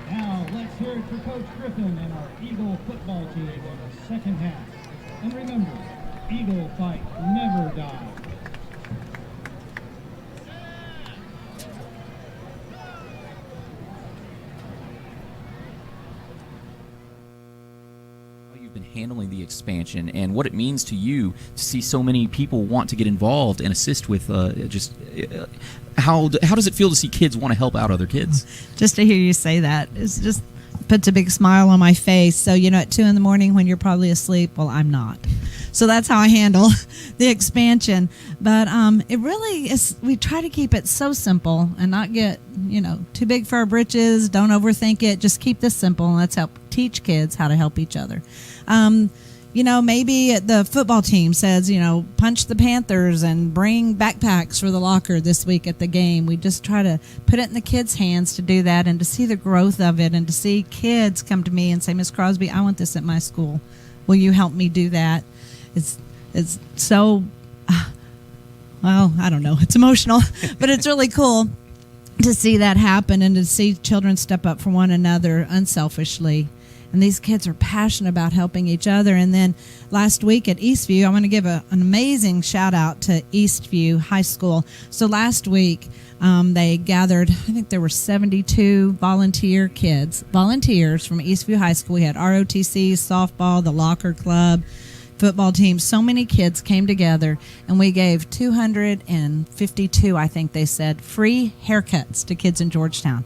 Now, let's hear it for Coach Griffin and our Eagle football team in the second half. And remember, Eagle fight never die. You've been handling the expansion and what it means to you to see so many people want to get involved and assist with how does it feel to see kids want to help out other kids? Just to hear you say that is just puts a big smile on my face. So, at 2 a.m. when you're probably asleep, well, I'm not. So that's how I handle the expansion. But it really is, we try to keep it so simple and not get, too big for our britches. Don't overthink it. Just keep this simple, and let's help teach kids how to help each other. Maybe the football team says, punch the Panthers and bring backpacks for the locker this week at the game. We just try to put it in the kids' hands to do that and to see the growth of it and to see kids come to me and say, Miss Crosby, I want this at my school. Will you help me do that? It's so, well, I don't know. It's emotional, but it's really cool to see that happen and to see children step up for one another unselfishly. And these kids are passionate about helping each other. And then last week at Eastview, I want to give an amazing shout out to Eastview High School. So last week, they gathered, I think there were 72 volunteers from Eastview High School. We had ROTC, softball, the locker club, football team. So many kids came together, and we gave 252, I think they said, free haircuts to kids in Georgetown.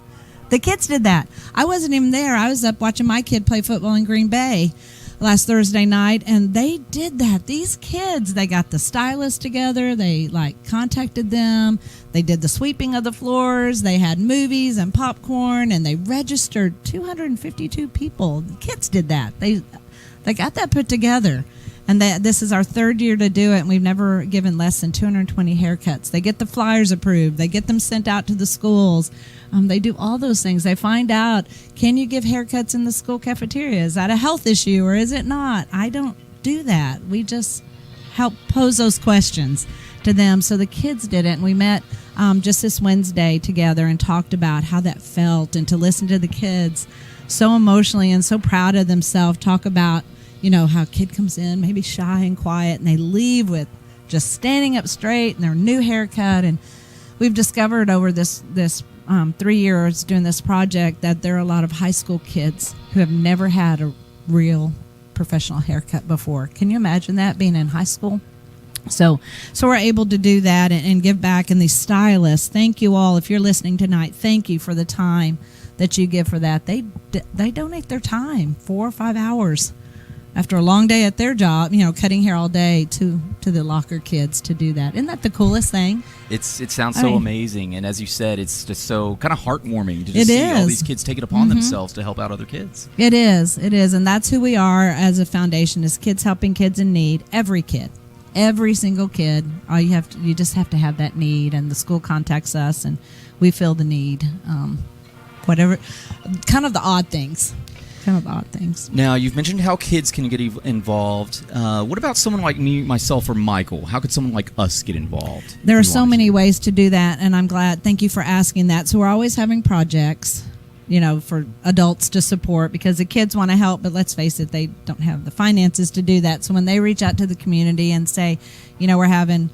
The kids did that. I wasn't even there. I was up watching my kid play football in Green Bay last Thursday night, and they did that. These kids, they got the stylist together. They contacted them. They did the sweeping of the floors. They had movies and popcorn, and they registered 252 people. The kids did that. They got that put together. And this is our third year to do it, and we've never given less than 220 haircuts. They get the flyers approved. They get them sent out to the schools. They do all those things. They find out, can you give haircuts in the school cafeteria? Is that a health issue or is it not? I don't do that. We just help pose those questions to them. So the kids did it, and we met just this Wednesday together and talked about how that felt, and to listen to the kids so emotionally and so proud of themselves talk about, how a kid comes in maybe shy and quiet, and they leave with just standing up straight and their new haircut. And we've discovered over this 3 years doing this project that there are a lot of high school kids who have never had a real professional haircut before. Can you imagine that, being in high school? So we're able to do that and give back. And these stylists, thank you all. If you're listening tonight, thank you for the time that you give for that. They donate their time, 4 or 5 hours after a long day at their job, cutting hair all day, to the locker kids to do that. Isn't that the coolest thing? It sounds so amazing, and as you said, it's just so kind of heartwarming to just see all these kids take it upon themselves to help out other kids. It is, and that's who we are as a foundation, is kids helping kids in need. Every kid, every single kid. You just have to have that need, and the school contacts us, and we fill the need. Whatever, kind of the odd things. Now, you've mentioned how kids can get involved. What about someone like me, myself, or Michael? How could someone like us get involved? There are so many ways to do that, and I'm glad. Thank you for asking that. So we're always having projects, for adults to support, because the kids want to help, but let's face it, they don't have the finances to do that. So when they reach out to the community and say, we're having,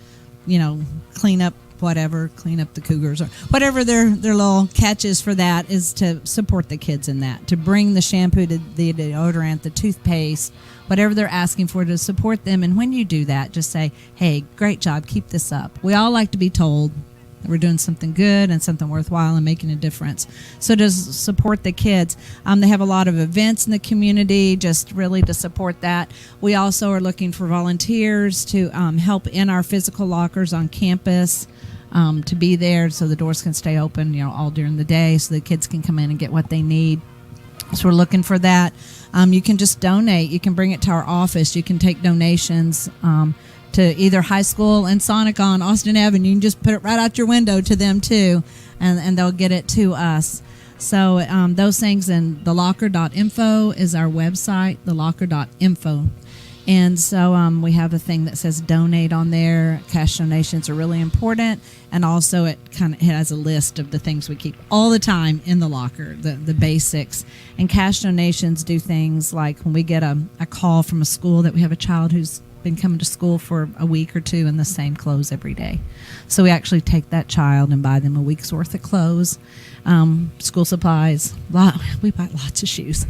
clean up the Cougars, or whatever their little catch is for that, is to support the kids in that, to bring the shampoo, the deodorant, the toothpaste, whatever they're asking for, to support them. And when you do that, just say, hey, great job, keep this up. We all like to be told that we're doing something good and something worthwhile and making a difference. So to support the kids, they have a lot of events in the community, just really to support that. We also are looking for volunteers to help in our physical lockers on campus, to be there so the doors can stay open, all during the day, so the kids can come in and get what they need. So we're looking for that. You can just donate. You can bring it to our office. You can take donations to either high school and Sonic on Austin Avenue. You can just put it right out your window to them too, and they'll get it to us. So those things, and thelocker.info is our website, thelocker.info. And so we have a thing that says donate on there. Cash donations are really important. And also it has a list of the things we keep all the time in the locker, the basics. And cash donations do things like when we get a call from a school that we have a child who's been coming to school for a week or two in the same clothes every day. So we actually take that child and buy them a week's worth of clothes, school supplies. We buy lots of shoes.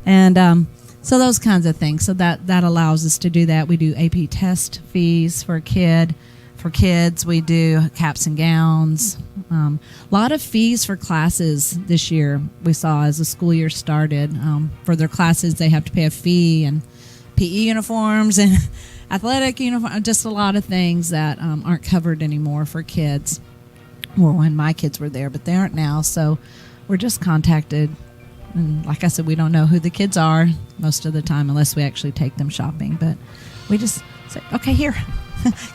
And so those kinds of things. So that allows us to do that. We do AP test fees for a kid. For kids, we do caps and gowns. A lot of fees for classes this year we saw as the school year started. For their classes, they have to pay a fee, and PE uniforms and athletic uniform, just a lot of things that aren't covered anymore for kids. Or when my kids were there, but they aren't now. So we're just contacted. And like I said, we don't know who the kids are most of the time unless we actually take them shopping. But we just say, okay, here.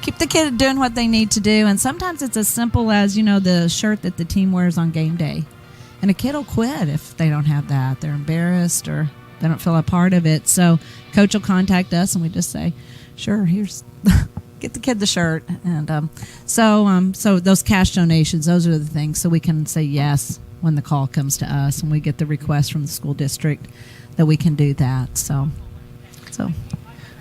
Keep the kid doing what they need to do. And sometimes it's as simple as, the shirt that the team wears on game day. And a kid will quit if they don't have that. They're embarrassed or they don't feel a part of it. So coach will contact us and we just say, sure, here's get the kid the shirt. And so those cash donations, those are the things. So we can say yes when the call comes to us and we get the request from the school district that we can do that. So.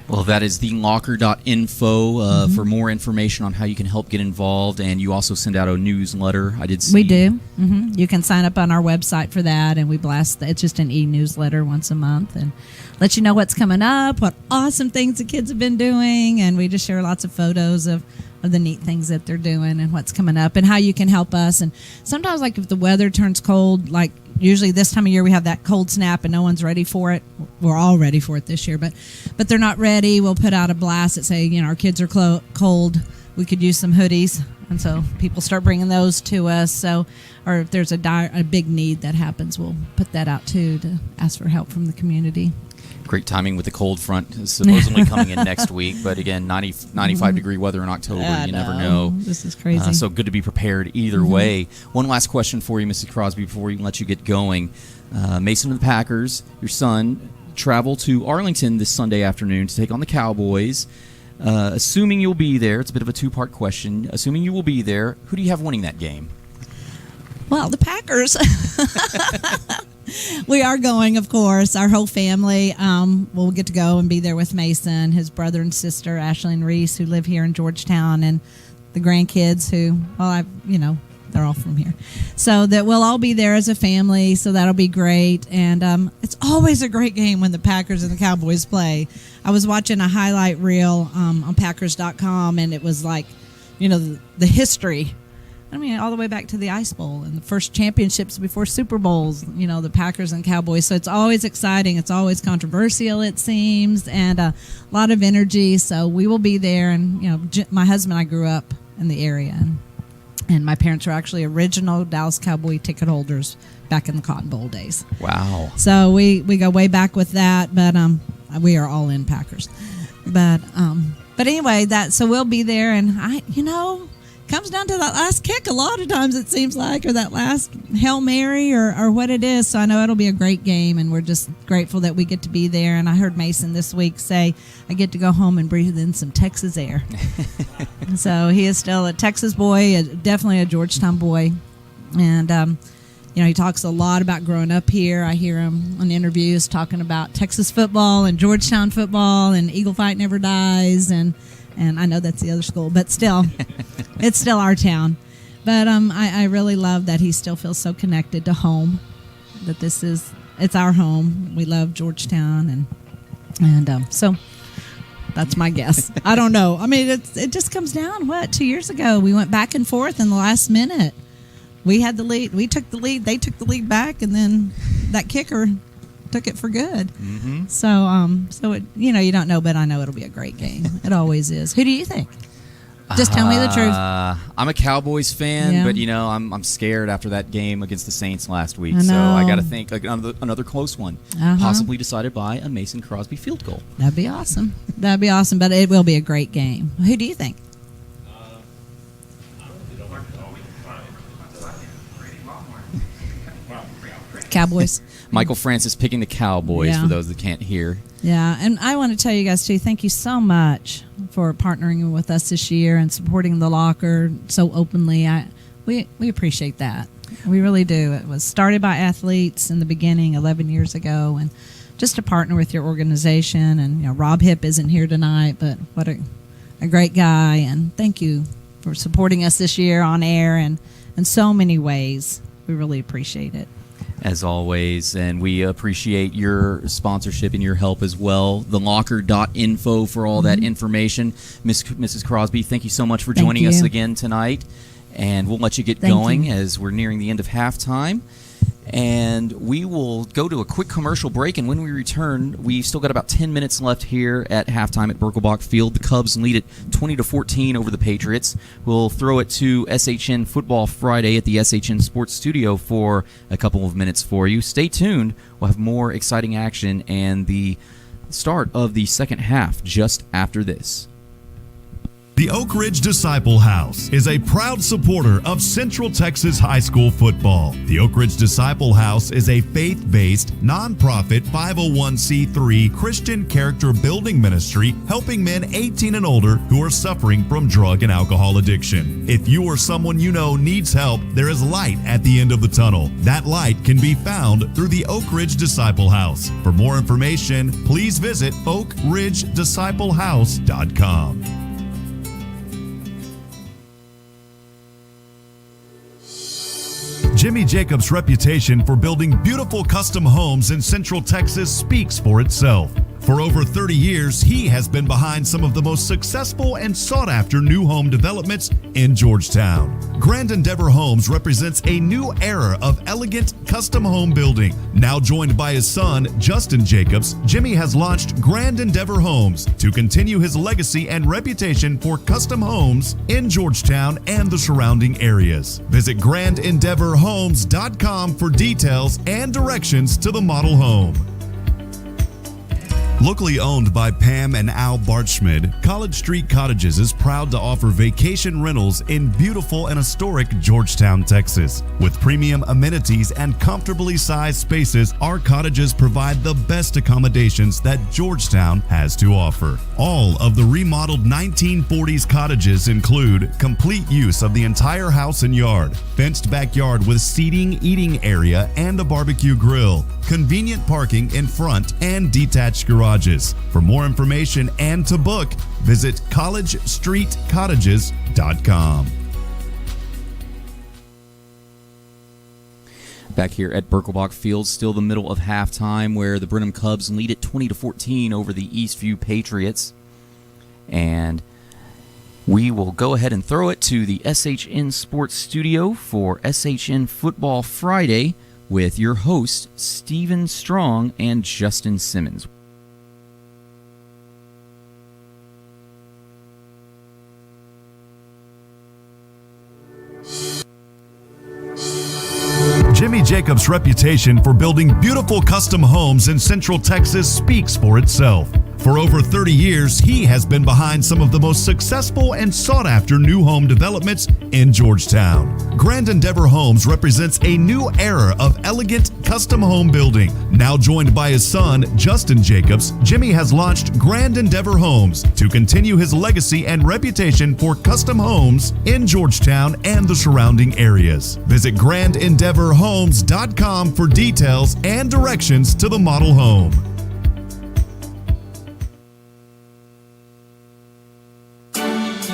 Well, that is thelocker.info for more information on how you can help get involved. And you also send out a newsletter. I did see. We do. Mm-hmm. You can sign up on our website for that, and we blast. It's just an e-newsletter once a month and let you know what's coming up, what awesome things the kids have been doing, and we just share lots of photos of the neat things that they're doing and what's coming up and how you can help us. And sometimes, like if the weather turns cold, like usually this time of year we have that cold snap and no one's ready for it. We're all ready for it this year, but they're not ready. We'll put out a blast that say, our kids are cold. We could use some hoodies. And so people start bringing those to us. So, or if there's a big need that happens, we'll put that out too to ask for help from the community. Great timing with the cold front supposedly coming in next week. But again, 95-degree weather in October. You never know. This is crazy. So good to be prepared either way. One last question for you, Mrs. Crosby, before we let you get going. Mason of the Packers, your son, travel to Arlington this Sunday afternoon to take on the Cowboys. Assuming you'll be there, it's a bit of a two-part question. Assuming you will be there, who do you have winning that game? Well, the Packers. We are going, of course. Our whole family will get to go and be there with Mason, his brother and sister, Ashley and Reese, who live here in Georgetown, and the grandkids who, they're all from here. So that we'll all be there as a family, so that'll be great. And it's always a great game when the Packers and the Cowboys play. I was watching a highlight reel on Packers.com, and it was like, the history. All the way back to the Ice Bowl and the first championships before Super Bowls, the Packers and Cowboys. So it's always exciting. It's always controversial, it seems, and a lot of energy. So we will be there. And, my husband and I grew up in the area. And my parents were actually original Dallas Cowboy ticket holders back in the Cotton Bowl days. Wow. So we go way back with that, but we are all in Packers. But anyway, so we'll be there, and comes down to that last kick a lot of times, it seems like, or that last Hail Mary or what it is. So I know it'll be a great game, and we're just grateful that we get to be there. And I heard Mason this week say, I get to go home and breathe in some Texas air. So he is still a Texas boy, definitely a Georgetown boy. And, he talks a lot about growing up here. I hear him on interviews talking about Texas football and Georgetown football and Eagle Fight Never Dies. And I know that's the other school, but still, it's still our town. But I really love that he still feels so connected to home, that it's our home. We love Georgetown, and so that's my guess. I don't know. It just comes down, 2 years ago, we went back and forth in the last minute. We had the lead. We took the lead. They took the lead back, and then that kicker took it for good. Mm-hmm. So it, you don't know, but I know it'll be a great game. It always is. Who do you think? Just tell me the truth. I'm a Cowboys fan, but I'm scared after that game against the Saints last week. So I got to think another close one, possibly decided by a Mason Crosby field goal. That'd be awesome. But it will be a great game. Who do you think? Cowboys. Michael Francis picking the Cowboys, Yeah. for those that can't hear. Yeah, and I want to tell you guys too, thank you so much for partnering with us this year and supporting the locker so openly. We appreciate that. We really do. It was started by athletes in the beginning 11 years ago, and just to partner with your organization. And Rob Hipp isn't here tonight, but what a great guy, and thank you for supporting us this year on air and in so many ways. We really appreciate it. As always, and we appreciate your sponsorship and your help as well. TheLocker.info for all that information. Mrs. Crosby, thank you so much for joining us again tonight. And we'll let you get going as we're nearing the end of halftime. And we will go to a quick commercial break, and when we return, we've still got about 10 minutes left here at halftime at Birkelbach Field. The Cubs lead it 20-14 over the Patriots. We'll throw it to SHN Football Friday at the SHN Sports Studio for a couple of minutes for you. Stay tuned. We'll have more exciting action and the start of the second half just after this. The Oak Ridge Disciple House is a proud supporter of Central Texas high school football. The Oak Ridge Disciple House is a faith-based, nonprofit 501c3 Christian character building ministry helping men 18 and older who are suffering from drug and alcohol addiction. If you or someone you know needs help, there is light at the end of the tunnel. That light can be found through the Oak Ridge Disciple House. For more information, please visit oakridgedisciplehouse.com. Jimmy Jacobs' reputation for building beautiful custom homes in Central Texas speaks for itself. For over 30 years, he has been behind some of the most successful and sought-after new home developments in Georgetown. Grand Endeavor Homes represents a new era of elegant custom home building. Now joined by his son, Justin Jacobs, Jimmy has launched Grand Endeavor Homes to continue his legacy and reputation for custom homes in Georgetown and the surrounding areas. Visit GrandEndeavorHomes.com for details and directions to the model home. Locally owned by Pam and Al Bartschmid, College Street Cottages is proud to offer vacation rentals in beautiful and historic Georgetown, Texas. With premium amenities and comfortably sized spaces, our cottages provide the best accommodations that Georgetown has to offer. All of the remodeled 1940s cottages include complete use of the entire house and yard, fenced backyard with seating, eating area, and a barbecue grill, convenient parking in front, and detached garages. For more information and to book, visit collegestreetcottages.com. Back here at Birkelbach Field, still the middle of halftime, where the Brenham Cubs lead it 20-14 over the Eastview Patriots. And we will go ahead and throw it to the SHN Sports Studio for SHN Football Friday with your hosts, Stephen Strong and Justin Simmons. Jimmy Jacobs' reputation for building beautiful custom homes in Central Texas speaks for itself. For over 30 years, he has been behind some of the most successful and sought-after new home developments in Georgetown. Grand Endeavor Homes represents a new era of elegant custom home building. Now joined by his son, Justin Jacobs, Jimmy has launched Grand Endeavor Homes to continue his legacy and reputation for custom homes in Georgetown and the surrounding areas. Visit GrandEndeavorHomes.com for details and directions to the model home.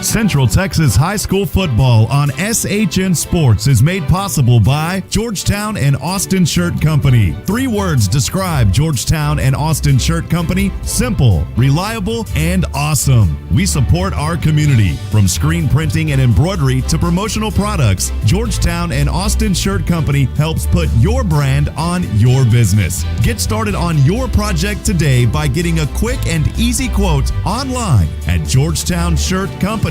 Central Texas high school football on SHN Sports is made possible by Georgetown and Austin Shirt Company. 3 words describe Georgetown and Austin Shirt Company: simple, reliable, and awesome. We support our community. From screen printing and embroidery to promotional products, Georgetown and Austin Shirt Company helps put your brand on your business. Get started on your project today by getting a quick and easy quote online at GeorgetownShirtCompany.com.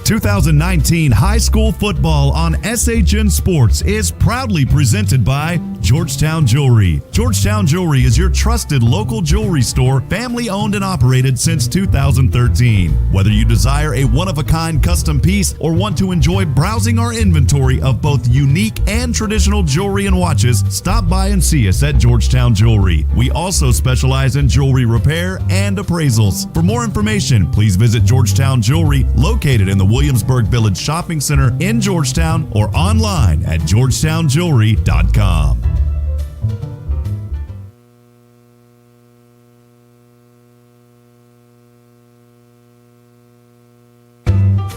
2019 high school football on SHN Sports is proudly presented by Georgetown Jewelry. Georgetown Jewelry is your trusted local jewelry store, family owned and operated since 2013. Whether you desire a one-of-a-kind custom piece or want to enjoy browsing our inventory of both unique and traditional jewelry and watches, stop by and see us at Georgetown Jewelry. We also specialize in jewelry repair and appraisals. For more information, please visit Georgetown Jewelry, located in the Williamsburg Village Shopping Center in Georgetown, or online at georgetownjewelry.com.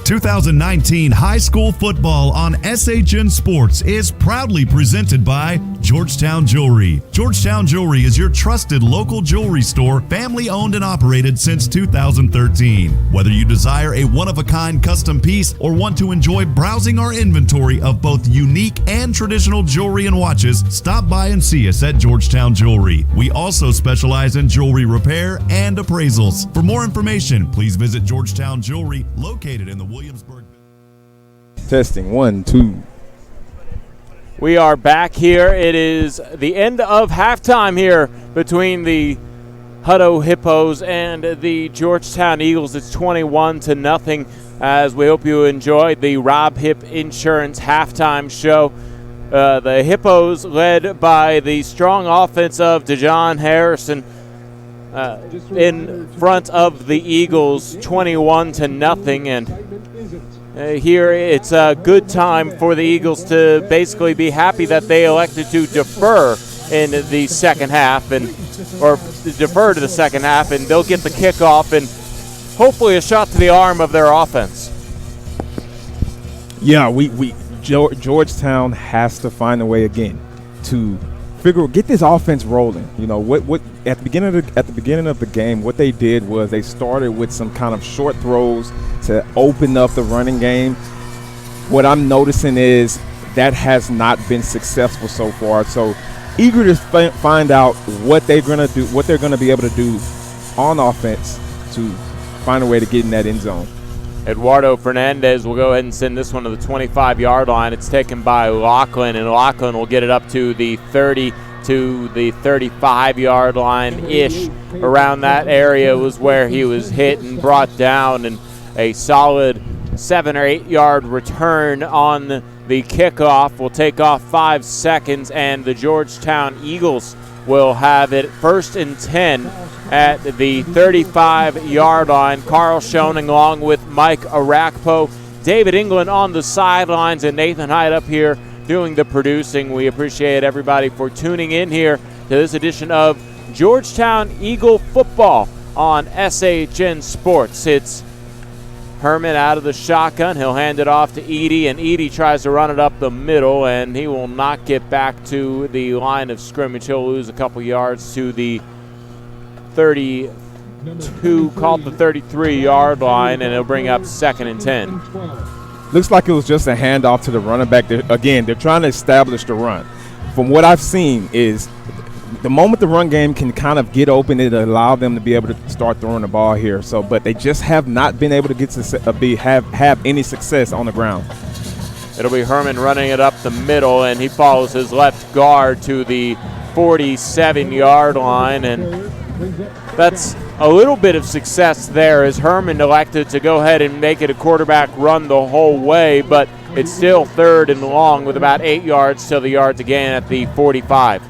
2019 high school football on SHN Sports is proudly presented by Georgetown Jewelry. Georgetown Jewelry is your trusted local jewelry store, family owned and operated since 2013. Whether you desire a one-of-a-kind custom piece or want to enjoy browsing our inventory of both unique and traditional jewelry and watches, stop by and see us at Georgetown Jewelry. We also specialize in jewelry repair and appraisals. For more information, please visit Georgetown Jewelry, located in the Williamsburg. Testing 1, 2. We are back here. It is the end of halftime here between the Hutto Hippos and the Georgetown Eagles. It's 21-0. As we hope you enjoyed the Rob Hipp Insurance halftime show. The Hippos led by the strong offense of DeJohn Harrison in front of the Eagles, 21-0, and here it's a good time for the Eagles to basically be happy that they elected to defer in the second half, or defer to the second half, and they'll get the kickoff and hopefully a shot to the arm of their offense. Yeah, Georgetown has to find a way again to get this offense rolling. You know what at the beginning of the game, what they did was they started with some kind of short throws to open up the running game. What I'm noticing is that has not been successful so far. So eager to find out what they're going to do, what they're going to be able to do on offense to find a way to get in that end zone. Eduardo Fernandez will go ahead and send this one to the 25-yard line. It's taken by Lachlan, and Lachlan will get it up to the 30 to the 35-yard line-ish. Around that area was where he was hit and brought down, and a solid 7 or 8 yard return on the kickoff will take off 5 seconds, and the Georgetown Eagles will have it 1st and 10 at the 35-yard line. Carl Schoening along with Mike Arakpo, David England on the sidelines, and Nathan Hyde up here doing the producing. We appreciate everybody for tuning in here to this edition of Georgetown Eagle football on SHN Sports. It's Herman out of the shotgun. He'll hand it off to Edie, and Edie tries to run it up the middle, and he will not get back to the line of scrimmage. He'll lose a couple yards to the 32, called the 33-yard line, and it'll bring up 2nd and 10. Looks like it was just a handoff to the running back. They're trying to establish the run. From what I've seen is the moment the run game can kind of get open, it allow them to be able to start throwing the ball here. So, but they just have not been able to get to have any success on the ground. It'll be Herman running it up the middle, and he follows his left guard to the 47-yard line, and that's a little bit of success there as Herman elected to go ahead and make it a quarterback run the whole way, but it's still 3rd and long with about 8 yards till the yards again at the 45.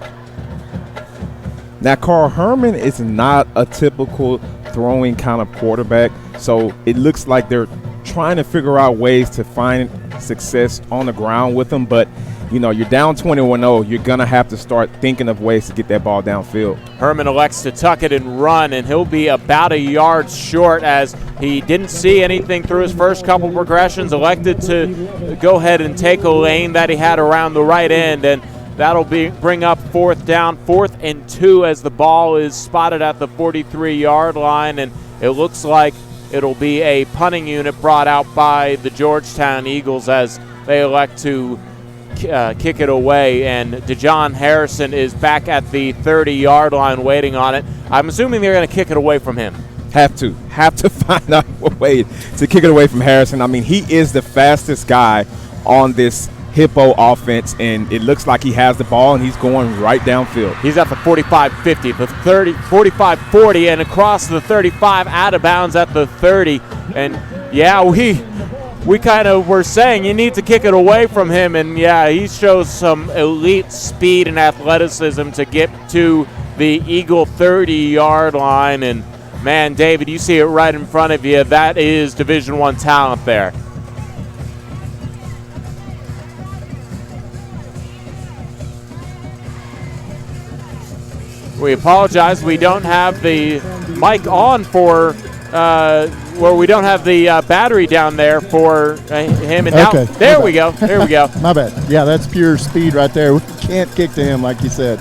Now, Carl Herman is not a typical throwing kind of quarterback, so it looks like they're trying to figure out ways to find success on the ground with him, but you know, you're down 21-0, you're going to have to start thinking of ways to get that ball downfield. Herman elects to tuck it and run, and he'll be about a yard short as he didn't see anything through his first couple progressions, elected to go ahead and take a lane that he had around the right end, and that'll bring up 4th down, 4th and 2 as the ball is spotted at the 43-yard line, and it looks like it'll be a punting unit brought out by the Georgetown Eagles as they elect to kick it away, and DeJohn Harrison is back at the 30-yard line waiting on it. I'm assuming they're going to kick it away from him. Have to find out a way to kick it away from Harrison. I mean, he is the fastest guy on this Hippo offense, and it looks like he has the ball, and he's going right downfield. He's at the 45-50, the 45-40, and across the 35, out of bounds at the 30. And, yeah, we kind of were saying you need to kick it away from him, and, yeah, he shows some elite speed and athleticism to get to the Eagle 30-yard line. And, man, David, you see it right in front of you. That is Division I talent there. We apologize. We don't have the mic on for, we don't have the battery down there for him. And okay. Now, there we go. There we go. My bad. Yeah, that's pure speed right there. We can't kick to him, like you said.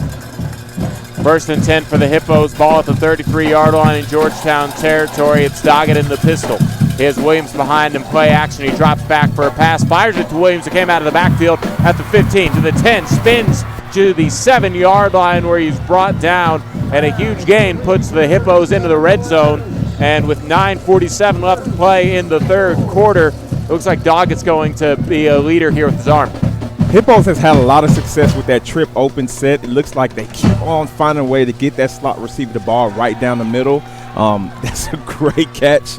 First and 10 for the Hippos. Ball at the 33-yard line in Georgetown territory. It's Doggett in the pistol. Here's Williams behind him. Play action. He drops back for a pass. Fires it to Williams, who came out of the backfield at the 15 to the 10. Spins to the 7-yard line where he's brought down. And a huge gain puts the Hippos into the red zone. And with 9:47 left to play in the third quarter, it looks like Doggett's going to be a leader here with his arm. Hippos has had a lot of success with that trip open set. It looks like they keep on finding a way to get that slot receiver the ball right down the middle. That's a great catch.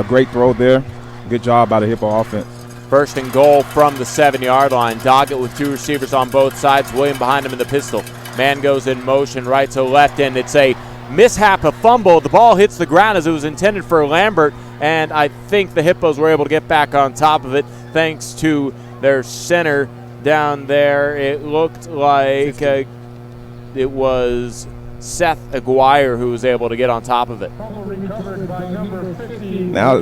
Great throw there. Good job by the Hippo offense. First and goal from the 7-yard line. Doggett with two receivers on both sides. William behind him in the pistol. Man goes in motion right to left, and it's a mishap, a fumble. The ball hits the ground as it was intended for Lambert, and I think the Hippos were able to get back on top of it thanks to their center down there. It looked like it was Seth Aguirre who was able to get on top of it. Now,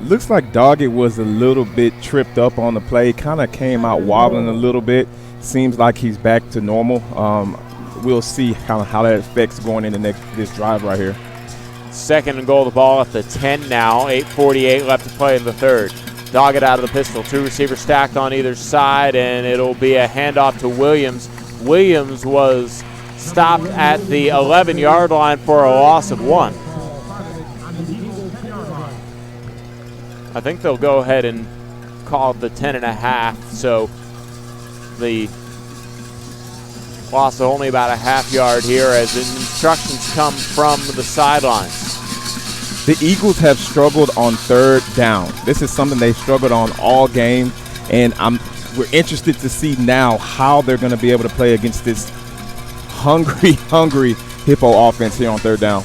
looks like Doggett was a little bit tripped up on the play, kind of came out wobbling a little bit. Seems like he's back to normal. We'll see how that affects going into this drive right here. Second and goal, the ball at the 10 now. 8:48 left to play in the third. Doggett out of the pistol. Two receivers stacked on either side, and it'll be a handoff to Williams. Williams was stopped at the 11-yard line for a loss of 1. I think they'll go ahead and call it the 10.5, so the loss of only about a half yard here as instructions come from the sidelines. The Eagles have struggled on third down. This is something they struggled on all game, and we're interested to see now how they're going to be able to play against this hungry Hippo offense here on third down.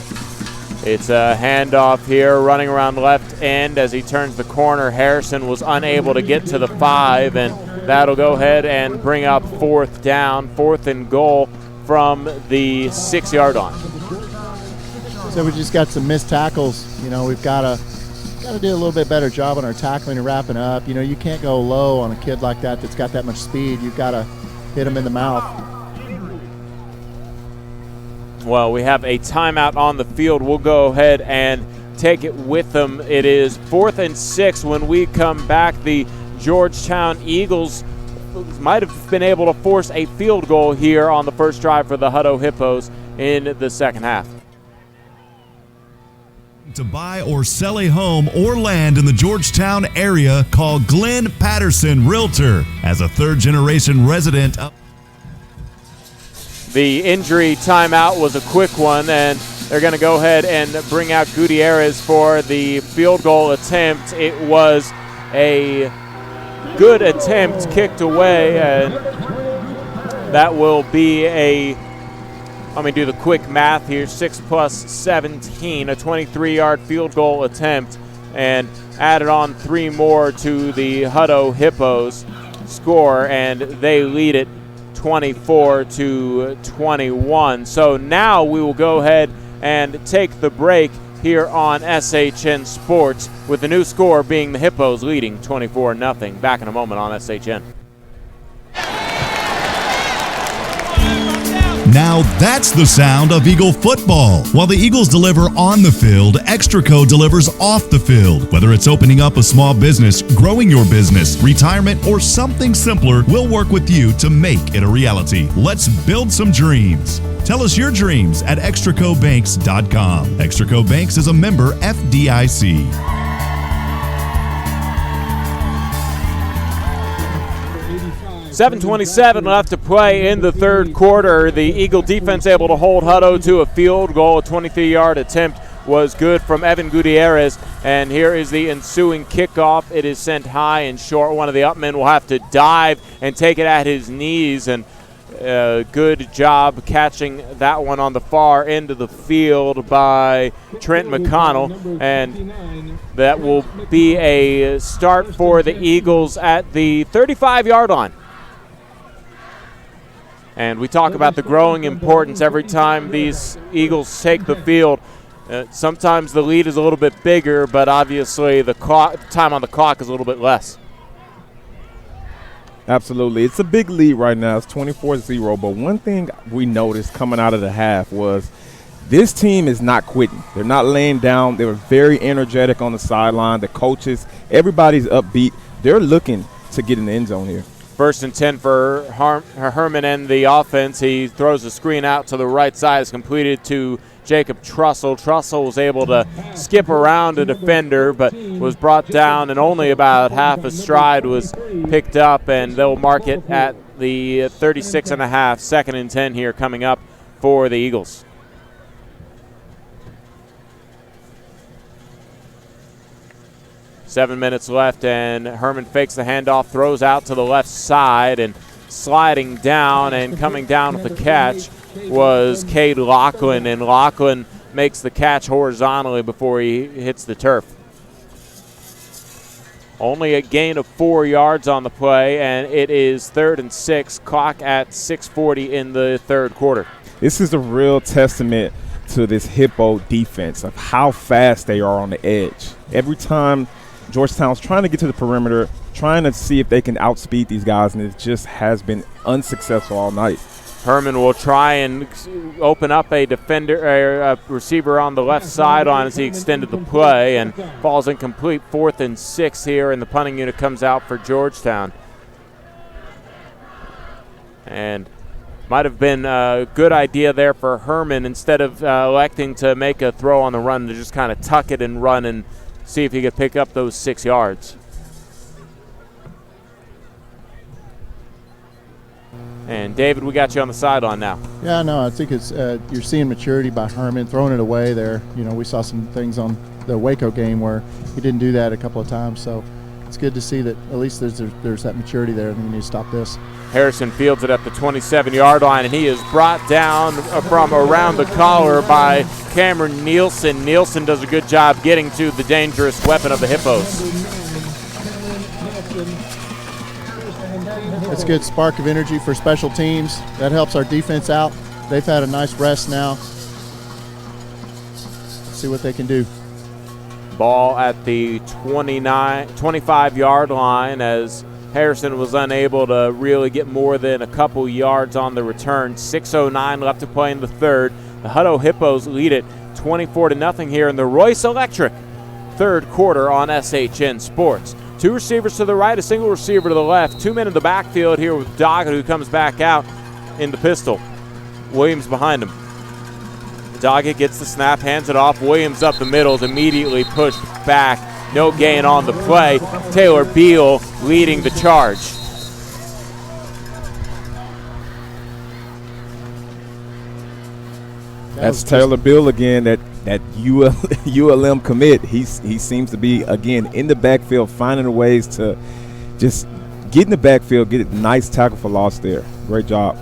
It's a handoff here, running around left end as he turns the corner. Harrison was unable to get to the 5, and that'll go ahead and bring up fourth down, fourth and goal from the 6-yard line. So we just got some missed tackles. You know, we've got to do a little bit better job on our tackling and wrapping up. You know, you can't go low on a kid like that that's got that much speed. You've got to hit him in the mouth. Well, we have a timeout on the field. We'll go ahead and take it with them. It is 4th and 6 when we come back. The Georgetown Eagles might have been able to force a field goal here on the first drive for the Hutto Hippos in the second half. To buy or sell a home or land in the Georgetown area, call Glenn Patterson Realtor. As a third-generation resident of the injury timeout was a quick one, and they're going to go ahead and bring out Gutierrez for the field goal attempt. It was a good attempt, kicked away, and that will be let me do the quick math here, 6 plus 17, a 23-yard field goal attempt, and added on 3 more to the Hutto Hippos score, and they lead it 24-21. So now we will go ahead and take the break here on SHN Sports, with the new score being the Hippos leading 24-0. Back in a moment on SHN. Now that's the sound of Eagle football. While the Eagles deliver on the field, Extraco delivers off the field. Whether it's opening up a small business, growing your business, retirement, or something simpler, we'll work with you to make it a reality. Let's build some dreams. Tell us your dreams at extracobanks.com. Extraco Banks is a member FDIC. 7:27 left to play in the third quarter. The Eagle defense able to hold Hutto to a field goal. A 23-yard attempt was good from Evan Gutierrez. And here is the ensuing kickoff. It is sent high and short. One of the upmen will have to dive and take it at his knees. And good job catching that one on the far end of the field by Trent McConnell. And that will be a start for the Eagles at the 35-yard line. And we talk about the growing importance every time these Eagles take the field. Sometimes the lead is a little bit bigger, but obviously the time on the clock is a little bit less. Absolutely. It's a big lead right now. It's 24-0. But one thing we noticed coming out of the half was this team is not quitting. They're not laying down. They were very energetic on the sideline. The coaches, everybody's upbeat. They're looking to get in the end zone here. 1st and 10 for Herman and the offense. He throws a screen out to the right side. It's completed to Jacob Trussell. Trussell was able to skip around a defender, but was brought down, and only about half a stride was picked up, and they'll mark it at the 36.5. 2nd and 10 here coming up for the Eagles. Seven minutes left, and Herman fakes the handoff, throws out to the left side, and sliding down and coming down with the catch was Cade Lachlan, and Lachlan makes the catch horizontally before he hits the turf. Only a gain of 4 yards on the play, and it is 3rd and 6, clock at 6:40 in the third quarter. This is a real testament to this Hippo defense of how fast they are on the edge. Every time Georgetown's trying to get to the perimeter, trying to see if they can outspeed these guys, and it just has been unsuccessful all night. Herman will try and open up a defender, a receiver on the left sideline as he extended the play, and falls incomplete. 4th and 6 here, and the punting unit comes out for Georgetown. And might have been a good idea there for Herman, instead of electing to make a throw on the run, to just kind of tuck it and run and see if he could pick up those 6 yards. And David, we got you on the sideline now. Yeah, no, I think it's you're seeing maturity by Herman, throwing it away there. You know, we saw some things on the Waco game where he didn't do that a couple of times. So it's good to see that at least there's that maturity there, and we need to stop this. Harrison fields it at the 27-yard line, and he is brought down from around the collar by Cameron Nielsen. Nielsen does a good job getting to the dangerous weapon of the Hippos. It's a good spark of energy for special teams. That helps our defense out. They've had a nice rest now. Let's see what they can do. Ball at the 25-yard line, as Harrison was unable to really get more than a couple yards on the return. 6:09 left to play in the third. The Hutto Hippos lead it 24-0 here in the Royce Electric third quarter on SHN Sports. 2 receivers to the right, a single receiver to the left. 2 men in the backfield here with Doggett, who comes back out in the pistol. Williams behind him. Doggett gets the snap, hands it off. Williams up the middle is immediately pushed back. No gain on the play. Taylor Beal leading the charge. That's Taylor Beal again, that ULM commit. He seems to be, again, in the backfield, finding ways to just get in the backfield, get a nice tackle for loss there. Great job.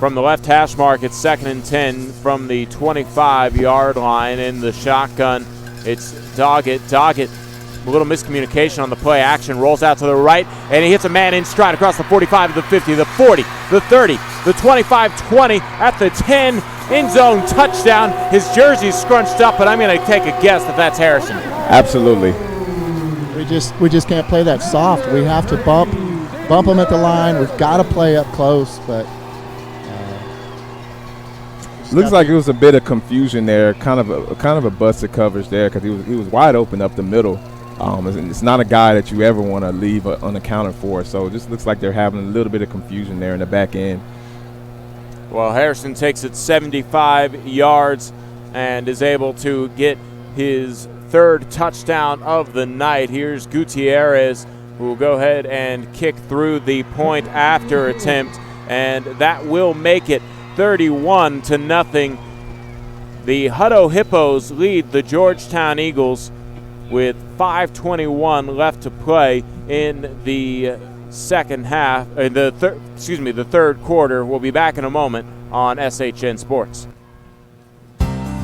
From the left hash mark, it's 2nd and 10 from the 25-yard line. In the shotgun, it's Doggett. Doggett, a little miscommunication on the play action, rolls out to the right, and he hits a man in stride across the 45 to the 50, the 40, the 30, the 25-20, at the 10, end zone touchdown. His jersey's scrunched up, but I'm going to take a guess that that's Harrison. Absolutely. We just can't play that soft. We have to bump them at the line. We've got to play up close, but looks like it was a bit of confusion there, kind of a busted coverage there, because he was wide open up the middle. It's not a guy that you ever want to leave unaccounted for, so it just looks like they're having a little bit of confusion there in the back end. Well, Harrison takes it 75 yards and is able to get his 3rd touchdown of the night. Here's Gutierrez who will go ahead and kick through the point after attempt, and that will make it 31-0. The Hutto Hippos lead the Georgetown Eagles with 5:21 left to play in the second half, the third quarter. We'll be back in a moment on SHN Sports.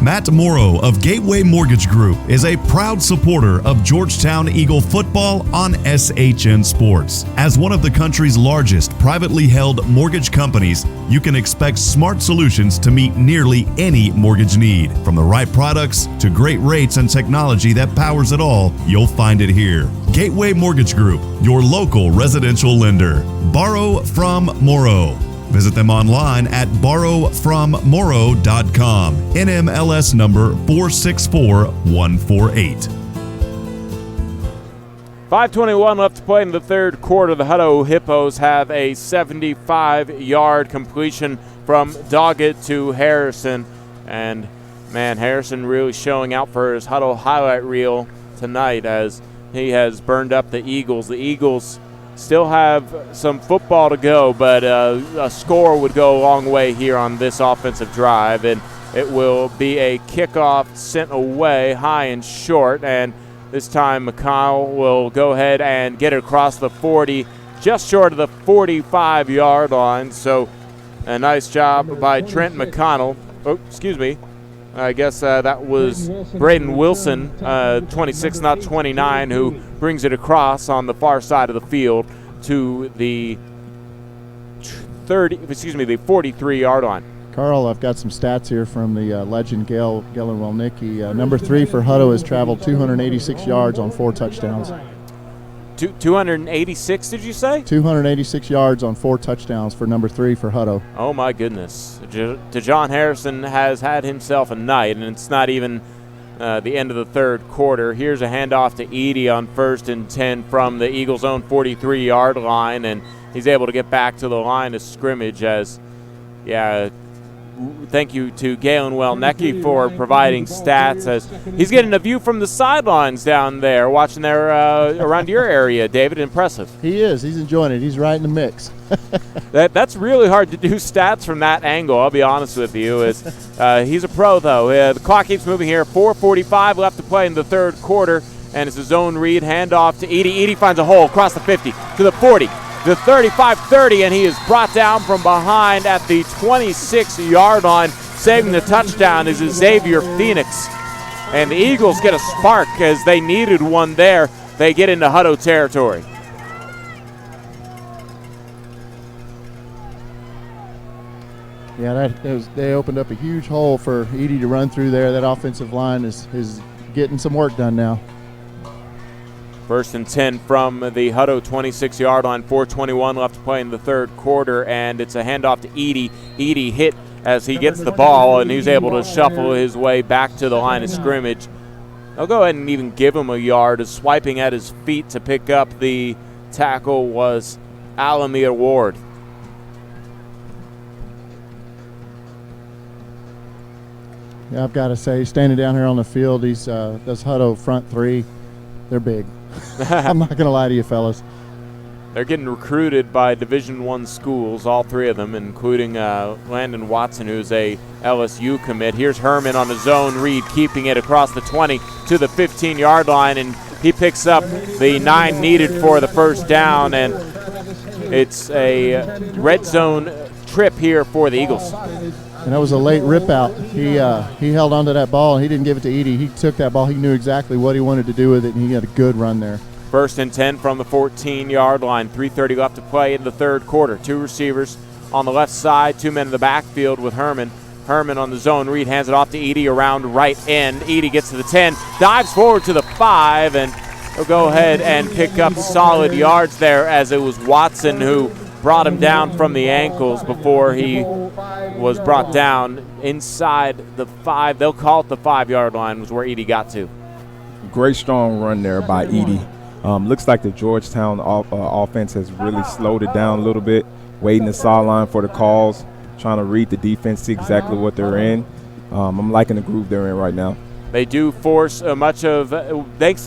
Matt Morrow of Gateway Mortgage Group is a proud supporter of Georgetown Eagle football on SHN Sports. As one of the country's largest privately held mortgage companies, you can expect smart solutions to meet nearly any mortgage need. From the right products to great rates and technology that powers it all, you'll find it here. Gateway Mortgage Group, your local residential lender. Borrow from Morrow. Visit them online at borrowfrommorrow.com. NMLS number 464148. 5:21 left to play in the third quarter. The Hutto Hippos have a 75-yard completion from Doggett to Harrison. And, man, Harrison really showing out for his Hutto highlight reel tonight as he has burned up the Eagles. The Eagles still have some football to go, but a score would go a long way here on this offensive drive, and it will be a kickoff sent away high and short, and this time McConnell will go ahead and get it across the 40, just short of the 45-yard line. So a nice job by Trent McConnell. Oh, excuse me. I guess that was Braden Wilson, 26, not 29, who brings it across on the far side of the field to the 43-yard line. Carl, I've got some stats here from the legend Gail Welnicki. Number 3 for Hutto has traveled 286 yards on 4 touchdowns. 286, did you say? 286 yards on 4 touchdowns for number 3 for Hutto. Oh, my goodness. DeJohn Harrison has had himself a night, and it's not even the end of the third quarter. Here's a handoff to Edey on 1st and 10 from the Eagles' own 43-yard line, and he's able to get back to the line of scrimmage as, thank you to Galen Welnicki for providing stats as he's getting a view from the sidelines down there, watching there around your area, David. Impressive. He is. He's enjoying it. He's right in the mix. That's really hard to do stats from that angle, I'll be honest with you. He's a pro, though. The clock keeps moving here. 4:45 left to play in the third quarter, and it's a zone read handoff to Edey. Edey finds a hole across the 50 to the 40. The 35-30, and he is brought down from behind at the 26-yard line. Saving the touchdown is Xavier Phoenix. And the Eagles get a spark as they needed one there. They get into Hutto territory. Yeah, they opened up a huge hole for Edey to run through there. That offensive line is getting some work done now. 1st and 10 from the Hutto 26-yard line, 4:21 left to play in the third quarter, and it's a handoff to Edey. Edey hit as he gets the ball, and he's able to shuffle his way back to the line of scrimmage. They'll go ahead and even give him a yard. As swiping at his feet to pick up the tackle was Alamir Ward. Yeah, I've got to say, standing down here on the field, those Hutto front 3, they're big. I'm not going to lie to you, fellas. They're getting recruited by Division I schools, all 3 of them, including Landon Watson, who's a LSU commit. Here's Herman on a zone read, keeping it across the 20 to the 15-yard line, and he picks up the 9 needed for the first down, and it's a red zone trip here for the Eagles. And that was a late rip out. He held onto that ball, and he didn't give it to Edey. He took that ball. He knew exactly what he wanted to do with it, and he had a good run there. 1st and 10 from the 14-yard line. 3:30 left to play in the third quarter. 2 receivers on the left side, 2 men in the backfield with Herman. Herman on the zone read, hands it off to Edey around right end. Edey gets to the 10, dives forward to the 5, and he'll go ahead and pick up solid yards there as it was Watson who brought him down from the ankles before he was brought down inside the 5. They'll call it the 5-yard line was where Edey got to. Great strong run there by Edey. Looks like the Georgetown offense has really slowed it down a little bit, waiting the sideline for the calls, trying to read the defense, see exactly what they're in. I'm liking the groove they're in right now. They do force thanks to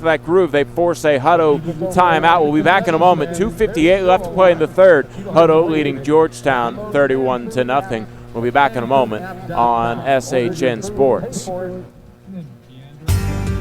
that groove, they force a Hutto timeout. We'll be back in a moment. 2:58 left to play in the third. Hutto leading Georgetown 31-0. We'll be back in a moment on SHN Sports.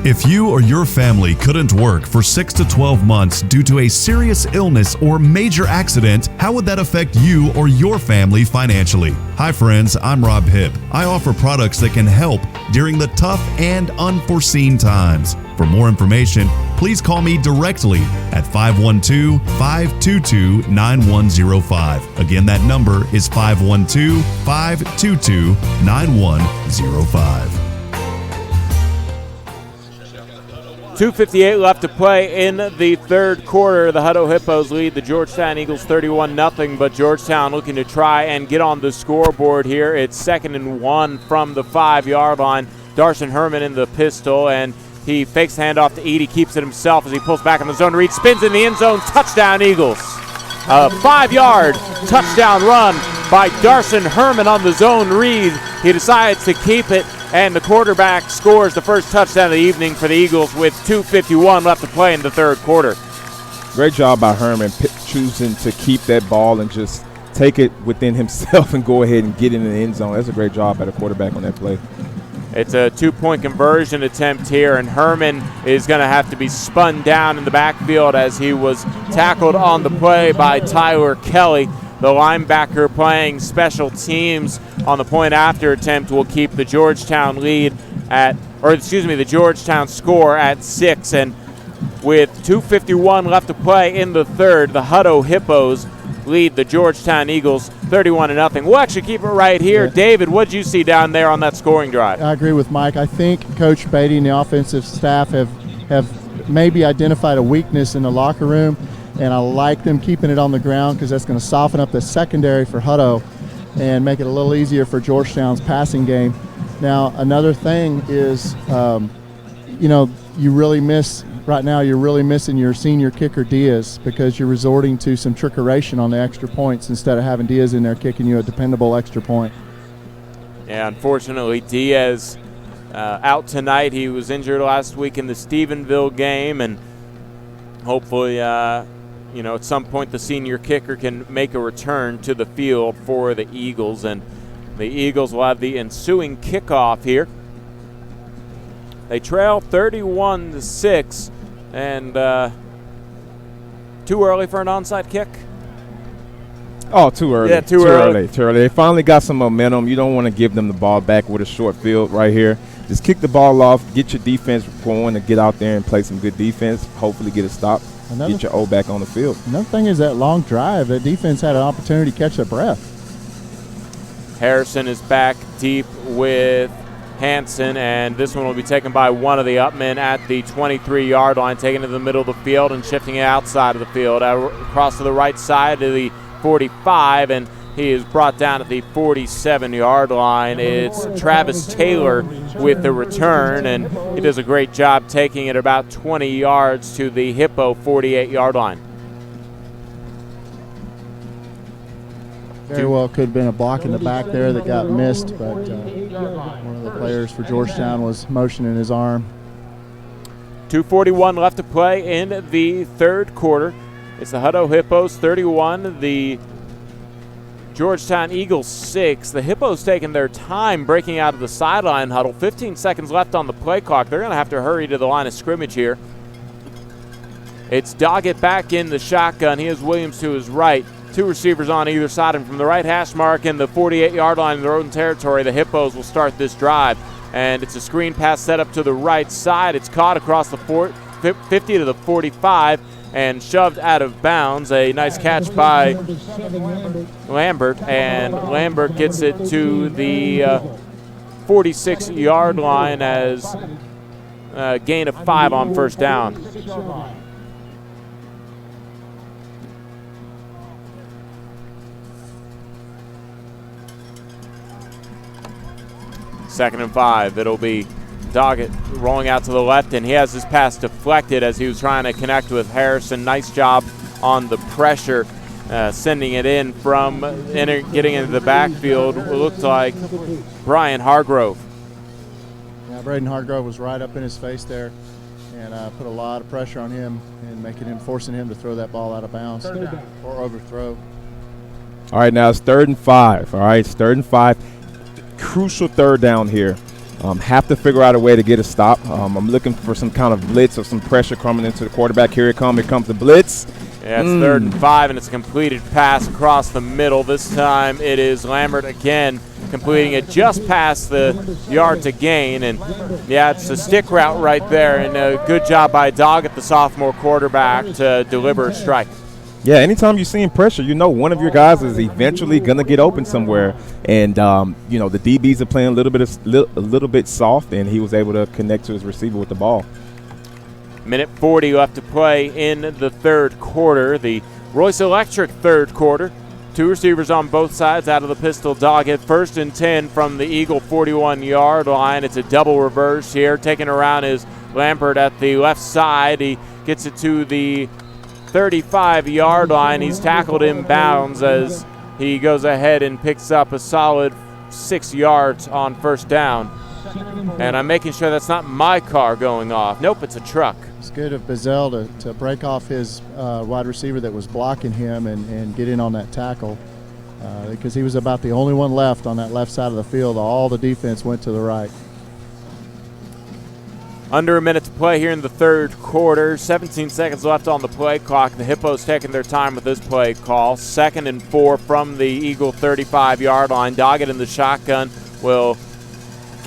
If you or your family couldn't work for 6 to 12 months due to a serious illness or major accident, how would that affect you or your family financially? Hi friends, I'm Rob Hipp. I offer products that can help during the tough and unforeseen times. For more information, please call me directly at 512-522-9105. Again, that number is 512-522-9105. 2:58 left to play in the third quarter. The Hutto Hippos lead the Georgetown Eagles 31-0, but Georgetown looking to try and get on the scoreboard here. It's 2nd and 1 from the 5-yard line. Darson Herman in the pistol, and he fakes the handoff to Edie, keeps it himself as he pulls back in the zone read, spins in the end zone, touchdown Eagles. A 5-yard touchdown run by Darson Herman on the zone read. He decides to keep it, and the quarterback scores the first touchdown of the evening for the Eagles with 2:51 left to play in the third quarter. Great job by Herman choosing to keep that ball and just take it within himself and go ahead and get in the end zone. That's a great job by the quarterback on that play. It's a 2-point conversion attempt here, and Herman is going to have to be spun down in the backfield as he was tackled on the play by Tyler Kelly. The linebacker playing special teams on the point after attempt will keep the Georgetown the Georgetown score at 6. And with 2:51 left to play in the third, the Hutto Hippos lead the Georgetown Eagles 31-0. We'll actually keep it right here. Yeah. David, what did you see down there on that scoring drive? I agree with Mike. I think Coach Beatty and the offensive staff have maybe identified a weakness in the locker room, and I like them keeping it on the ground because that's going to soften up the secondary for Hutto and make it a little easier for Georgetown's passing game. Now, another thing is, you're really missing your senior kicker Diaz because you're resorting to some trickeration on the extra points instead of having Diaz in there kicking you a dependable extra point. Yeah, unfortunately, Diaz out tonight. He was injured last week in the Stephenville game, and hopefully, at some point the senior kicker can make a return to the field for the Eagles, and the Eagles will have the ensuing kickoff here. They trail 31-6, and too early for an onside kick? Oh, too early. Yeah, too early. Too early. They finally got some momentum. You don't want to give them the ball back with a short field right here. Just kick the ball off, get your defense going, and get out there and play some good defense, hopefully get a stop, get your O back on the field. Another thing is that long drive. The defense had an opportunity to catch their breath. Harrison is back deep with Hanson, and this one will be taken by one of the upmen at the 23-yard line, taken to the middle of the field and shifting it outside of the field, across to the right side to the 45, and he is brought down at the 47-yard line. It's Travis Taylor with the return, and he does a great job taking it about 20 yards to the Hippo 48-yard line. Very well could have been a block in the back there that got missed, but one of the players for Georgetown was motioning his arm. 2:41 left to play in the third quarter. It's the Hutto Hippos 31, the Georgetown Eagles 6. The Hippos taking their time breaking out of the sideline huddle. 15 seconds left on the play clock. They're going to have to hurry to the line of scrimmage here. It's Doggett back in the shotgun. He has Williams to his right. Two receivers on either side of him. From the right hash mark in the 48-yard line in their own territory, the Hippos will start this drive. And it's a screen pass set up to the right side. It's caught across the 50 to the 45 and shoved out of bounds. A nice catch by Lambert, and Lambert gets it to the 46-yard line as a gain of 5 on first down. Second and 5. It'll be Doggett rolling out to the left, and he has his pass deflected as he was trying to connect with Harrison. Nice job on the pressure, sending it in from getting into the backfield. It looked like Brian Hargrove. Yeah, Braden Hargrove was right up in his face there and put a lot of pressure on him and forcing him to throw that ball out of bounds or overthrow. All right, now it's 3rd and 5. All right, it's 3rd and 5. Crucial 3rd down here. Have to figure out a way to get a stop. I'm looking for some kind of blitz or some pressure coming into the quarterback. Here it comes. Here comes the blitz. Yeah, it's 3rd and 5, and it's a completed pass across the middle. This time it is Lambert again completing it just past the yard to gain. And, yeah, it's a stick route right there, and a good job by Doggett, the sophomore quarterback, to deliver a strike. Yeah, anytime you're seeing pressure, you know one of your guys is eventually going to get open somewhere. And, you know, the DBs are playing a little bit soft, and he was able to connect to his receiver with the ball. Minute 40 left to play in the 3rd quarter. The Royce Electric 3rd quarter. 2 receivers on both sides out of the pistol. Doggett 1st and 10 from the Eagle 41-yard line. It's a double reverse here. Taking around is Lambert at the left side. He gets it to the 35-yard line. He's tackled inbounds as he goes ahead and picks up a solid 6 yards on 1st down. And I'm making sure that's not my car going off. Nope, it's a truck. It's good of Bazell to break off his wide receiver that was blocking him and get in on that tackle because he was about the only one left on that left side of the field. All the defense went to the right. Under a minute to play here in the 3rd quarter. 17 seconds left on the play clock. The Hippos taking their time with this play call. 2nd and 4 from the Eagle 35-yard line. Doggett in the shotgun will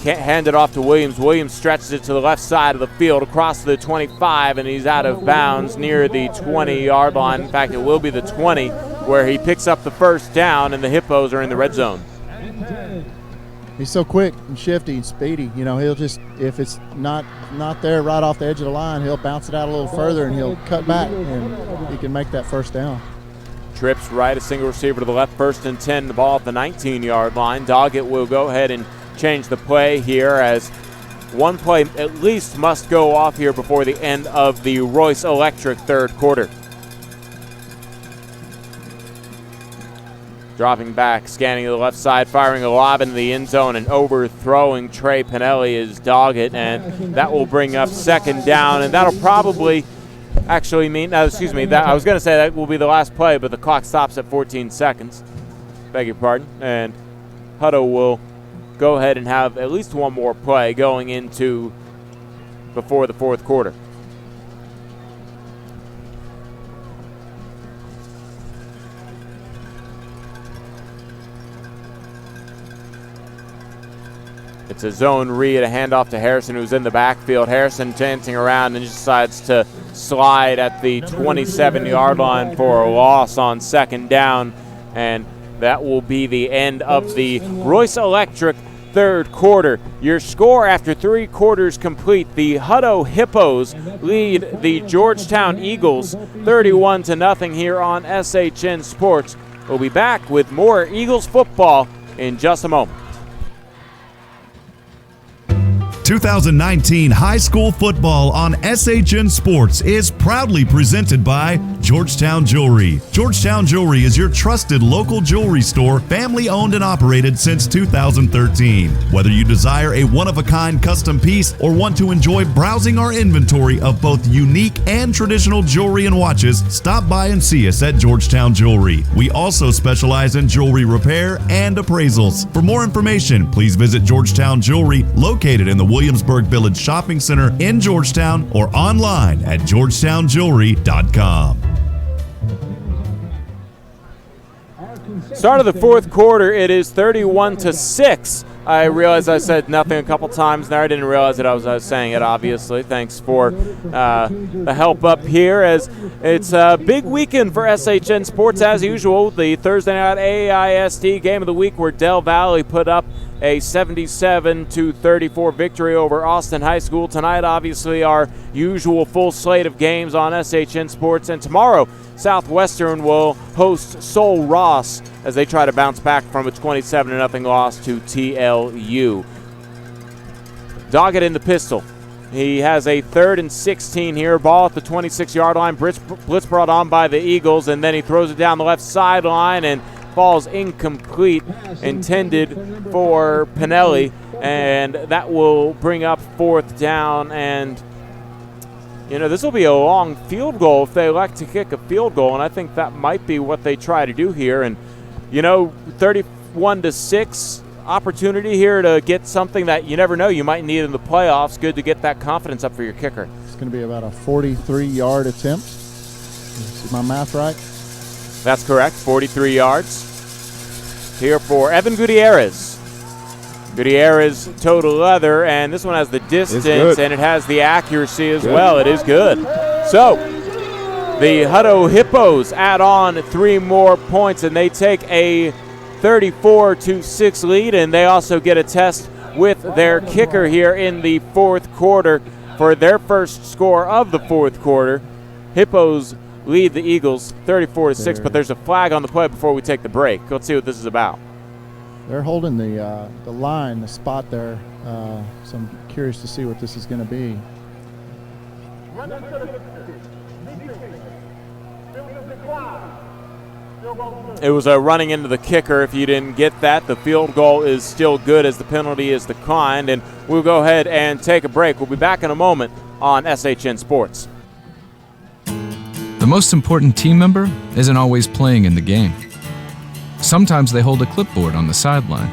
hand it off to Williams. Williams stretches it to the left side of the field across the 25, and he's out of bounds near the 20-yard line. In fact, it will be the 20 where he picks up the 1st down, and the Hippos are in the red zone. He's so quick and shifty and speedy. You know, he'll just, if it's not there right off the edge of the line, he'll bounce it out a little further and he'll cut back and he can make that 1st down. Trips right, a single receiver to the left, 1st and 10, the ball at the 19-yard line. Doggett will go ahead and change the play here as one play at least must go off here before the end of the Royce Electric 3rd quarter. Dropping back, scanning to the left side, firing a lob into the end zone and overthrowing Trey Pinelli is Doggett, and that will bring up 2nd down, and that'll probably actually mean, I was going to say that will be the last play, but the clock stops at 14 seconds. Beg your pardon. And Hutto will go ahead and have at least one more play going into before the 4th quarter. It's a zone read, a handoff to Harrison, who's in the backfield. Harrison dancing around and decides to slide at the 27-yard line for a loss on 2nd down, and that will be the end of the Royce Electric 3rd quarter. Your score after 3 quarters complete: the Hutto Hippos lead the Georgetown Eagles 31-0 here on SHN Sports. We'll be back with more Eagles football in just a moment. 2019 high school football on SHN Sports is proudly presented by Georgetown Jewelry. Georgetown Jewelry is your trusted local jewelry store, family owned and operated since 2013. Whether you desire a one-of-a-kind custom piece or want to enjoy browsing our inventory of both unique and traditional jewelry and watches, stop by and see us at Georgetown Jewelry. We also specialize in jewelry repair and appraisals. For more information, please visit Georgetown Jewelry, located in the Williamsburg Village Shopping Center in Georgetown, or online at georgetownjewelry.com. Start of the 4th quarter, it is 31-6. I realized I said nothing a couple times there. I didn't realize that I was saying it, obviously. Thanks for the help up here, as it's a big weekend for SHN Sports as usual. The Thursday night AISD game of the week, where Del Valley put up a 77-34 victory over Austin High School. Tonight, obviously, our usual full slate of games on SHN Sports. And tomorrow, Southwestern will host Sol Ross as they try to bounce back from a 27-0 loss to TLU. Doggett in the pistol. He has a 3rd and 16 here. Ball at the 26-yard line. Blitz brought on by the Eagles, and then he throws it down the left sideline and falls incomplete, intended for Pinelli, and that will bring up 4th down. And this will be a long field goal if they elect to kick a field goal, and I think that might be what they try to do here. And 31-6 opportunity here to get something that you never know you might need in the playoffs. Good to get that confidence up for your kicker. It's going to be about a 43-yard attempt. Is my math right? That's correct, 43 yards. Here for Evan Gutierrez. Gutierrez total leather, and this one has the distance and it has the accuracy as well. It is good. So the Hutto Hippos add on 3 more points, and they take a 34-6 lead, and they also get a test with their kicker here in the 4th quarter for their first score of the 4th quarter. Hippos lead the Eagles 34-6, but there's a flag on the play before we take the break. Let's see what this is about. They're holding the line, the spot there, so I'm curious to see what this is going to be. It was a running into the kicker. If you didn't get that, the field goal is still good as the penalty is declined, and we'll go ahead and take a break. We'll be back in a moment on SHN Sports. The most important team member isn't always playing in the game. Sometimes they hold a clipboard on the sideline.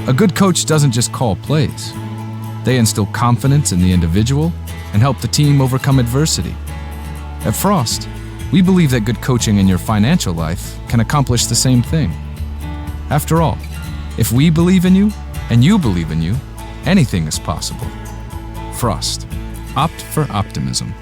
A good coach doesn't just call plays. They instill confidence in the individual and help the team overcome adversity. At Frost, we believe that good coaching in your financial life can accomplish the same thing. After all, if we believe in you and you believe in you, anything is possible. Frost. Opt for optimism.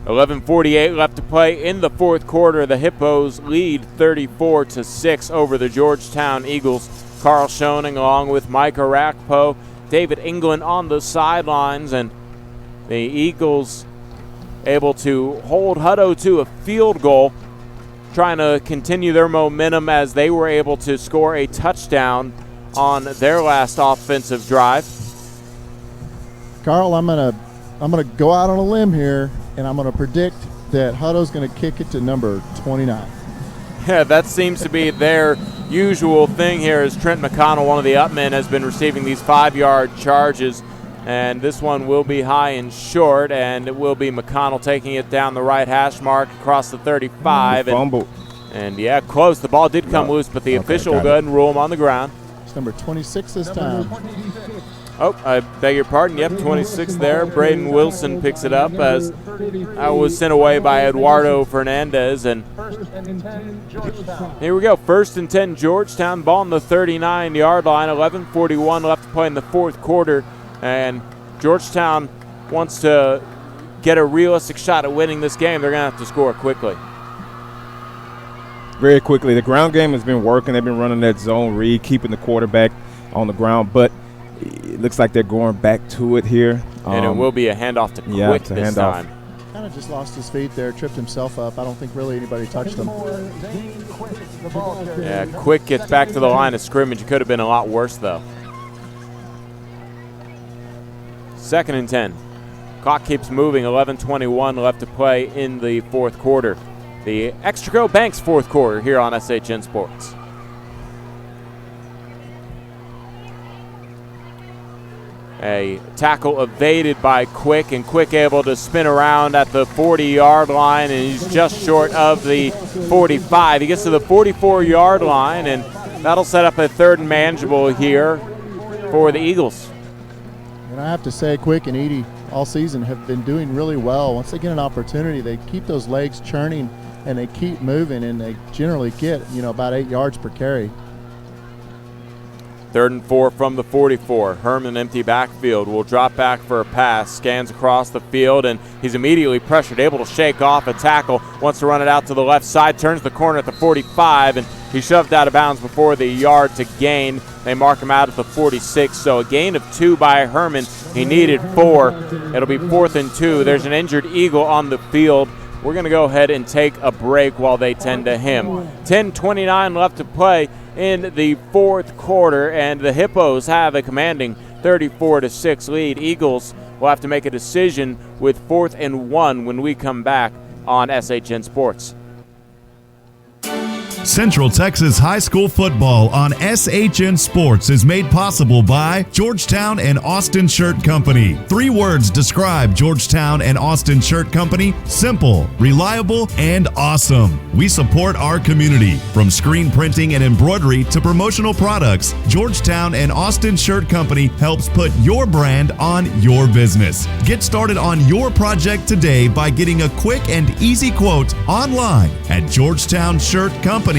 11:48 left to play in the 4th quarter. The Hippos lead 34-6 over the Georgetown Eagles. Carl Schoening along with Mike Arakpo, David England on the sidelines, and the Eagles able to hold Hutto to a field goal, trying to continue their momentum as they were able to score a touchdown on their last offensive drive. Carl, I'm gonna go out on a limb here, and I'm going to predict that Hutto's going to kick it to number 29. Yeah, that seems to be their usual thing here, as Trent McConnell, one of the upmen, has been receiving these 5-yard charges. And this one will be high and short, and it will be McConnell taking it down the right hash mark across the 35. Fumble. And yeah, close. The ball did come loose, but the official will go ahead and rule him on the ground. It's number 26 this time. Oh, I beg your pardon. Yep, 26 there. Braden Wilson picks it up as I was sent away by Eduardo Fernandez. And here we go. 1st and 10 Georgetown. Ball on the 39-yard line. 11:41 left to play in the 4th quarter. And Georgetown wants to get a realistic shot at winning this game. They're going to have to score quickly. Very quickly. The ground game has been working. They've been running that zone read, keeping the quarterback on the ground. But it looks like they're going back to it here. And it will be a handoff to Quick this time. Kind of just lost his feet there, tripped himself up. I don't think really anybody touched him. Yeah, Quick gets back to the line of scrimmage. It could have been a lot worse, though. 2nd and 10. Clock keeps moving. 11:21 left to play in the 4th quarter. The Extraco Banks 4th quarter here on SHN Sports. A tackle evaded by Quick, and Quick able to spin around at the 40-yard line, and he's just short of the 45. He gets to the 44-yard line, and that'll set up a 3rd and manageable here for the Eagles. And I have to say, Quick and Edie all season have been doing really well. Once they get an opportunity, they keep those legs churning, and they keep moving, and they generally get, about 8 yards per carry. 3rd and 4 from the 44. Herman, empty backfield, will drop back for a pass, scans across the field, and he's immediately pressured, able to shake off a tackle, wants to run it out to the left side, turns the corner at the 45, and he's shoved out of bounds before the yard to gain. They mark him out at the 46, so a gain of 2 by Herman. He needed 4. It'll be 4th and 2. There's an injured Eagle on the field. We're going to go ahead and take a break while they tend to him. 10:29 left to play in the 4th quarter, and the Hippos have a commanding 34-6 lead. Eagles will have to make a decision with 4th and 1 when we come back on SHN Sports. Central Texas High School football on SHN Sports is made possible by Georgetown and Austin Shirt Company. 3 words describe Georgetown and Austin Shirt Company: simple, reliable, and awesome. We support our community. From screen printing and embroidery to promotional products, Georgetown and Austin Shirt Company helps put your brand on your business. Get started on your project today by getting a quick and easy quote online at GeorgetownShirtCompany.com.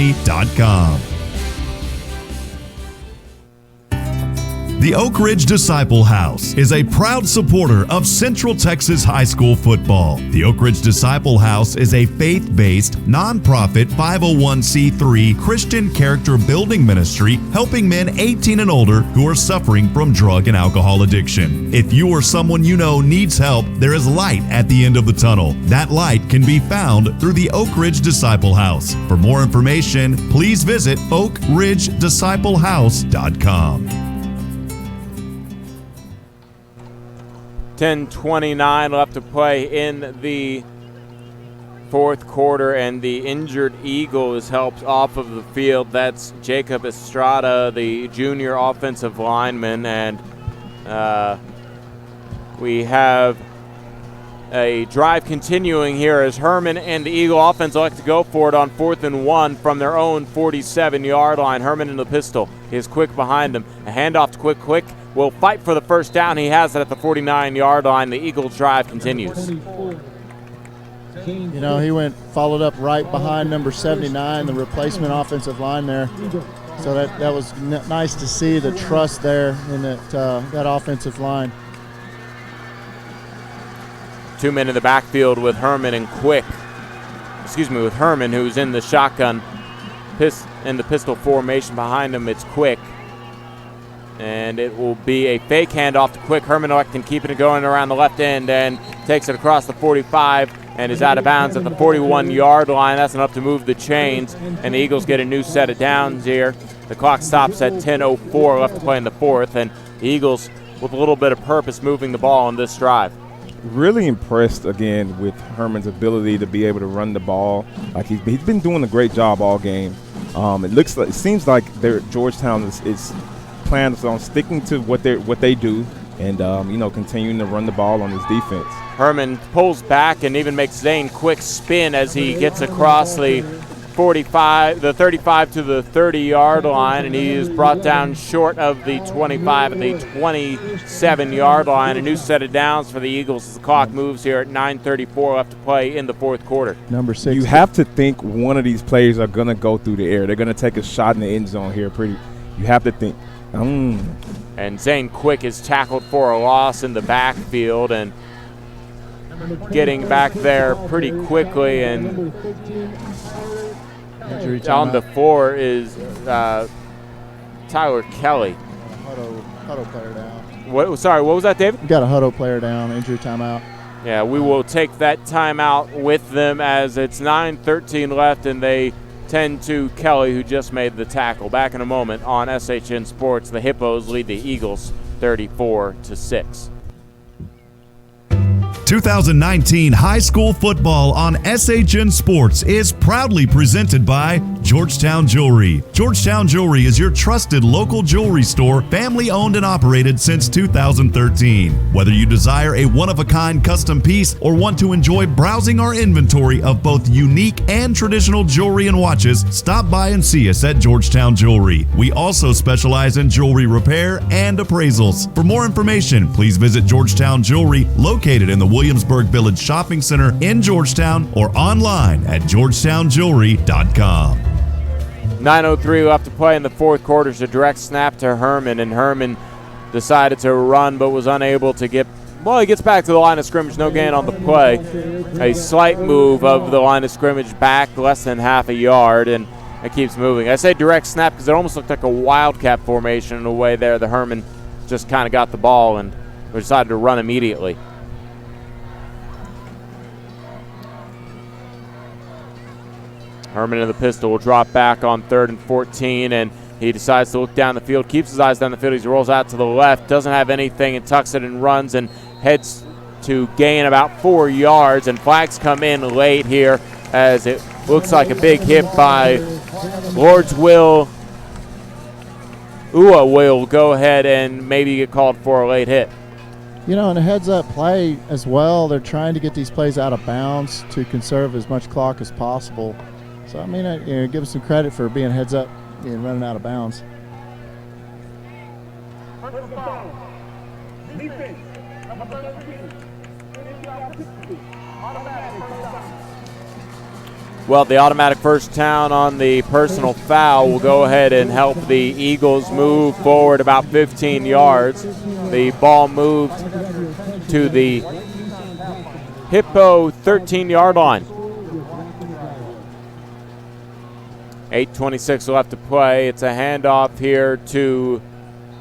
The Oak Ridge Disciple House is a proud supporter of Central Texas High School football. The Oak Ridge Disciple House is a faith-based, nonprofit 501c3 Christian character building ministry helping men 18 and older who are suffering from drug and alcohol addiction. If you or someone you know needs help, there is light at the end of the tunnel. That light can be found through the Oak Ridge Disciple House. For more information, please visit oakridgedisciplehouse.com. 10:29 left to play in the fourth quarter, and the injured Eagle is helped off of the field. That's Jacob Estrada, the junior offensive lineman, and we have a drive continuing here as Herman and the Eagle offense like to go for it on 4th and 1 from their own 47-yard line. Herman in the pistol. He is Quick behind him. A handoff to Quick will fight for the first down. He has it at the 49-yard line. The Eagles drive continues. You know, he followed up right behind number 79, the replacement offensive line there. So that was nice to see the trust there in that offensive line. 2 men in the backfield with Herman and Quick. With Herman, who's in the shotgun, in the pistol formation behind him. It's Quick. And it will be a fake handoff to Quick. Herman electing keeping it going around the left end and takes it across the 45 and is out of bounds at the 41-yard line. That's enough to move the chains, and the Eagles get a new set of downs here. The clock stops at 10:04 left to play in the fourth, and the Eagles with a little bit of purpose moving the ball on this drive. Really impressed again with Herman's ability to be able to run the ball. Like he's been doing a great job all game. It seems like Georgetown is plans on sticking to what they do and continuing to run the ball on his defense. Herman pulls back and even makes Zane Quick spin as he gets across the 35 to the 30-yard line, and he is brought down short of the 25 at the 27-yard line. A new set of downs for the Eagles as the clock moves here at 9:34 left to play in the fourth quarter. Number 6. You have to think one of these players are going to go through the air. They're going to take a shot in the end zone here. You have to think. And Zane Quick is tackled for a loss in the backfield and getting back there pretty quickly, and on the floor is Tyler Kelly. Hutto player down. What was that, David? Got a Hutto player down, injury timeout. Yeah, we will take that timeout with them as it's 9:13 left, and they tend to Kelly, who just made the tackle. Back in a moment on SHN Sports. The Hippos lead the Eagles 34-6. 2019 high school football on SHN Sports is proudly presented by Georgetown Jewelry. Georgetown Jewelry is your trusted local jewelry store, family owned and operated since 2013. Whether you desire a one-of-a-kind custom piece or want to enjoy browsing our inventory of both unique and traditional jewelry and watches, stop by and see us at Georgetown Jewelry. We also specialize in jewelry repair and appraisals. For more information, please visit Georgetown Jewelry, located in the Williamsburg Village Shopping Center in Georgetown, or online at georgetownjewelry.com. 9:03 left to play in the fourth quarter. It's a direct snap to Herman, and Herman decided to run but was unable to get. Well, he gets back to the line of scrimmage, no gain on the play. A slight move of the line of scrimmage back less than half a yard, and it keeps moving. I say direct snap because it almost looked like a wildcat formation in a way there. The Herman just kind of got the ball and decided to run immediately. Herman in the pistol will drop back on 3rd and 14, and he decides to look down the field, keeps his eyes down the field. He rolls out to the left, doesn't have anything, and tucks it and runs and heads to gain about 4 yards. And flags come in late here as it Looks like a big hit by Lord's Will. Ua will go ahead and maybe get called for a late hit. You know, in a heads-up play as well, they're trying to get these plays out of bounds to conserve as much clock as possible. So, I mean, give us some credit for being heads-up and running out of bounds. Well, the automatic first down on the personal foul will go ahead and help the Eagles move forward about 15 yards. The ball moved to the Hippo 13-yard line. 8:26 left to play. It's a handoff here to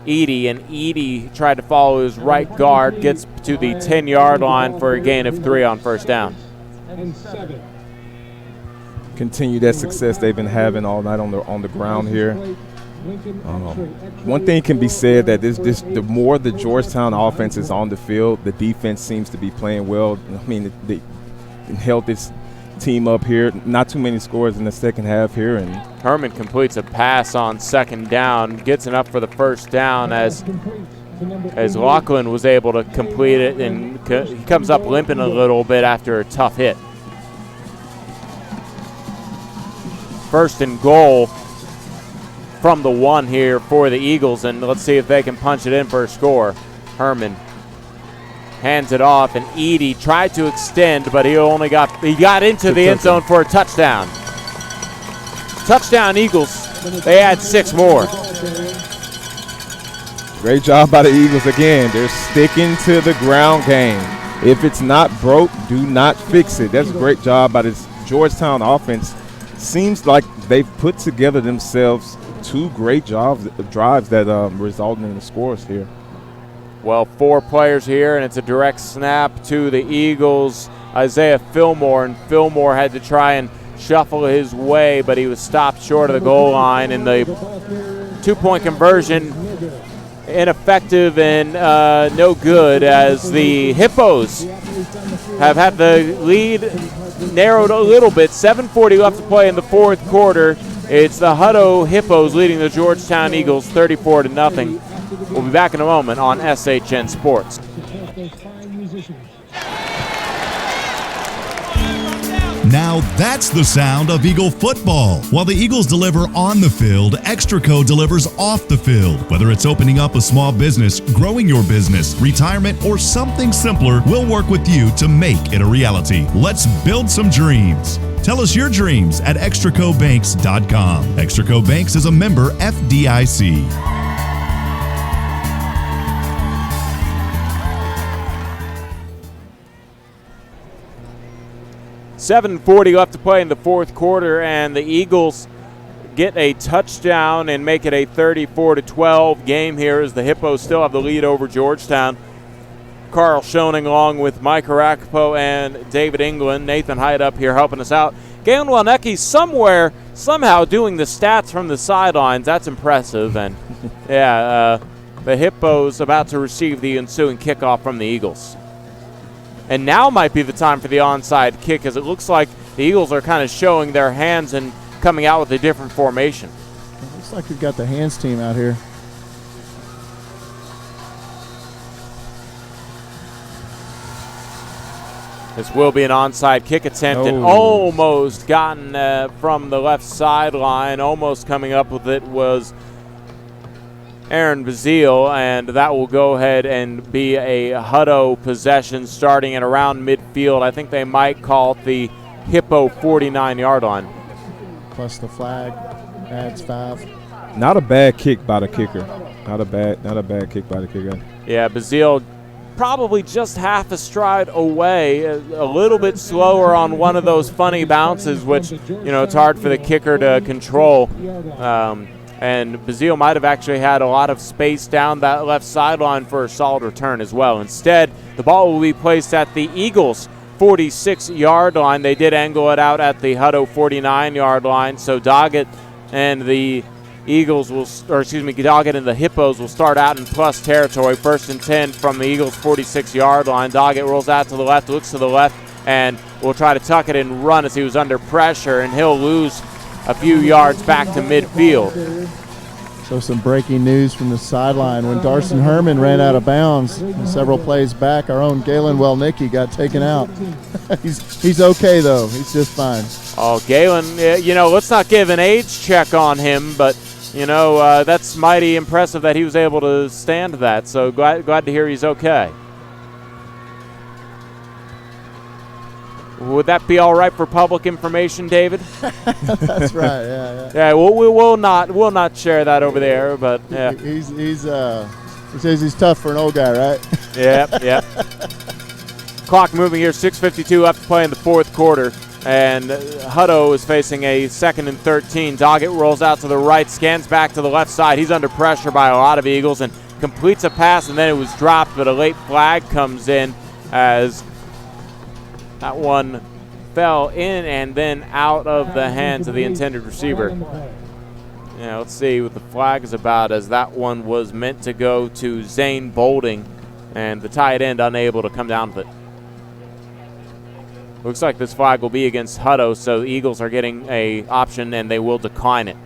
Edie, and Edie tried to follow his right guard, gets to the 10-yard line for a gain of 3 on first down. Continue that success they've been having all night on the ground here. One thing can be said that the more the Georgetown offense is on the field, the defense seems to be playing well. I mean, they held this team up here. Not too many scores in the second half here. And Herman completes a pass on second down, gets enough for the first down as Lachlan was able to complete it, and he comes up limping a little bit after a tough hit. First and goal from the 1 here for the Eagles, and let's see if they can punch it in for a score. Herman hands it off, and Edie tried to extend, but he got into the end zone for a touchdown. Touchdown Eagles. They add 6 more. Great job by the Eagles again. They're sticking to the ground game. If it's not broke, do not fix it. That's a great job by this Georgetown offense. Seems like they've put together themselves 2 great drives that resulted in the scores here. Well, 4 players here, and it's a direct snap to the Eagles. Isaiah Fillmore, and Fillmore had to try and shuffle his way, but he was stopped short of the goal line, and the 2-point conversion ineffective and no good, as the Hippos have had the lead narrowed a little bit. 7:40 left to play in the fourth quarter. It's the Hutto Hippos leading the Georgetown Eagles 34-0. We'll be back in a moment on SHN Sports. Now that's the sound of Eagle football. While the Eagles deliver on the field, Extraco delivers off the field. Whether it's opening up a small business, growing your business, retirement, or something simpler, we'll work with you to make it a reality. Let's build some dreams. Tell us your dreams at extracobanks.com. Extraco Banks is a member FDIC. 7:40 left to play in the fourth quarter, and the Eagles get a touchdown and make it a 34-12 game here, as the Hippos still have the lead over Georgetown. Carl Schoening along with Mike Arakipo and David England. Nathan Hyde up here helping us out. Galen Walnecki somehow doing the stats from the sidelines. That's impressive. And the Hippos about to receive the ensuing kickoff from the Eagles. And now might be the time for the onside kick, as it looks like the Eagles are kind of showing their hands and coming out with a different formation. It looks like we've got the hands team out here. This will be an onside kick attempt, and almost gotten from the left sideline. Almost coming up with it was Aaron Bazile, and that will go ahead and be a Hutto possession starting at around midfield. I think they might call it the Hippo 49-yard line. Plus the flag adds 5. Not a bad kick by the kicker. Not a bad kick by the kicker. Yeah, Bazile probably just half a stride away, a little bit slower on one of those funny bounces, which, it's hard for the kicker to control. And Bazile might have actually had a lot of space down that left sideline for a solid return as well. Instead, the ball will be placed at the Eagles' 46-yard line. They did angle it out at the Hutto 49-yard line, so Doggett and the Doggett and the Hippos will start out in plus territory. 1st and 10 from the Eagles' 46-yard line. Doggett rolls out to the left, looks to the left, and will try to tuck it and run as he was under pressure, and he'll lose a few yards back to midfield. So some breaking news from the sideline. When Darson Herman ran out of bounds several plays back, our own Galen Welnicki got taken out. he's okay, though. He's just fine. Oh, Galen, let's not give an age check on him, but, that's mighty impressive that he was able to stand that. So glad to hear he's okay. Would that be all right for public information, David? That's right. Yeah. Yeah, we'll not share that over there, but yeah. He says he's tough for an old guy, right? Yeah. Clock moving here, 6:52 left to play in the fourth quarter, and Hutto is facing a 2nd and 13. Doggett rolls out to the right, scans back to the left side. He's under pressure by a lot of Eagles and completes a pass, and then it was dropped, but a late flag comes in as that one fell in and then out of the hands of the intended receiver. Yeah, let's see what the flag is about, as that one was meant to go to Zane Bolding, and the tight end unable to come down with it. Looks like this flag will be against Hutto, so the Eagles are getting a option and they will decline it.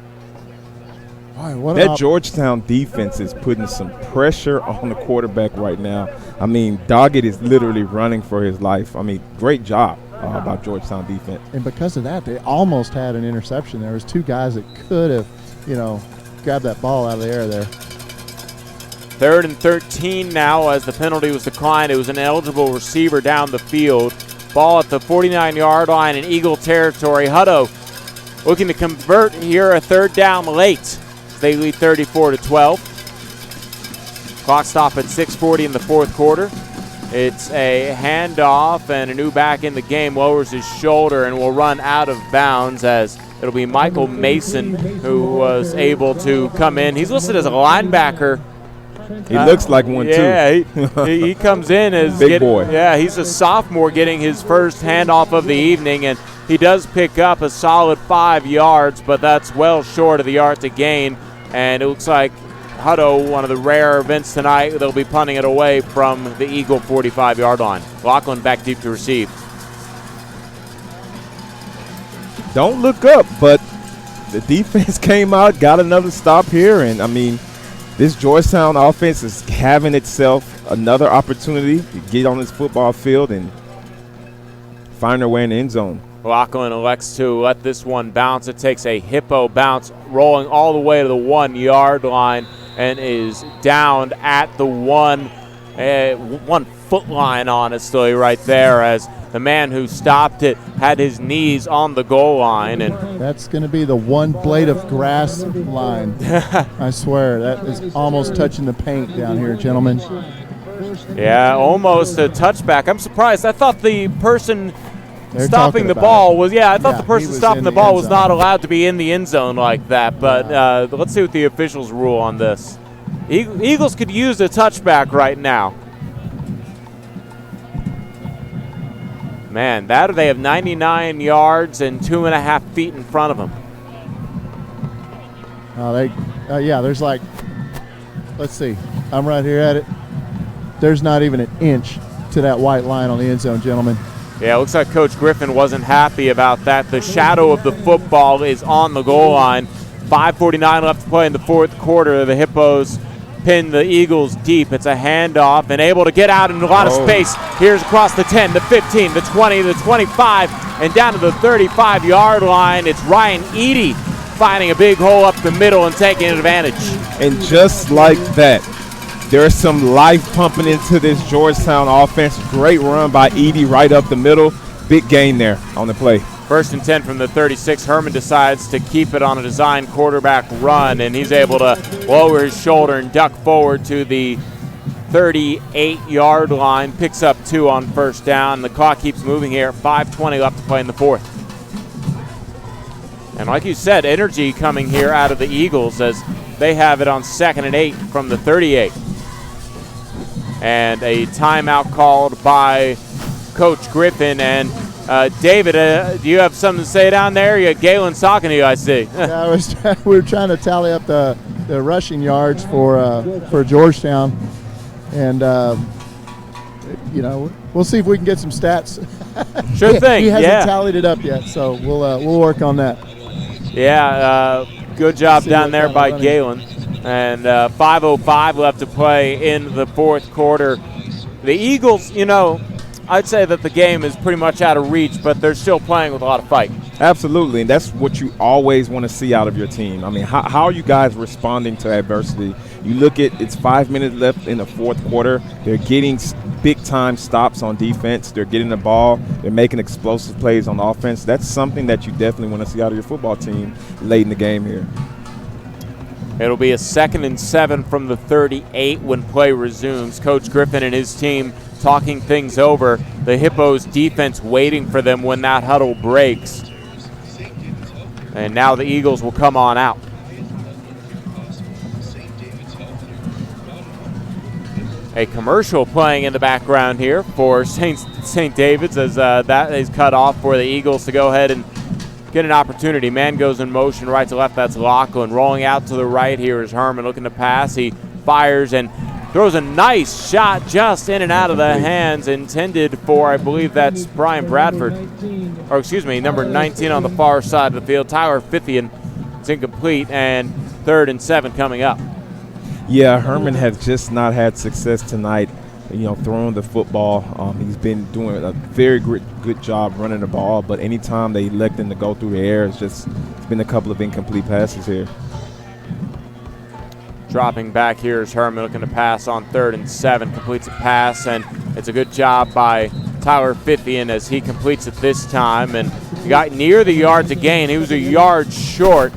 That Georgetown defense is putting some pressure on the quarterback right now. I mean, Doggett is literally running for his life. I mean, great job by Georgetown defense. And because of that, they almost had an interception. There was two guys that could have, grabbed that ball out of the air there. 3rd and 13 now as the penalty was declined. It was an eligible receiver down the field. Ball at the 49-yard line in Eagle territory. Hutto looking to convert here, a 3rd down late. They lead 34-12. Clock stop at 6:40 in the fourth quarter. It's a handoff, and a new back in the game lowers his shoulder and will run out of bounds, as it'll be Michael Mason who was able to come in. He's listed as a linebacker. He looks like one, too. Yeah, he comes in as big boy. Yeah, he's a sophomore getting his first handoff of the evening, and he does pick up a solid 5 yards, but that's well short of the yard to gain. And it looks like Hutto, one of the rare events tonight, they'll be punting it away from the Eagle 45-yard line. Lachlan back deep to receive. Don't look up, but the defense came out, got another stop here, and, I mean, this Georgetown offense is having itself another opportunity to get on this football field and find their way in the end zone. Lachlan elects to let this one bounce. It takes a hippo bounce, rolling all the way to the 1-yard line, and is downed at the 1 foot line, honestly, right there, as the man who stopped it had his knees on the goal line. And that's going to be the one blade of grass line. I swear, that is almost touching the paint down here, gentlemen. Yeah, almost a touchback. I'm surprised. I thought the person stopping the ball was, I thought the person stopping the ball was not allowed to be in the end zone like that. But let's see what the officials rule on this. Eagles could use a touchback right now. Man, they have 99 yards and 2.5 feet in front of them. There's like, let's see. I'm right here at it. There's not even an inch to that white line on the end zone, gentlemen. Yeah, it looks like Coach Griffin wasn't happy about that. The shadow of the football is on the goal line. 5:49 left to play in the fourth quarter. The Hippos pin the Eagles deep. It's a handoff and able to get out in a lot of space. Here's across the 10, the 15, the 20, the 25, and down to the 35-yard line. It's Ryan Eady finding a big hole up the middle and taking advantage. And just like that, there's some life pumping into this Georgetown offense. Great run by Edie right up the middle. Big gain there on the play. 1st and 10 from the 36. Herman decides to keep it on a design quarterback run, and he's able to lower his shoulder and duck forward to the 38-yard line. Picks up 2 on 1st down. The clock keeps moving here. 5:20 left to play in the fourth. And like you said, energy coming here out of the Eagles as they have it on 2nd and 8 from the 38. And a timeout called by Coach Griffin. And David, do you have something to say down there? Galen's talking to you, I see. We were trying to tally up the rushing yards for Georgetown, and we'll see if we can get some stats. Sure thing. He hasn't tallied it up yet, so we'll work on that. Yeah, good job down there by Galen. And 5:05 left to play in the fourth quarter. The Eagles, I'd say that the game is pretty much out of reach, but they're still playing with a lot of fight. Absolutely, and that's what you always want to see out of your team. I mean, how are you guys responding to adversity? You look at it's 5 minutes left in the fourth quarter. They're getting big-time stops on defense. They're getting the ball. They're making explosive plays on offense. That's something that you definitely want to see out of your football team late in the game here. It'll be a 2nd and 7 from the 38 when play resumes. Coach Griffin and his team talking things over. The Hippos defense waiting for them when that huddle breaks. And now the Eagles will come on out. A commercial playing in the background here for St. David's as that is cut off for the Eagles to go ahead and get an opportunity. Man goes in motion right to left. That's Lachlan. Rolling out to the right here is Herman looking to pass. He fires and throws a nice shot just in and out of the hands intended for, I believe that's Brian Bradford. Or excuse me, number 19 on the far side of the field. Tyler Fithian. It's incomplete, and 3rd and 7 coming up. Yeah, Herman has just not had success tonight, throwing the football. He's been doing a very good job running the ball, but anytime they elect him to go through the air, it's been a couple of incomplete passes here. Dropping back here is Herman looking to pass on 3rd and 7. Completes a pass, and it's a good job by Tyler Fithian as he completes it this time. And he got near the yard to gain. He was a yard short.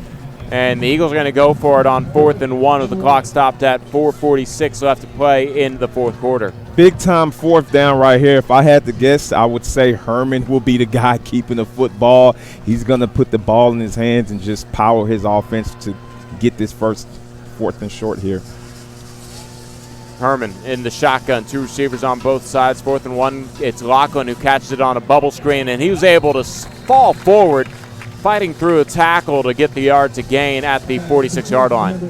And the Eagles are going to go for it on 4th and 1 with the clock stopped at 4:46 left to play in the fourth quarter. Big time 4th down right here. If I had to guess, I would say Herman will be the guy keeping the football. He's going to put the ball in his hands and just power his offense to get this first 4th and short here. Herman in the shotgun, 2 receivers on both sides. 4th and 1, it's Lachlan who catches it on a bubble screen, and he was able to fall forward, fighting through a tackle to get the yard to gain at the 46-yard line.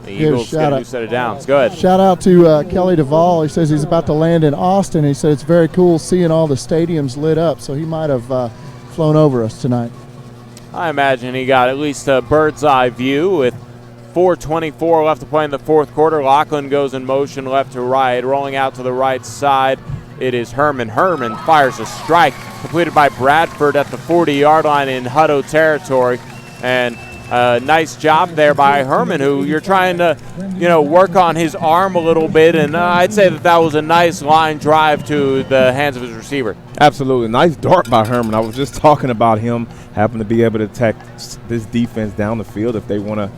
The Eagles get a new set of downs. Go ahead. Shout out to Kelly Duvall. He says he's about to land in Austin. He said it's very cool seeing all the stadiums lit up, so he might have flown over us tonight. I imagine he got at least a bird's eye view with 4:24 left to play in the fourth quarter. Lachlan goes in motion left to right. Rolling out to the right side, it is Herman. Herman fires a strike completed by Bradford at the 40-yard line in Hutto territory. And nice job there by Herman, who you're trying to, work on his arm a little bit. And I'd say that was a nice line drive to the hands of his receiver. Absolutely. Nice dart by Herman. I was just talking about him having to be able to attack this defense down the field if they want to,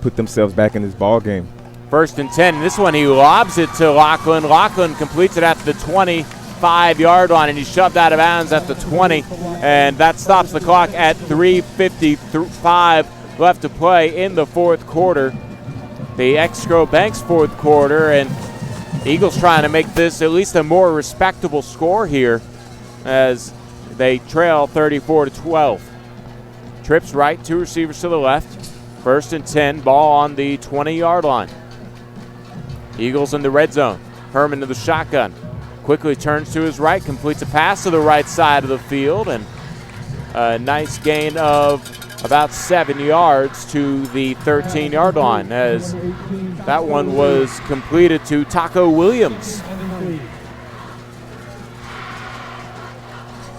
put themselves back in this ball game. 1st and 10. This one he lobs it to Lachlan. Lachlan completes it at the 25-yard line, and he's shoved out of bounds at the 20. And that stops the clock at 3:55 left to play in the fourth quarter. The Exco Banks fourth quarter, and the Eagles trying to make this at least a more respectable score here as they trail 34-12. Trips right, 2 receivers to the left. 1st and 10, ball on the 20-yard line. Eagles in the red zone. Herman to the shotgun. Quickly turns to his right, completes a pass to the right side of the field, and a nice gain of about 7 yards to the 13-yard line as that one was completed to Taco Williams.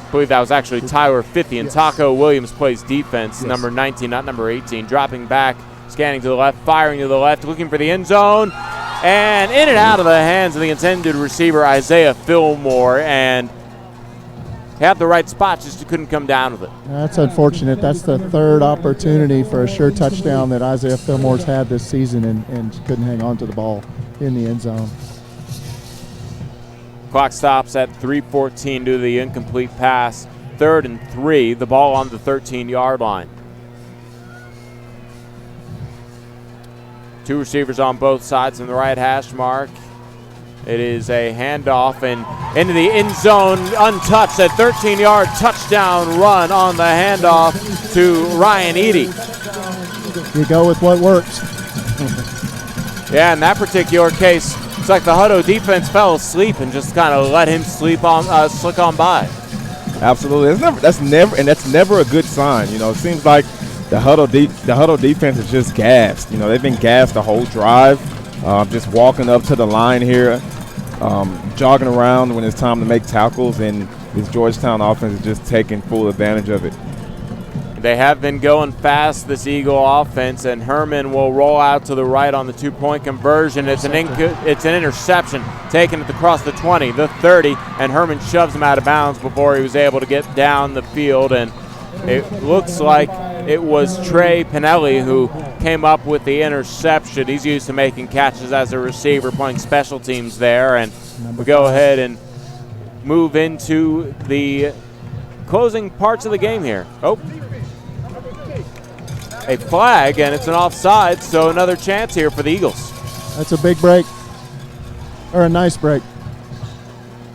I believe that was actually Tyler Fithian. Taco Williams plays defense, number 19, not number 18. Dropping back, scanning to the left, firing to the left, looking for the end zone. And in and out of the hands of the intended receiver, Isaiah Fillmore. And had the right spot, just couldn't come down with it. That's unfortunate. That's the 3rd opportunity for a sure touchdown that Isaiah Fillmore's had this season and couldn't hang on to the ball in the end zone. Clock stops at 3:14 due to the incomplete pass. 3rd and 3, the ball on the 13-yard line. 2 receivers on both sides in the right hash mark. It is a handoff and into the end zone, untouched. A 13-yard touchdown run on the handoff to Ryan Eady. You go with what works. Yeah, in that particular case, it's like the Hutto defense fell asleep and just kind of let him slick on by. Absolutely. That's never a good sign. You know, it seems like the Hutto defense is just gassed. You know, they've been gassed the whole drive, just walking up to the line here, jogging around when it's time to make tackles, and this Georgetown offense is just taking full advantage of it. They have been going fast, this Eagle offense, and Herman will roll out to the right on the two-point conversion. It's an interception, taking it across the 20, the 30, and Herman shoves him out of bounds before he was able to get down the field. And it looks like it was Trey Pinelli who came up with the interception. He's used to making catches as a receiver, playing special teams there. And we go ahead and move into the closing parts of the game here. Oh, a flag, and it's an offside, so another chance here for the Eagles. That's a big break, or a nice break.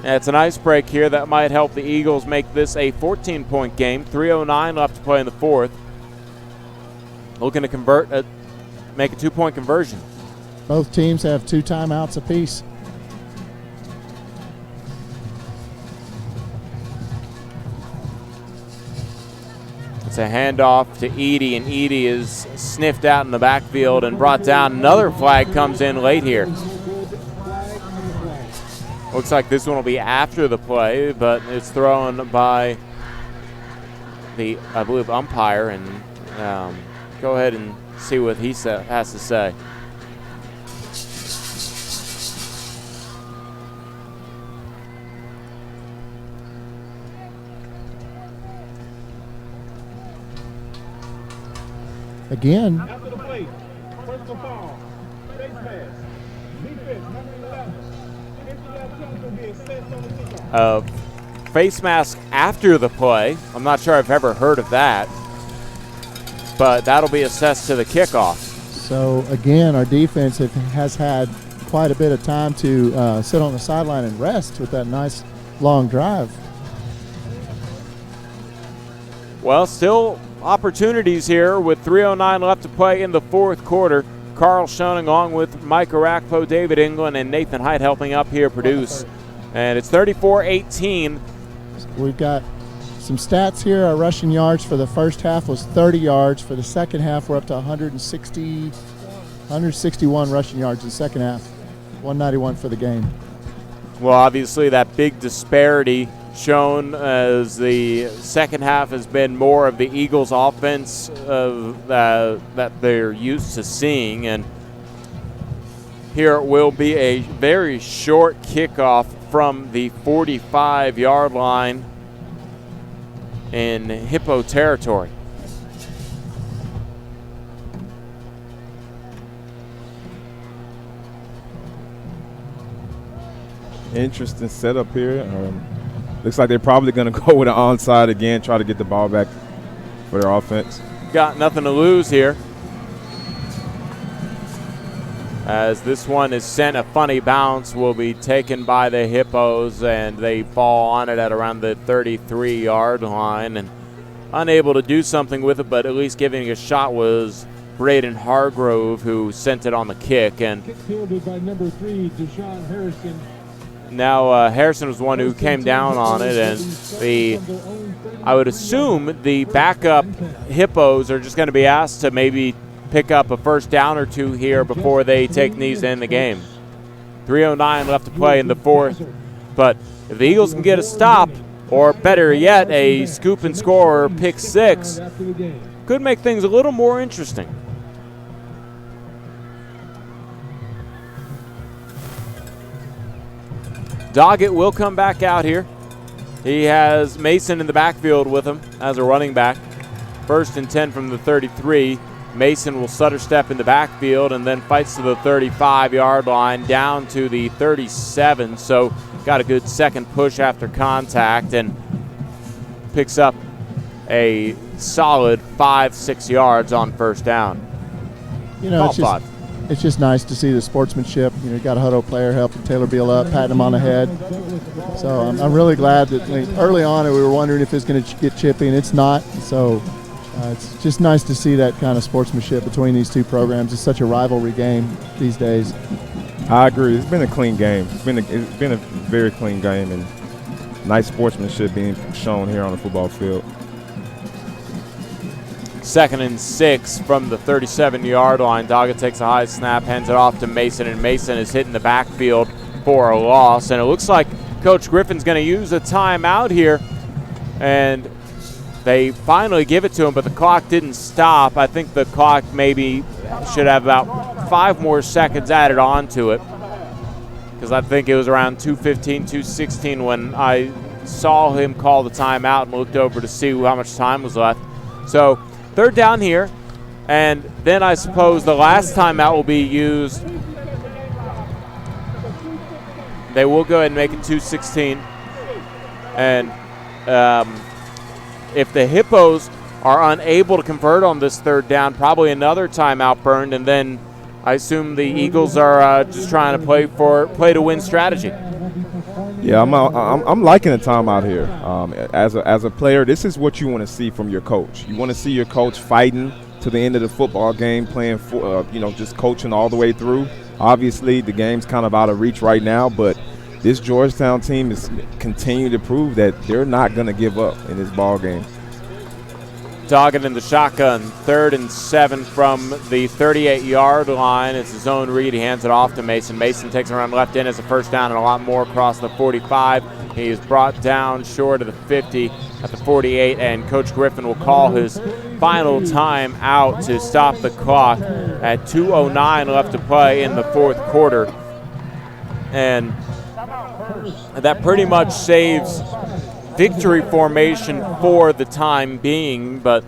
Yeah, it's a nice break here that might help the Eagles make this a 14-point game. 3:09 left to play in the fourth. Looking to make a two-point conversion. Both teams have 2 timeouts apiece. It's a handoff to Edie, and Edie is sniffed out in the backfield and brought down. Another flag comes in late here. Looks like this one will be after the play, but it's thrown by the, I believe, umpire. And go ahead and see what he has to say. Again, After the play, personal foul, face pass, defense, number 11. Will be assessed on the kickoff. Face mask after the play. I'm not sure I've ever heard of that, but that'll be assessed to the kickoff. So again, our defense has had quite a bit of time to sit on the sideline and rest with that nice long drive. Well, still opportunities here with 3:09 left to play in the fourth quarter. Carl Schoening along with Mike Arakpo, David England, and Nathan Height helping up here produce. And it's 34-18. We've got some stats here. Our rushing yards for the first half was 30 yards. For the second half, we're up to 161 rushing yards in the second half. 191 for the game. Well, obviously that big disparity shown as the second half has been more of the Eagles' offense that they're used to seeing. And here it will be a very short kickoff from the 45-yard line in Hippo territory. Interesting setup here. Looks like they're probably going to go with an onside again, try to get the ball back for their offense. Got nothing to lose here, as this one is sent. A funny bounce will be taken by the Hippos, and they fall on it at around the 33-yard line, and unable to do something with it, but at least giving it a shot was Braden Hargrove, who sent it on the kick. And Kick fielded by number 3, Deshaun Harrison. now Harrison was the one who came down on it, and I would assume the backup Hippos are just going to be asked to maybe pick up a first down or two here before they take these to end the game. 3:09 left to play in the fourth, but if the Eagles can get a stop, or better yet, a scoop and score or pick six, could make things a little more interesting. Doggett will come back out here. He has Mason in the backfield with him as a running back. 1st and 10 from the 33. Mason will stutter step in the backfield and then fights to the 35-yard line down to the 37. So got a good second push after contact and picks up a solid 5-6 yards on first down. You know, it's just nice to see the sportsmanship. You know, you got a Hutto player helping Taylor Beal up, patting him on the head. So I'm really glad that early on we were wondering if it's going to get chippy, and it's not. So It's just nice to see that kind of sportsmanship between these two programs. It's such a rivalry game these days. I agree. It's been a clean game. It's been a very clean game, and nice sportsmanship being shown here on the football field. 2nd and 6 from the 37-yard line. Doggett takes a high snap, hands it off to Mason, and Mason is hitting the backfield for a loss. And it looks like Coach Griffin's going to use a timeout here, and they finally give it to him, but the clock didn't stop. I think the clock maybe should have about 5 more seconds added on to it, because I think it was around 2:15, 2:16 when I saw him call the timeout and looked over to see how much time was left. So 3rd down here, and then I suppose the last timeout will be used. They will go ahead and make it 2:16, and if the Hippos are unable to convert on this 3rd down, probably another timeout burned, and then I assume the Eagles are just trying to play to win strategy. Yeah, I'm liking the timeout here. As a player, this is what you want to see from your coach. You want to see your coach fighting to the end of the football game, playing for, just coaching all the way through. Obviously, the game's kind of out of reach right now, but this Georgetown team is continuing to prove that they're not going to give up in this ball game. Doggett in the shotgun, 3rd and 7 from the 38-yard line. It's his own read. He hands it off to Mason. Mason takes it around left in as a first down and a lot more across the 45. He is brought down short of the 50 at the 48, and Coach Griffin will call his final time out to stop the clock at 2:09 left to play in the 4th quarter. And that pretty much saves victory formation for the time being, but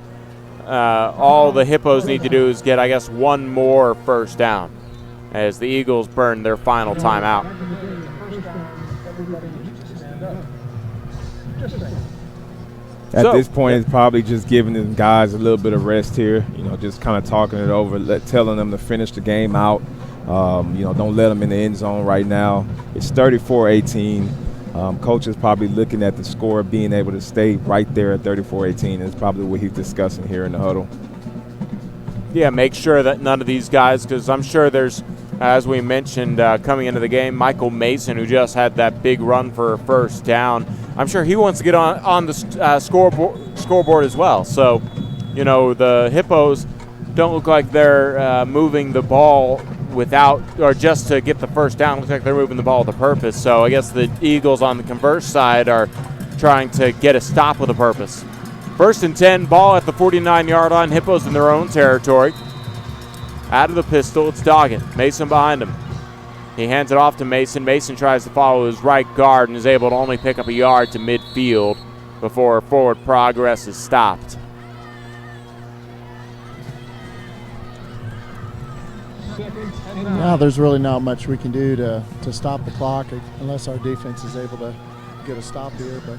all the Hippos need to do is get, I guess, one more first down as the Eagles burn their final timeout. At this point, it's probably just giving the guys a little bit of rest here, just kind of talking it over, telling them to finish the game out. Don't let them in the end zone right now. It's 34-18. Coach is probably looking at the score, being able to stay right there at 34-18 is probably what he's discussing here in the huddle. Yeah, make sure that none of these guys, because I'm sure there's, as we mentioned coming into the game, Michael Mason, who just had that big run for a first down. I'm sure he wants to get on the scoreboard as well. So, the Hippos don't look like they're moving the ball without, or just to get the first down. Looks like they're moving the ball with a purpose. So I guess the Eagles on the converse side are trying to get a stop with a purpose. 1st and 10, ball at the 49-yard line. Hippos in their own territory. Out of the pistol, it's Doggett. Mason behind him. He hands it off to Mason. Mason tries to follow his right guard and is able to only pick up a yard to midfield before forward progress is stopped. Now there's really not much we can do to stop the clock unless our defense is able to get a stop here. But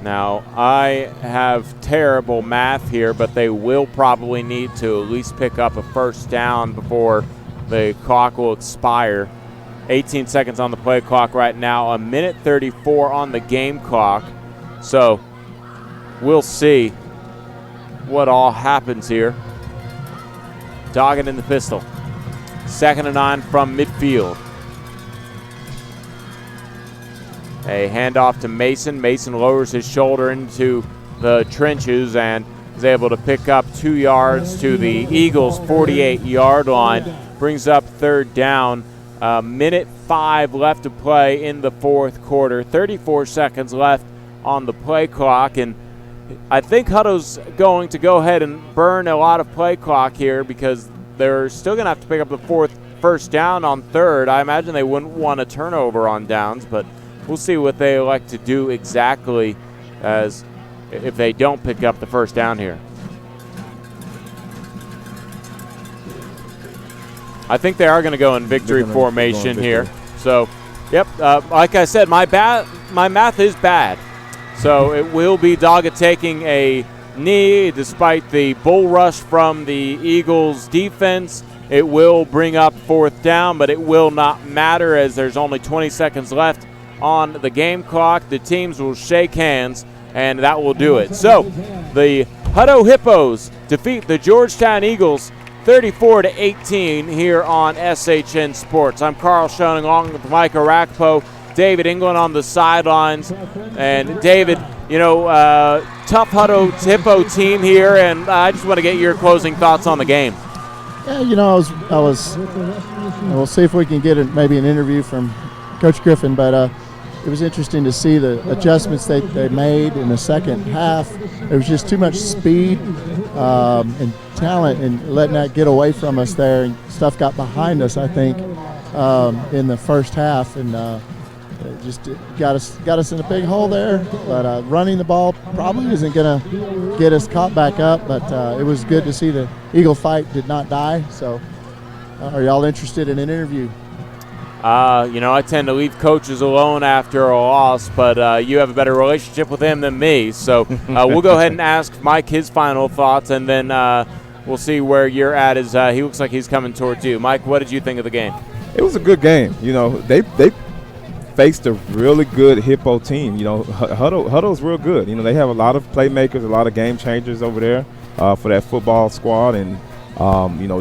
now I have terrible math here, but they will probably need to at least pick up a first down before the clock will expire. 18 seconds on the play clock right now, a minute 34 on the game clock. So we'll see what all happens here. Doggett in the pistol. 2nd and 9 from midfield. A handoff to Mason. Mason lowers his shoulder into the trenches and is able to pick up 2 yards to the Eagles' 48-yard line. Brings up 3rd down. Minute 5 left to play in the 4th quarter. 34 seconds left on the play clock. And I think Hutto's going to go ahead and burn a lot of play clock here because they're still going to have to pick up the first down on 3rd. I imagine they wouldn't want a turnover on downs, but we'll see what they like to do exactly as if they don't pick up the first down here. I think they are going to go in victory formation here. So, yep, like I said, my math is bad. So it will be Doggett taking a knee despite the bull rush from the Eagles defense. It will bring up 4th down, but it will not matter as there's only 20 seconds left on the game clock. The teams will shake hands, and that will do it. So the Hutto Hippos defeat the Georgetown Eagles 34-18 here on SHN Sports. I'm Carl Schoening along with Mike Arakpo, David England on the sidelines. And David, tough Hutto Hippo team here, and I just want to get your closing thoughts on the game. Yeah, we'll see if we can get maybe an interview from Coach Griffin, but it was interesting to see the adjustments they made in the second half. There was just too much speed and talent, and letting that get away from us there, and stuff got behind us, I think, in the first half, and it just got us in a big hole there. But running the ball probably isn't going to get us caught back up, but it was good to see the Eagle fight did not die. So are y'all interested in an interview? I tend to leave coaches alone after a loss, but you have a better relationship with him than me. So we'll go ahead and ask Mike his final thoughts, and then we'll see where you're at. He looks like he's coming towards you. Mike, what did you think of the game? It was a good game. They faced a really good Hippo team. Hutto's real good. They have a lot of playmakers, a lot of game changers over there for that football squad, and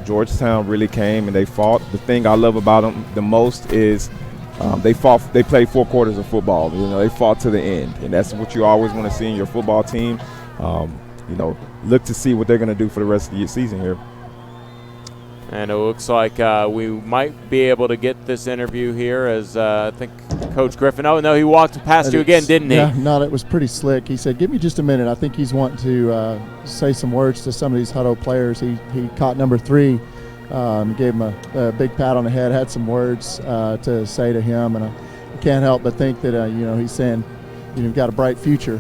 Georgetown really came and they fought. The thing I love about them the most is they played 4 quarters of football. They fought to the end, and that's what you always want to see in your football team. Look to see what they're going to do for the rest of the season here. And it looks like we might be able to get this interview here, as I think Coach Griffin. Oh, no, he walked past you again, didn't he? Yeah, no, that was pretty slick. He said, give me just a minute. I think he's wanting to say some words to some of these Hutto players. He caught number 3, gave him a big pat on the head, had some words to say to him. And I can't help but think that, he's saying, you've got a bright future.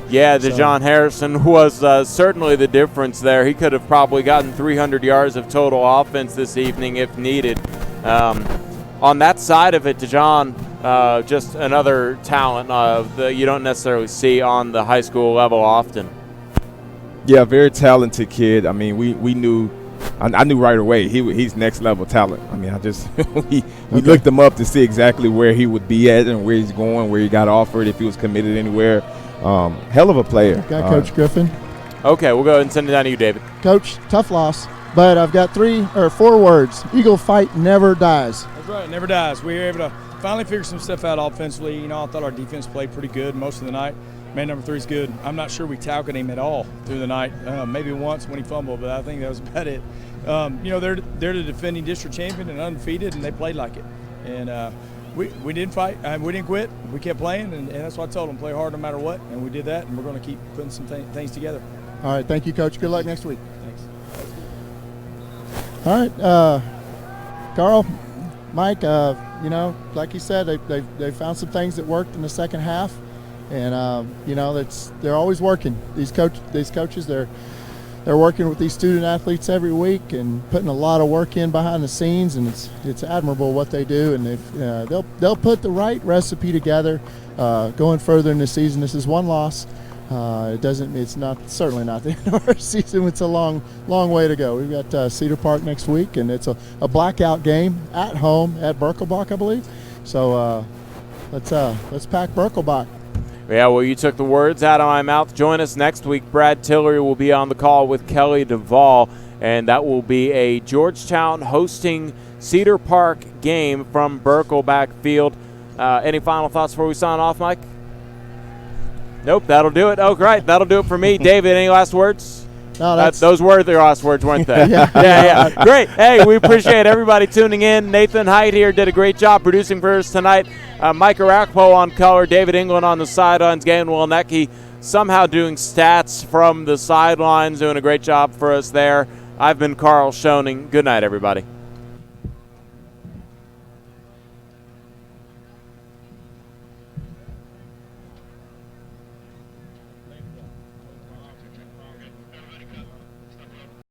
Yeah, DeJohn Harrison was certainly the difference there. He could have probably gotten 300 yards of total offense this evening if needed. On that side of it, DeJohn, just another talent that you don't necessarily see on the high school level often. Yeah, very talented kid. I mean, we knew. I knew right away he's next level talent. I mean, we looked him up to see exactly where he would be at and where he's going, where he got offered, if he was committed anywhere. Hell of a player. Got Coach Griffin. Okay, we'll go ahead and send it down to you, David. Coach, tough loss, but I've got 3 or 4 words. Eagle fight never dies. That's right, never dies. We were able to finally figure some stuff out offensively. I thought our defense played pretty good most of the night. Man number 3 is good. I'm not sure we touted him at all through the night. Maybe once when he fumbled, but I think that was about it. They're the defending district champion and undefeated, and they played like it. And we didn't fight. We didn't quit. We kept playing, and that's what I told them, play hard no matter what, and we did that, and we're going to keep putting some things together. All right, thank you, Coach. Good luck next week. Thanks. All right, Carl, Mike, like you said, they found some things that worked in the second half. And they're always working. These coaches, they're working with these student athletes every week and putting a lot of work in behind the scenes, and it's admirable what they do. And they'll put the right recipe together going further in the season. This is one loss. It's certainly not the end of our season. It's a long way to go. We've got Cedar Park next week, and it's a blackout game at home at Birkelbach, I believe. So let's pack Birkelbach. Yeah, well, you took the words out of my mouth. Join us next week. Brad Tillery will be on the call with Kelly Duvall, and that will be a Georgetown hosting Cedar Park game from Birkelbach Field. Any final thoughts before we sign off, Mike? Nope, that'll do it. Oh, great. That'll do it for me. David, any last words? No, those were the last words, weren't they? Yeah. Great. Hey, we appreciate everybody tuning in. Nathan Height here did a great job producing for us tonight. Mike Arakpo on color, David England on the sidelines, Galen Wilnecki somehow doing stats from the sidelines, doing a great job for us there. I've been Carl Schoening. Good night, everybody.